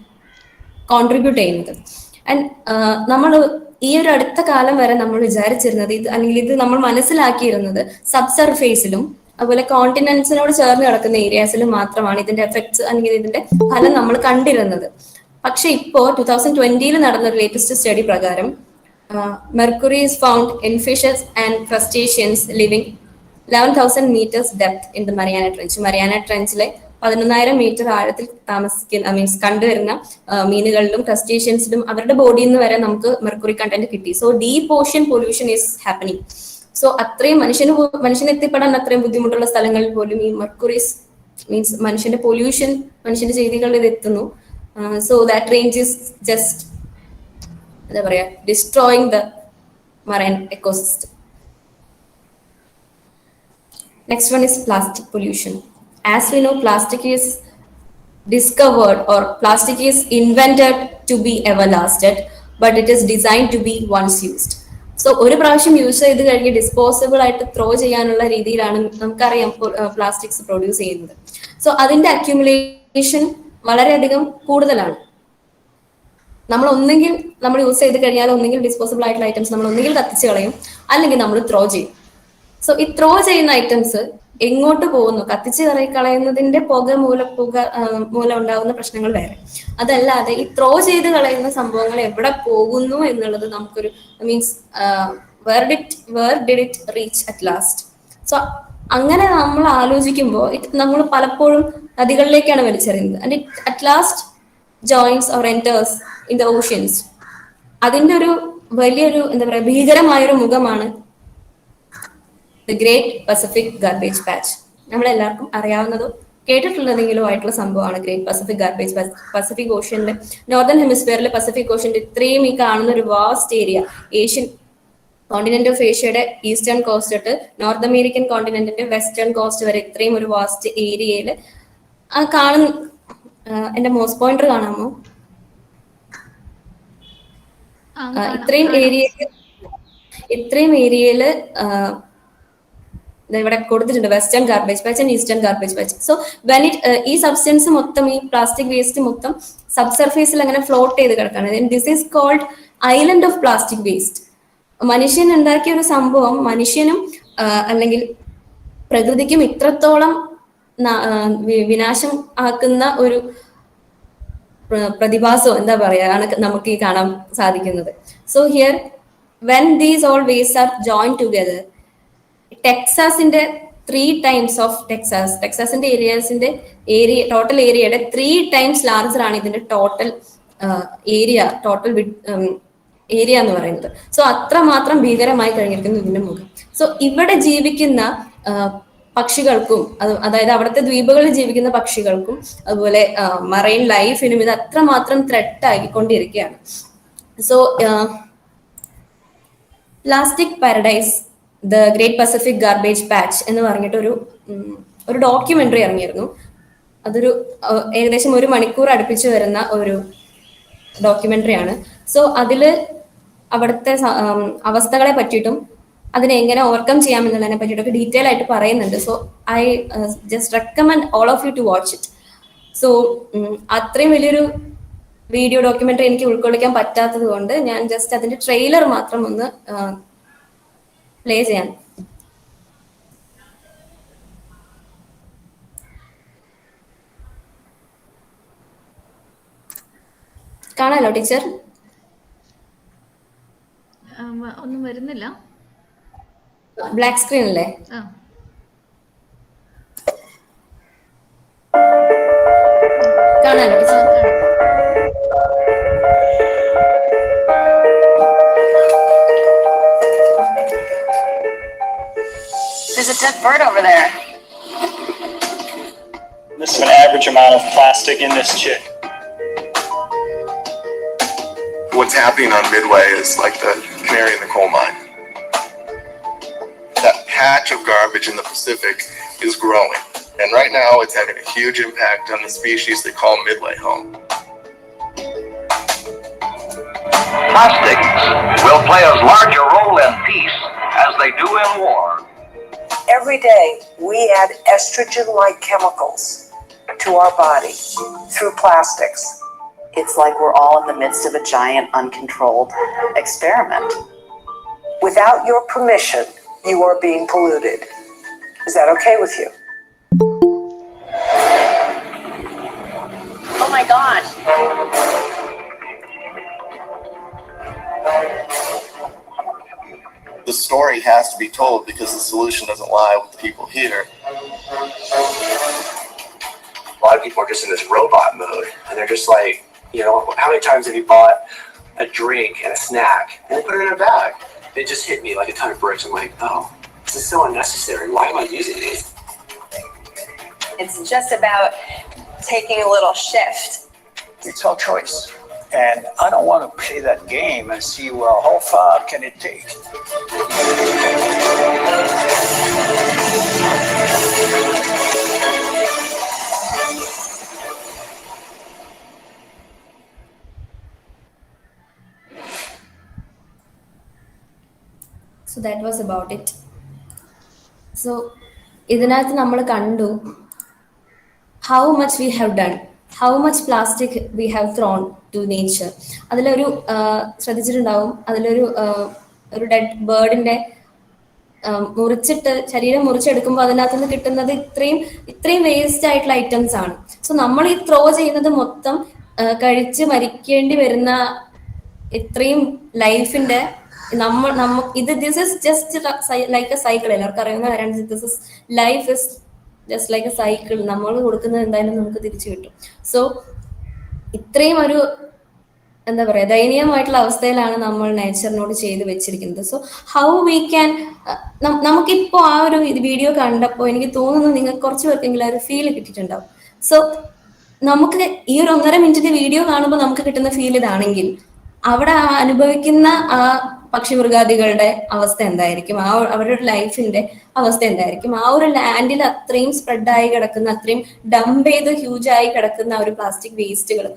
കോൺട്രിബ്യൂട്ട് ചെയ്യുന്നത്. ആൻഡ് നമ്മൾ ഈ ഒരു അടുത്ത കാലം വരെ നമ്മൾ വിചാരിച്ചിരുന്നത് ഇത്, അല്ലെങ്കിൽ ഇത് നമ്മൾ മനസ്സിലാക്കിയിരുന്നത് സബ്സർഫേസിലും അതുപോലെ കോണ്ടിനെന്റ്സിനോട് ചേർന്ന് കിടക്കുന്ന ഏരിയാസിലും മാത്രമാണ് ഇതിന്റെ എഫക്ട്സ് അല്ലെങ്കിൽ ഇതിന്റെ ഫലം നമ്മൾ കണ്ടിരുന്നത്. പക്ഷെ ഇപ്പോ 2020 നടന്ന ഒരു ലേറ്റസ്റ്റ് സ്റ്റഡി പ്രകാരം mercury is found in fishes and crustaceans living 11,000 meters depth in the Mariana Trench. Mariana ട്രെഞ്ചിലെ 11,000 meter ആഴത്തിൽ താമസിക്കുന്ന കണ്ടുവരുന്ന മീനുകളിലും ക്രസ്റ്റേഷ്യൻസിലും അവരുടെ ബോഡിയിൽ നിന്ന് വരെ നമുക്ക് മെർക്കുറി കണ്ടന്റ് കിട്ടി. So deep ocean pollution is happening. So അത്രയും മനുഷ്യന് എത്തിപ്പെടാൻ അത്രയും ബുദ്ധിമുട്ടുള്ള സ്ഥലങ്ങളിൽ പോലും ഈ മെർക്കുറീസ് മീൻസ് മനുഷ്യന്റെ പൊല്യൂഷൻ, മനുഷ്യന്റെ ചെയ്തികളിൽ ഇത് എത്തുന്നു. So that range is just എന്താ പറയാ, destroying the marine ecosystem. Next one is plastic pollution. As we know, plastic is discovered or plastic is invented to be everlasting, but it is designed to be once used. So ഒരു പ്രാവശ്യം use ചെയ്ത് കഴിഞ്ഞ് disposable ആയിട്ട് throw ചെയ്യാനുള്ള രീതിയിലാണ് നമുക്കറിയാം plastics produce ചെയ്യുന്നത്. So അതിന്റെ അക്യുമുലേഷൻ വളരെയധികം കൂടുതലാണ്. നമ്മൾ യൂസ് ചെയ്ത് കഴിഞ്ഞാൽ ഒന്നെങ്കിൽ ഡിസ്പോസിബിൾ ആയിട്ടുള്ള ഐറ്റംസ് നമ്മൾ ഒന്നുകിൽ കത്തിച്ച് കളയും, അല്ലെങ്കിൽ നമ്മൾ ത്രോ ചെയ്യും. സോ ഈ ത്രോ ചെയ്യുന്ന ഐറ്റംസ് എങ്ങോട്ട് പോകുന്നു, കത്തിച്ച് കളയുന്നതിന്റെ മൂലം ഉണ്ടാകുന്ന പ്രശ്നങ്ങൾ വേറെ. അതല്ലാതെ ഈ ത്രോ ചെയ്ത് കളയുന്ന സംഭവങ്ങൾ എവിടെ പോകുന്നു എന്നുള്ളത് നമുക്കൊരു means where did it reach at last. So അങ്ങനെ നമ്മൾ ആലോചിക്കുമ്പോൾ നമ്മൾ പലപ്പോഴും നദികളിലേക്കാണ് വലിച്ചെറിയുന്നത്. And it at last joins or enters in the oceans. അതിന്റെ ഒരു വലിയൊരു എന്താ പറയുക ഭീകരമായൊരു മുഖമാണ് the Great Pacific Garbage Patch. നമ്മളെല്ലാവർക്കും അറിയാവുന്നതോ കേട്ടിട്ടുള്ളതെങ്കിലും ആയിട്ടുള്ള സംഭവമാണ് Great Pacific Garbage Patch. Pacific ഓഷ്യനിലെ നോർത്തേൺ ഹെമിസ്ഫിയറിലെ പസഫിക് ഓഷ്യന്റെ ഇത്രയും ഈ കാണുന്ന ഒരു vast area, Asian continent of ഏഷ്യയുടെ ഈസ്റ്റേൺ കോസ്റ്റ് തൊട്ട് നോർത്ത് അമേരിക്കൻ കോണ്ടിനെന്റിന്റെ വെസ്റ്റേൺ കോസ്റ്റ് വരെ ഇത്രയും ഒരു വാസ്റ്റ് ഏരിയയിൽ കാണുന്ന എന്റെ മോസ് പോയിന്റർ കാണാമോ? ഇത്രയും ഏരിയയില് ഇവിടെ കൊടുത്തിട്ടുണ്ട് western garbage patch and eastern garbage patch. So when it ഈ സബ്സ്റ്റൻസ് മൊത്തം ഈ പ്ലാസ്റ്റിക് വേസ്റ്റ് മൊത്തം സബ് സർഫേസിൽ അങ്ങനെ ഫ്ലോട്ട് ചെയ്ത് കിടക്കാണ്. This is called island of plastic waste. മനുഷ്യൻ ഉണ്ടാക്കിയ ഒരു സംഭവം മനുഷ്യനും അല്ലെങ്കിൽ പ്രകൃതിക്കും ഇത്രത്തോളം വിനാശം ആക്കുന്ന ഒരു പ്രതിഭാസം എന്താ പറയാ ആണ് നമുക്ക് ഈ കാണാൻ സാധിക്കുന്നത്. So here when these all waste are join together, ടെക്സാസിന്റെ 3 times ഓഫ് ടെക്സാസിന്റെ ഏരിയ ടോട്ടൽ ഏരിയയുടെ 3 times ലാർജർ ആണ് ഇതിന്റെ ടോട്ടൽ ഏരിയ എന്ന് പറയുന്നത്. സോ അത്രമാത്രം ഭീകരമായി കഴിഞ്ഞിരിക്കുന്നു ഇതിന്റെ മുഖം. സോ ഇവിടെ ജീവിക്കുന്ന പക്ഷികൾക്കും അതായത് അവിടുത്തെ ദ്വീപുകളിൽ ജീവിക്കുന്ന പക്ഷികൾക്കും അതുപോലെ മറൈൻ ലൈഫിനും ഇത് അത്രമാത്രം ത്രെട്ട് ആയിക്കൊണ്ടിരിക്കുകയാണ്. So plastic paradise the Great Pacific Garbage patch എന്ന് പറഞ്ഞിട്ട് ഒരു ഡോക്യുമെന്ററി ഇറങ്ങിയിരുന്നു. അതൊരു ഏകദേശം 1 മണിക്കൂർ അടുപ്പിച്ച് വരുന്ന ഒരു ഡോക്യുമെന്ററി ആണ്. സോ അതില് അവിടുത്തെ അവസ്ഥകളെ പറ്റിയിട്ടും അതിനെ എങ്ങനെ ഓവർകം ചെയ്യാമെന്നുള്ളതിനെ പറ്റിയിട്ടൊക്കെ ഡീറ്റെയിൽ ആയിട്ട് പറയുന്നുണ്ട്. So I just recommend all of you to watch it. So അത്രയും വലിയൊരു വീഡിയോ ഡോക്യുമെന്ററി എനിക്ക് ഉൾക്കൊള്ളിക്കാൻ പറ്റാത്തത് കൊണ്ട് ഞാൻ ജസ്റ്റ് അതിന്റെ ട്രെയിലർ മാത്രം ഒന്ന് പ്ലേ ചെയ്യാൻ. കാണാലോ ടീച്ചർ? ഒന്നും വരുന്നില്ല. ബ്ലാക്ക് സ്ക്രീൻ അല്ലേ? കാണാലോ teacher? There's a dead bird over there. This is an average amount of plastic in this chick. What's happening on Midway is like the canary in the coal mine. That patch of garbage in the Pacific is growing, and right now it's having a huge impact on the species they call Midway home. Plastics will play as large a role in peace as they do in war. Every day, we add estrogen-like chemicals to our body through plastics. It's like we're all in the midst of a giant, uncontrolled experiment. Without your permission, you are being polluted. Is that okay with you? Oh my gosh. The story has to be told because the solution doesn't lie with the people here. A lot of people are just in this robot mode, and they're just like, you know, how many times have you bought a drink and a snack and then put it in a bag? It just hit me like a ton of bricks. I'm like, oh, this is so unnecessary. Why am I using these? It's just about taking a little shift. It's our choice. And I don't want to play that game and see, well, how far can it take? So that was about it. So ഇതിനകത്ത് നമ്മൾ കണ്ടു how much we have done, how much plastic we have thrown to nature. അതിലൊരു ശ്രദ്ധിച്ചിട്ടുണ്ടാവും, അതിലൊരു dead ബേർഡിന്റെ മുറിച്ചിട്ട് ശരീരം മുറിച്ചെടുക്കുമ്പോൾ അതിനകത്ത് നിന്ന് കിട്ടുന്നത് ഇത്രയും വേസ്റ്റ് ആയിട്ടുള്ള ഐറ്റംസ് ആണ്. സോ നമ്മൾ ഈ ത്രോ ചെയ്യുന്നത് മൊത്തം കഴിച്ച് മരിക്കേണ്ടി വരുന്ന ഇത്രയും ലൈഫിന്റെ this is just like a cycle. എല്ലാവർക്കും അറിയുന്ന കാര്യമാണ്, this is life is just like a cycle. നമ്മൾ കൊടുക്കുന്നത് എന്തായാലും നമുക്ക് തിരിച്ചു കിട്ടും. സോ ഇത്രയും ഒരു എന്താ പറയാ ദയനീയമായിട്ടുള്ള അവസ്ഥയിലാണ് നമ്മൾ നേച്ചറിനോട് ചെയ്ത് വെച്ചിരിക്കുന്നത്. സോ ഹൗ വി ക്യാൻ നമുക്കിപ്പോ ആ ഒരു വീഡിയോ കണ്ടപ്പോൾ എനിക്ക് തോന്നുന്നു നിങ്ങൾക്ക് കുറച്ച് പേർക്കെങ്കിലും ആ ഒരു ഫീൽ കിട്ടിയിട്ടുണ്ടാവും. സോ നമുക്ക് ഈ ഒരു 1.5 മിനിറ്റിന്റെ വീഡിയോ കാണുമ്പോൾ നമുക്ക് കിട്ടുന്ന ഫീൽ ഇതാണെങ്കിൽ അവിടെ അനുഭവിക്കുന്ന ആ പക്ഷിമൃഗാദികളുടെ അവസ്ഥ എന്തായിരിക്കും, അവരുടെ ലൈഫിന്റെ അവസ്ഥ എന്തായിരിക്കും, ആ ഒരു ലാൻഡിൽ അത്രയും സ്പ്രെഡായി കിടക്കുന്ന, അത്രയും ഡംപ് ചെയ്ത് ഹ്യൂജായി കിടക്കുന്ന ഒരു പ്ലാസ്റ്റിക് വേസ്റ്റുകൾ,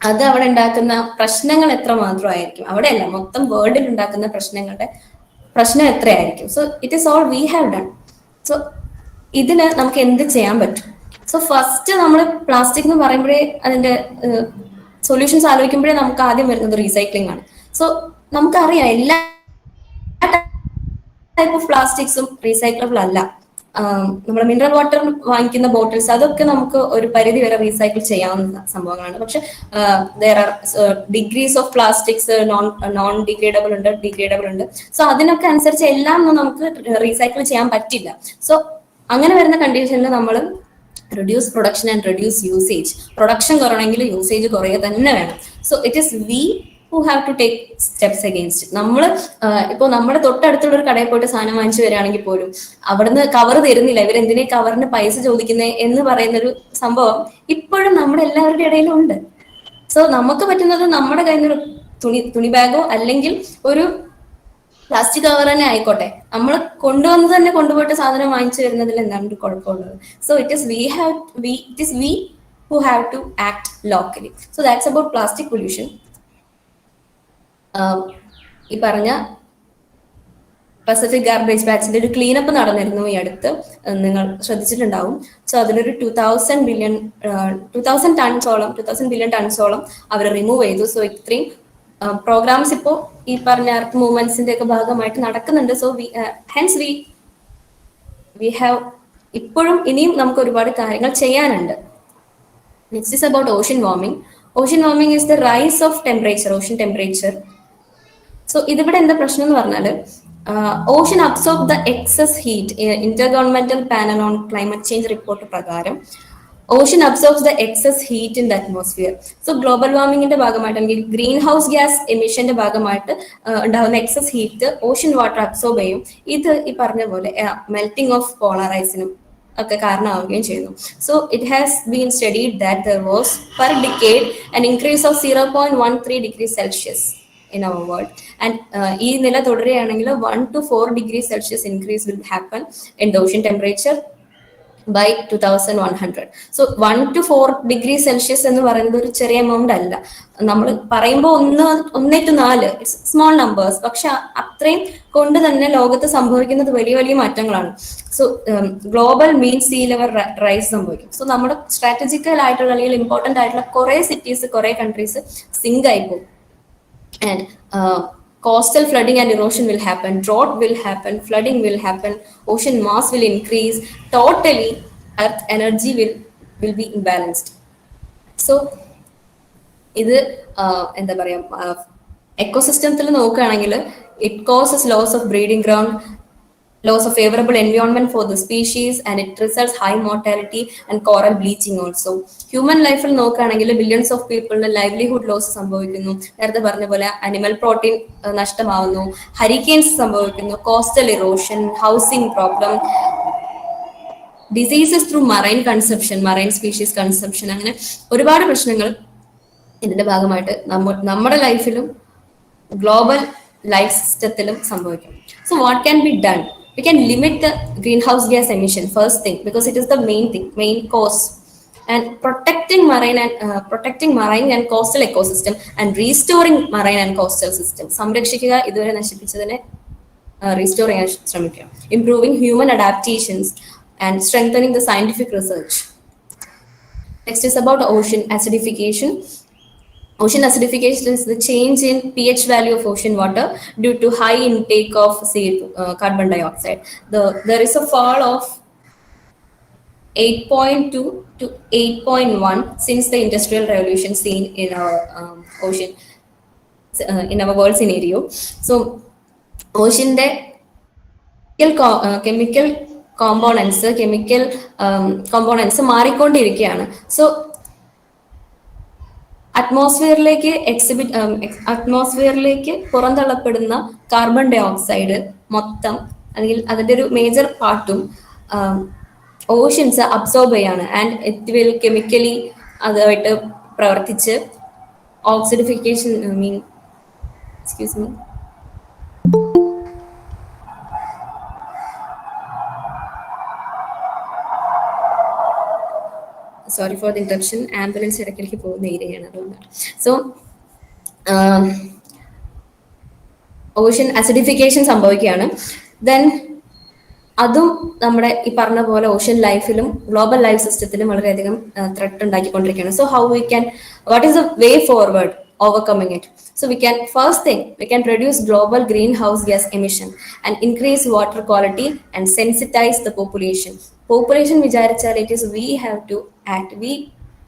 അത് അവിടെ ഉണ്ടാക്കുന്ന പ്രശ്നങ്ങൾ എത്ര മാത്രമായിരിക്കും, അവിടെയല്ല മൊത്തം വേൾഡിൽ ഉണ്ടാക്കുന്ന പ്രശ്നം എത്രയായിരിക്കും. So it is all we have done. So ഇതിന് നമുക്ക് എന്ത് ചെയ്യാൻ പറ്റും? സോ ഫസ്റ്റ് നമ്മൾ പ്ലാസ്റ്റിക് എന്ന് പറയുമ്പോഴേ അതിന്റെ സൊല്യൂഷൻസ് ആലോചിക്കുമ്പോഴേ നമുക്ക് ആദ്യം വരുന്നത് റീസൈക്ലിംഗ് ആണ്. സോ നമുക്കറിയാം എല്ലാ ടൈപ്പ് ഓഫ് പ്ലാസ്റ്റിക്സും റീസൈക്ലബിൾ അല്ല. നമ്മൾ മിനറൽ വാട്ടർ വാങ്ങിക്കുന്ന ബോട്ടിൽസ് അതൊക്കെ നമുക്ക് ഒരു പരിധി വരെ റീസൈക്കിൾ ചെയ്യാവുന്ന സംഭവങ്ങളാണ്. പക്ഷെ there are degrees of plastics, non degradable ഉണ്ട്, ഡിഗ്രേഡബിൾ ഉണ്ട്. സോ അതിനൊക്കെ അനുസരിച്ച് എല്ലാം ഒന്നും നമുക്ക് റീസൈക്കിൾ ചെയ്യാൻ പറ്റില്ല. സോ അങ്ങനെ വരുന്ന കണ്ടീഷനിൽ നമ്മൾ reduce production and reduce usage. Production കുറയണമെങ്കിൽ യൂസേജ് കുറയുക തന്നെ വേണം. So it is we who have to take steps against it. നമ്മൾ ഇപ്പോൾ നമ്മുടെ തൊട്ടടുത്തുള്ള ഒരു കടയിൽ പോയിട്ട് സാധനം വാങ്ങിച്ചു വരികയാണെങ്കിൽ പോലും അവിടുന്ന് കവർ തരുന്നില്ല, ഇവരെന്തിനെ കവറിന് പൈസ ചോദിക്കുന്നത് എന്ന് പറയുന്നൊരു സംഭവം ഇപ്പോഴും നമ്മുടെ എല്ലാവരുടെ ഇടയിലും ഉണ്ട്. സോ നമുക്ക് പറ്റുന്നത് നമ്മുടെ കയ്യിൽ നിന്ന് തുണി ബാഗോ അല്ലെങ്കിൽ ഒരു പ്ലാസ്റ്റിക് കവർ തന്നെ ആയിക്കോട്ടെ, നമ്മൾ കൊണ്ടുപോയിട്ട് സാധനം വാങ്ങിച്ചു വരുന്നതിൽ എന്താണ് കുഴപ്പമുള്ളത്? So it is we who have to act locally. So that's about plastic pollution. ഈ പറഞ്ഞ പസഫിക് ഗാർബേജ് ബാച്ചിന്റെ ഒരു ക്ലീനപ്പ് നടന്നിരുന്നു ഈ അടുത്ത്, നിങ്ങൾ ശ്രദ്ധിച്ചിട്ടുണ്ടാവും. സോ അതിലൊരു 2000 ബില്യൺ ടൺസോളം അവർ റിമൂവ് ചെയ്തു. സോ ഇത്രയും പ്രോഗ്രാംസ് ഇപ്പോൾ ഈ പറഞ്ഞ അർത്ത് മൂവ്മെന്റ്സിന്റെ ഒക്കെ ഭാഗമായിട്ട് നടക്കുന്നുണ്ട്. സോ വി ഹാവ് ഇപ്പോഴും ഇനിയും നമുക്ക് ഒരുപാട് കാര്യങ്ങൾ ചെയ്യാനുണ്ട്. Next is about ocean warming. Ocean warming is the rise of temperature, ocean temperature. So ഇതിവിടെ എന്താ പ്രശ്നം എന്ന് പറഞ്ഞാല് ocean absorb the excess heat. Intergovernmental panel on climate change report പ്രകാരം ocean absorbs the excess heat in the atmosphere. So global വാർമിംഗിന്റെ ഭാഗമായിട്ട് അല്ലെങ്കിൽ greenhouse gas എമിഷന്റെ ഭാഗമായിട്ട് ഉണ്ടാകുന്ന excess heat ocean water absorb ചെയ്യും. ഇത് ഈ പറഞ്ഞ പോലെ മെൽറ്റിംഗ് ഓഫ് പോളാർ ഐസിനും ഒക്കെ കാരണമാവുകയും ചെയ്യുന്നു. So it has been studied that there was per decade an increase of 0.13 degrees Celsius in our world, and ഈ നില തുടരുകയാണെങ്കിൽ 1 to 4 degrees Celsius increase will happen in the ocean temperature by 2100. So 1 to 4 degrees Celsius എന്ന് പറയുന്നത് ഒരു ചെറിയ amount അല്ല. നമ്മൾ പറയുമ്പോൾ 1 to 4 സ്മോൾ നമ്പേഴ്സ്, പക്ഷെ അത്രയും കൊണ്ട് തന്നെ ലോകത്ത് സംഭവിക്കുന്നത് വലിയ വലിയ മാറ്റങ്ങളാണ്. സോ ഗ്ലോബൽ മീൻ സീ ലെവൽ റൈസ് സംഭവിക്കും. സോ നമ്മുടെ സ്ട്രാറ്റജിക്കൽ ആയിട്ടുള്ള അല്ലെങ്കിൽ ഇമ്പോർട്ടന്റ് ആയിട്ടുള്ള കുറെ സിറ്റീസ്, കുറെ കൺട്രീസ് സിങ്ക് ആയി പോകും. And coastal flooding and erosion will happen, drought will happen, flooding will happen, ocean mass will increase, totally earth energy will be imbalanced. So ഇത് എന്താ പറയാ എക്കോസിസ്റ്റത്തിൽ നോക്കുകയാണെങ്കിൽ it causes loss of breeding ground, loss of favorable environment for the species, and it results high mortality and coral bleaching also. Human ലൈഫിൽ നോക്കുകയാണെങ്കിൽ billions of പീപ്പിളിന് livelihood loss സംഭവിക്കുന്നു. നേരത്തെ പറഞ്ഞ പോലെ അനിമൽ പ്രോട്ടീൻ നഷ്ടമാവുന്നു, ഹരിക്കെയിൻസ് സംഭവിക്കുന്നു, coastal erosion, housing problem, diseases through marine consumption, marine species consumption, അങ്ങനെ ഒരുപാട് പ്രശ്നങ്ങൾ ഇതിന്റെ ഭാഗമായിട്ട് നമ്മുടെ ലൈഫിലും ഗ്ലോബൽ ലൈഫ് സിസ്റ്റത്തിലും സംഭവിക്കും. So what can be done? We can limit the greenhouse gas emission, first thing, because it is the main cause, and protecting marine and coastal ecosystem and restoring marine and coastal system. സംരക്ഷിക്കുക, ഇതുവരെ നശിപ്പിച്ചതിനെ restore ചെയ്യാൻ ശ്രമിക്കുക. Improving human adaptations and strengthening the scientific research. Next is about ocean acidification. Ocean acidification is the change in pH value of ocean water due to high intake of carbon dioxide. There is a fall of 8.2 to 8.1 since the industrial revolution seen in our ocean, in our world scenario. So ocean chemical components മാറിക്കൊണ്ടിരിക്കുകയാണ്. So അറ്റ്മോസ്ഫിയറിലേക്ക് പുറന്തള്ളപ്പെടുന്ന carbon dioxide മൊത്തം അല്ലെങ്കിൽ അതിന്റെ ഒരു major പാർട്ടും oceans absorb ചെയ്യാണ്. And it will chemically അതുമായിട്ട് പ്രവർത്തിച്ച് acidification sorry for the interruption, ambulance ഇടയ്ക്കിടയ്ക്ക് പോകുന്ന ഏരിയയാണ് അതുകൊണ്ടാണ്. സോ ഓഷ്യൻ അസിഡിഫിക്കേഷൻ സംഭവിക്കുകയാണ്. ദെൻ അതും നമ്മുടെ ഈ പറഞ്ഞ പോലെ ഓഷ്യൻ ലൈഫിലും ഗ്ലോബൽ ലൈഫ് സിസ്റ്റത്തിലും വളരെയധികം ത്രെട്ട് ഉണ്ടാക്കിക്കൊണ്ടിരിക്കുകയാണ്. So how we can, what is the way forward overcoming it? So first thing, we can reduce global greenhouse gas emission and increase water quality and sensitize the population. Population വിചാരിച്ചാൽ it is we have to act, we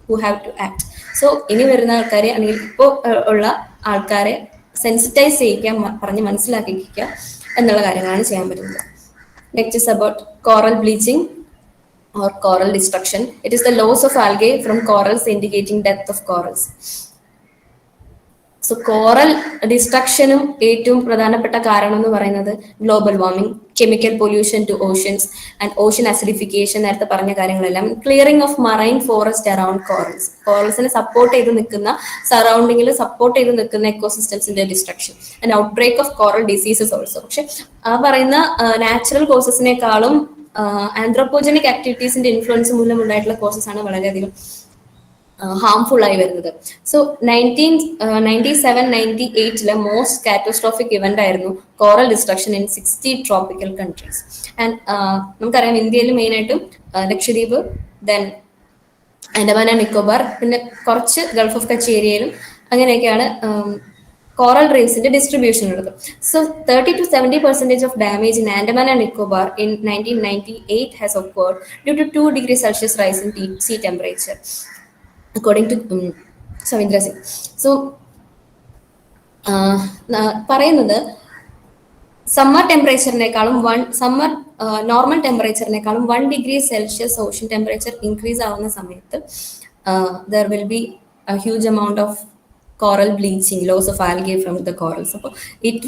who have to act. So ഇനി വരുന്ന ആൾക്കാരെ അല്ലെങ്കിൽ ഇപ്പോൾ ഉള്ള ആൾക്കാരെ sensitise ചെയ്യിക്കാൻ പറഞ്ഞ് മനസ്സിലാക്കിക്കുക എന്നുള്ള കാര്യങ്ങളാണ് ചെയ്യാൻ പറ്റുന്നത്. Next is about coral bleaching or coral destruction. It is the loss of algae from corals indicating death of corals. So coral ഡിസ്ട്രക്ഷനും ഏറ്റവും പ്രധാനപ്പെട്ട കാരണം എന്ന് പറയുന്നത് global warming, chemical pollution to oceans and ocean acidification, നേരത്തെ പറഞ്ഞ കാര്യങ്ങളെല്ലാം. Clearing of marine forest around corals, കോറൽസിനെ സപ്പോർട്ട് ചെയ്ത് നിൽക്കുന്ന സറൗണ്ടിങ്ങിൽ സപ്പോർട്ട് ചെയ്ത് നിൽക്കുന്ന എക്കോസിസ്റ്റംസിന്റെ destruction and outbreak of coral diseases also. പക്ഷെ ആ പറയുന്ന നാച്ചുറൽ കോസസിനേക്കാളും ആന്ത്രോപോജനിക് ആക്ടിവിറ്റീസിന്റെ ഇൻഫ്ലുവൻസ് മൂലം ഉണ്ടായിട്ടുള്ള കോസസ് ആണ് വളരെയധികം ഹാംഫുൾ ആയി വരുന്നത്. സോ 1997-98 മോസ്റ്റ് കാറ്റസ്ട്രോഫിക് ഇവന്റ് ആയിരുന്നു coral destruction in 60 tropical countries. And നമുക്കറിയാം ഇന്ത്യയിൽ മെയിനായിട്ടും ലക്ഷദ്വീപ്, ദെൻ ആൻഡമാൻ ആൻഡ് നിക്കോബാർ, പിന്നെ കുറച്ച് ഗൾഫ് ഓഫ് കച്ച് ഏരിയയിലും അങ്ങനെയൊക്കെയാണ് coral reefs distribution. So 30 to 70% of damage in Andaman and Nicobar in 1998 has occurred due to 2 degrees Celsius rise in sea temperature, according to Savindra Singh. So പറയുന്നത് summer ടെമ്പറേച്ചറിനേക്കാളും normal ടെമ്പറേച്ചറിനേക്കാളും 1 degree Celsius ocean temperature increase ആവുന്ന സമയത്ത് there will be a huge amount of coral bleaching, loss of algae from the corals. So it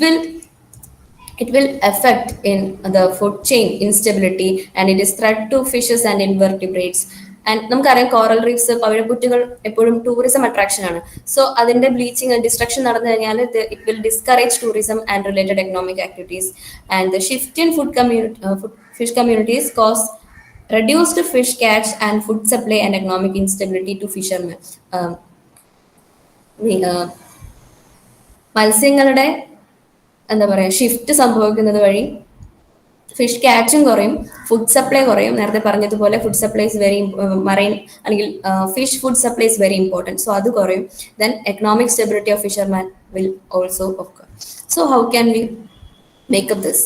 will affect in the food chain instability and it is threat to fishes and invertebrates. And നമുക്കറിയാം coral reefs പവിഴപ്പുറ്റുകൾ എപ്പോഴും tourism attraction ആണ്. So അതിന്റെ bleaching destruction നടന്നു കഴിഞ്ഞാൽ it will discourage tourism and related economic activities. And the shift in fish communities cause reduced fish catch and food supply and economic instability to fishermen. മത്സ്യങ്ങളുടെ എന്താ പറയുക shift സംഭവിക്കുന്നത് വഴി fish ക്യാച്ചും കുറയും, food supply കുറയും. നേരത്തെ പറഞ്ഞതുപോലെ food supply is very marine അല്ലെങ്കിൽ fish food supply is very important. So അത് കുറയും. Then economic stability of fisherman will also occur. So how can we make up this?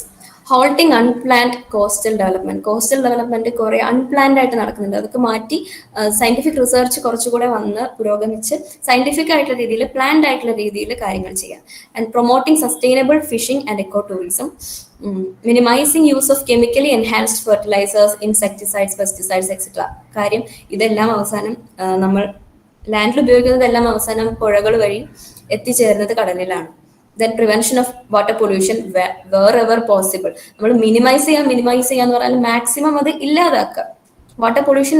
Halting unplanned coastal development. Coastal development കുറെ unplanned ആയിട്ട് നടക്കുന്നുണ്ട്. അതൊക്കെ മാറ്റി scientific research കുറച്ചുകൂടെ വന്ന് പുരോഗമിച്ച് scientific ആയിട്ടുള്ള രീതിയിൽ പ്ലാൻഡ് ആയിട്ടുള്ള രീതിയിൽ കാര്യങ്ങൾ ചെയ്യാം. And promoting sustainable fishing and eco tourism. Minimising use of chemically enhanced fertilisers, insecticides, pesticides etcetera. കാര്യം ഇതെല്ലാം അവസാനം നമ്മൾ ലാൻഡിൽ ഉപയോഗിക്കുന്നതെല്ലാം അവസാനം പുഴകൾ വഴി എത്തിച്ചേരുന്നത് കടലിലാണ്. Then prevention of water pollution wherever possible. നമ്മൾ മിനിമൈസ് ചെയ്യാന്ന് പറഞ്ഞാൽ മാക്സിമം അത് ഇല്ലാതാക്കുക. വാട്ടർ പൊല്യൂഷൻ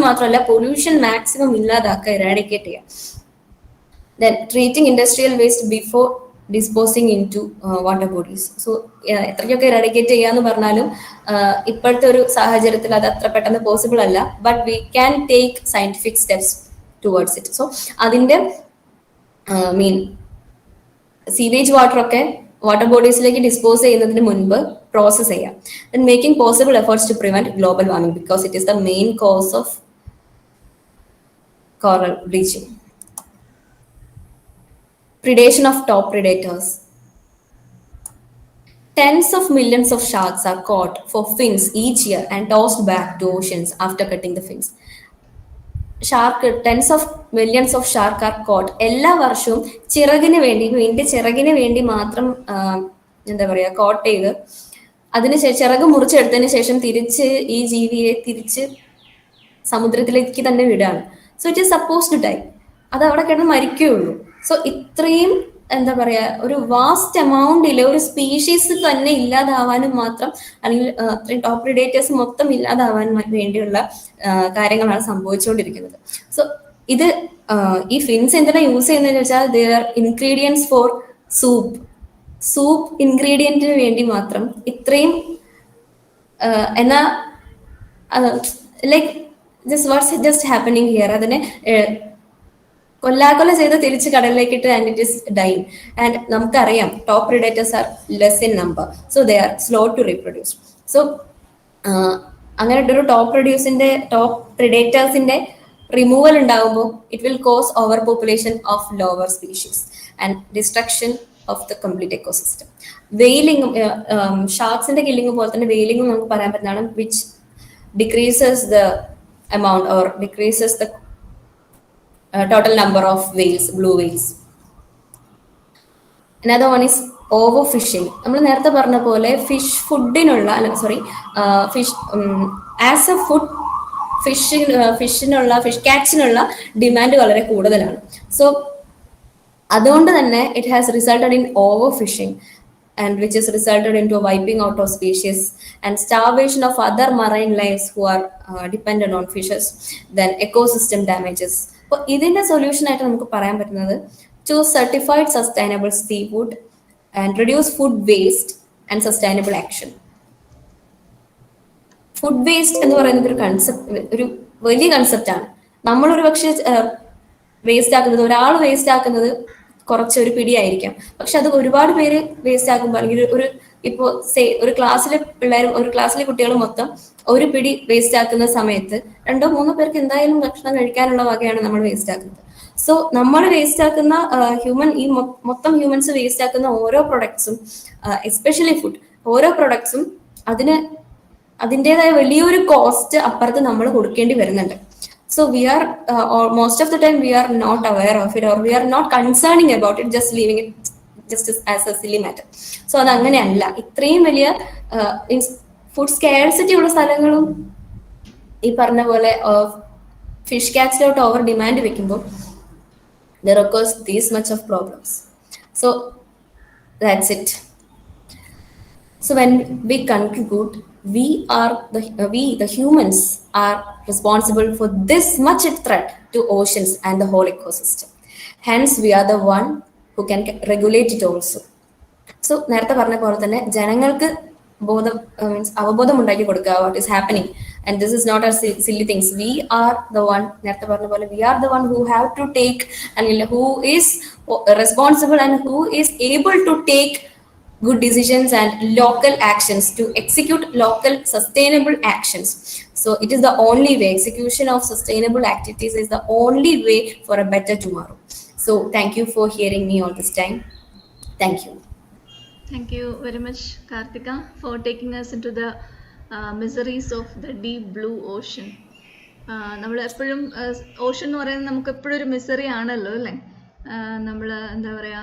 മാത്രമല്ല പൊല്യൂഷൻ മാക്സിമം ഇല്ലാതാക്കുക, ഇറാഡിക്കേറ്റ് ചെയ്യുക. Then treating industrial waste before disposing into water bodies. So എത്രയൊക്കെ ഇറാഡിക്കേറ്റ് ചെയ്യാന്ന് പറഞ്ഞാലും ഇപ്പോഴത്തെ ഒരു സാഹചര്യത്തിൽ അത് അത്ര പെട്ടെന്ന് പോസിബിൾ അല്ല. But we can take scientific steps towards it. So അതിന്റെ സീവേജ് വാട്ടർ ഒക്കെ വാട്ടർ ബോഡീസിലേക്ക് ഡിസ്പോസ് ചെയ്യുന്നതിന് മുൻപ് പ്രോസസ് ചെയ്യാം. Then making possible efforts to prevent global warming because it is the main cause of coral bleaching. predation of top predators. Tens of millions of sharks are caught for fins each year and tossed back to oceans after cutting the fins. Tens of millions of shark are caught എല്ലാ വർഷവും ചിറകിന് വേണ്ടി മാത്രം എന്താ പറയുക coat ചെയ്ത് അതിനുശേഷം ചിറക് മുറിച്ചെടുത്തതിന് ശേഷം തിരിച്ച് ഈ ജീവിയെ തിരിച്ച് സമുദ്രത്തിലേക്ക് തന്നെ വിടാണ്. So it is suppose to die. അത് അവിടെ കിടന്ന് മരിക്കുകയുള്ളൂ. സോ ഇത്രയും എന്താ പറയാ ഒരു വാസ്റ്റ് എമൗണ്ടിലെ ഒരു സ്പീഷീസ് തന്നെ ഇല്ലാതാവാനും മാത്രം അല്ലെങ്കിൽ അത്രയും ടോപ്പ് പ്രിഡേറ്റേഴ്സ് മൊത്തം ഇല്ലാതാവാൻ വേണ്ടിയുള്ള കാര്യങ്ങളാണ് സംഭവിച്ചുകൊണ്ടിരിക്കുന്നത്. സോ ഇത് ഈ ഫിൻസ് എന്തിനാ യൂസ് ചെയ്യുന്നതെന്ന് വെച്ചാൽ there are ingredients for soup ഇൻഗ്രീഡിയന്റിന് വേണ്ടി മാത്രം ഇത്രയും എന്നാ ലൈക്ക് ജസ്റ്റ് ഹാപ്പനിങ് ഹിയർ അതിനെ കൊല്ലാകൊല ചെയ്ത് തിരിച്ച് കടലിലേക്ക് ഇട്ട് and it is dying. And നമുക്കറിയാം top predators are less in number, so they are slow to reproduce. So അങ്ങനെ ഒരു ടോപ്പ് പ്രിഡേറ്റേഴ്സിന്റെ റിമൂവൽ ഉണ്ടാകുമ്പോൾ it will cause overpopulation of lower species and destruction of the complete ecosystem. വെയിലിംഗും ഷാർക്സിന്റെ killing പോലെ തന്നെ വെയിലിംഗും നമുക്ക് പറയാൻ പറ്റുന്നതാണ്, which decreases the amount or decreases the total number of whales, blue whales. Another one is overfishing. നമ്മൾ നേരത്തെ പറഞ്ഞ പോലെ ഫിഷ് ഫുഡിനുള്ള fish as a food fish കാറ്റ്സിനുള്ള ഡിമാൻഡ് വളരെ കൂടുതലാണ്. സോ അതുകൊണ്ട് തന്നെ it has resulted in overfishing and which has resulted into a wiping out of species and starvation of other marine lives who are dependent on fishes, then ecosystem damages. അപ്പോൾ ഇതിന്റെ solution ആയിട്ട് നമുക്ക് പറയാൻ പറ്റുന്നത് choose certified sustainable seafood and reduce food waste and sustainable action. Food waste എന്ന് പറയുന്നത് ഒരു വലിയ കൺസെപ്റ്റാണ്. നമ്മളൊരു പക്ഷേ വേസ്റ്റ് ആക്കുന്നത്, ഒരാൾ വേസ്റ്റ് ആക്കുന്നത് കുറച്ചൊരു പിടിയായിരിക്കാം, പക്ഷെ അത് ഒരുപാട് പേര് വേസ്റ്റ് ആക്കുമ്പോൾ അല്ലെങ്കിൽ ഒരു ക്ലാസ്സിലെ കുട്ടികൾ മൊത്തം ഒരു പിടി വേസ്റ്റ് ആക്കുന്ന സമയത്ത് 2-3 പേർക്ക് എന്തായാലും ഭക്ഷണം കഴിക്കാനുള്ള വകയാണ് നമ്മൾ വേസ്റ്റ് ആക്കുന്നത്. സോ നമ്മൾ വേസ്റ്റ് ആക്കുന്ന മൊത്തം ഹ്യൂമൻസ് വേസ്റ്റ് ആക്കുന്ന ഓരോ പ്രൊഡക്ട്സും, എസ്പെഷ്യലി ഫുഡ്, ഓരോ പ്രൊഡക്ട്സും അതിൻ്റെതായ വലിയൊരു കോസ്റ്റ് അപ്പുറത്ത് നമ്മൾ കൊടുക്കേണ്ടി വരുന്നുണ്ട്. So we are most of the time we are not aware of it, or we are not concerning about it, just leaving it just as a silly matter. So അത് അങ്ങനെയല്ല. ഇത്രയും വലിയ ഫുഡ് സ്കാർസിറ്റി ഉള്ള സ്ഥലങ്ങളും ഈ പറഞ്ഞ പോലെ fish കാറ്റ്സിലോട്ട് over demand വെക്കുമ്പോൾ there occurs this much of problems. So that's it. So when we conclude, we the humans are responsible for this much threat to oceans and the whole ecosystem. Hence we are the one who can regulate it also. So നേരത്തെ പറഞ്ഞ പോലെ തന്നെ ജനങ്ങൾക്ക് അവബോധം ഉണ്ടാക്കി കൊടുക്കുക what is happening, and this is not a silly things. We are the one, നേരത്തെ പറഞ്ഞ പോലെ we are the one who have to take and who is responsible and who is able to take good decisions and local actions to execute local sustainable actions. So it is the only way. Execution of sustainable activities is the only way for a better tomorrow. So thank you for hearing me all this time. Thank you. Thank you very much, Karthika, for taking us into the miseries of the deep blue ocean. നമ്മൾ എപ്പോഴും Ocean എന്ന് പറയുന്നത് നമുക്ക് എപ്പോഴും ഒരു misery ആണല്ലോ അല്ലേ? നമ്മൾ എന്താ പറയുക,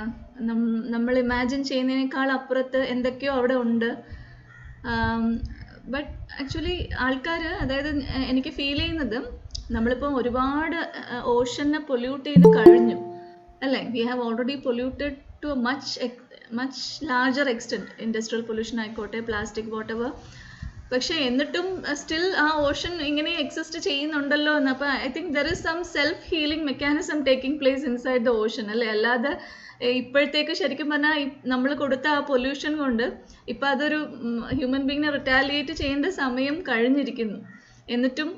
നമ്മൾ ഇമാജിൻ ചെയ്യുന്നതിനേക്കാൾ അപ്പുറത്ത് എന്തൊക്കെയോ അവിടെ ഉണ്ട്. ബട്ട് ആക്ച്വലി ആൾക്കാർ, അതായത് എനിക്ക് ഫീൽ ചെയ്യുന്നത് നമ്മളിപ്പോൾ ഒരുപാട് ഓഷനെ പൊല്യൂട്ട് ചെയ്ത് കഴിഞ്ഞു അല്ലേ? We have already polluted too much larger extent. Industrial pollution ആയിക്കോട്ടെ, പ്ലാസ്റ്റിക്, വാട്ടെവർ. പക്ഷെ എന്നിട്ടും സ്റ്റിൽ ആ ഓഷൻ ഇങ്ങനെ എക്സിസ്റ്റ് ചെയ്യുന്നുണ്ടല്ലോ എന്ന്. അപ്പോൾ I think there is some self healing mechanism taking place inside the ocean അല്ലേ? അല്ലാതെ ഇപ്പോഴത്തേക്ക് ശരിക്കും പറഞ്ഞാൽ നമ്മൾ കൊടുത്ത ആ പൊല്യൂഷൻ കൊണ്ട് ഇപ്പം അതൊരു ഹ്യൂമൻ ബീങ്ങിനെ റിറ്റാലിയേറ്റ് ചെയ്യേണ്ട സമയം കഴിഞ്ഞിരിക്കുന്നു. എന്നിട്ടും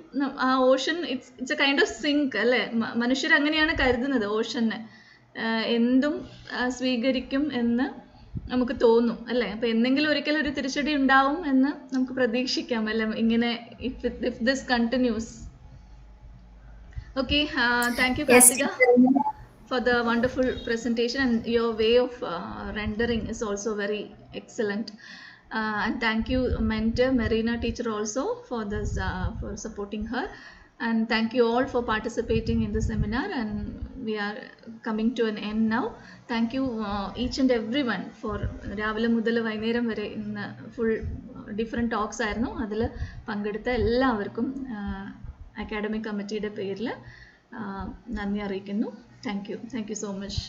ആ ocean it's a kind of sink അല്ലേ? മനുഷ്യർ അങ്ങനെയാണ് കരുതുന്നത് ഓഷനെ. എന്തും സ്വീകരിക്കും എന്ന് നമുക്ക് തോന്നും അല്ലേ? അപ്പം എന്തെങ്കിലും ഒരിക്കലും ഒരു തിരിച്ചടി ഉണ്ടാവും എന്ന് നമുക്ക് പ്രതീക്ഷിക്കാം അല്ലേ? ഇങ്ങനെ if this continues. Okay, thank you, Karthika. for the wonderful presentation, and your way of rendering is also very excellent. And thank you, mentor Marina teacher, also for this, for supporting her. And thank you all for participating in the seminar, and we are coming to an end now. Thank you each and everyone for രാവിലെ മുതൽ വൈകുന്നേരം വരെ ഇന്ന് full different talks ആയിരുന്നു. അതിൽ പങ്കെടുത്ത എല്ലാവർക്കും academic കമ്മിറ്റിയുടെ പേരിൽ നന്ദി അറിയിക്കുന്നു. Thank you so much.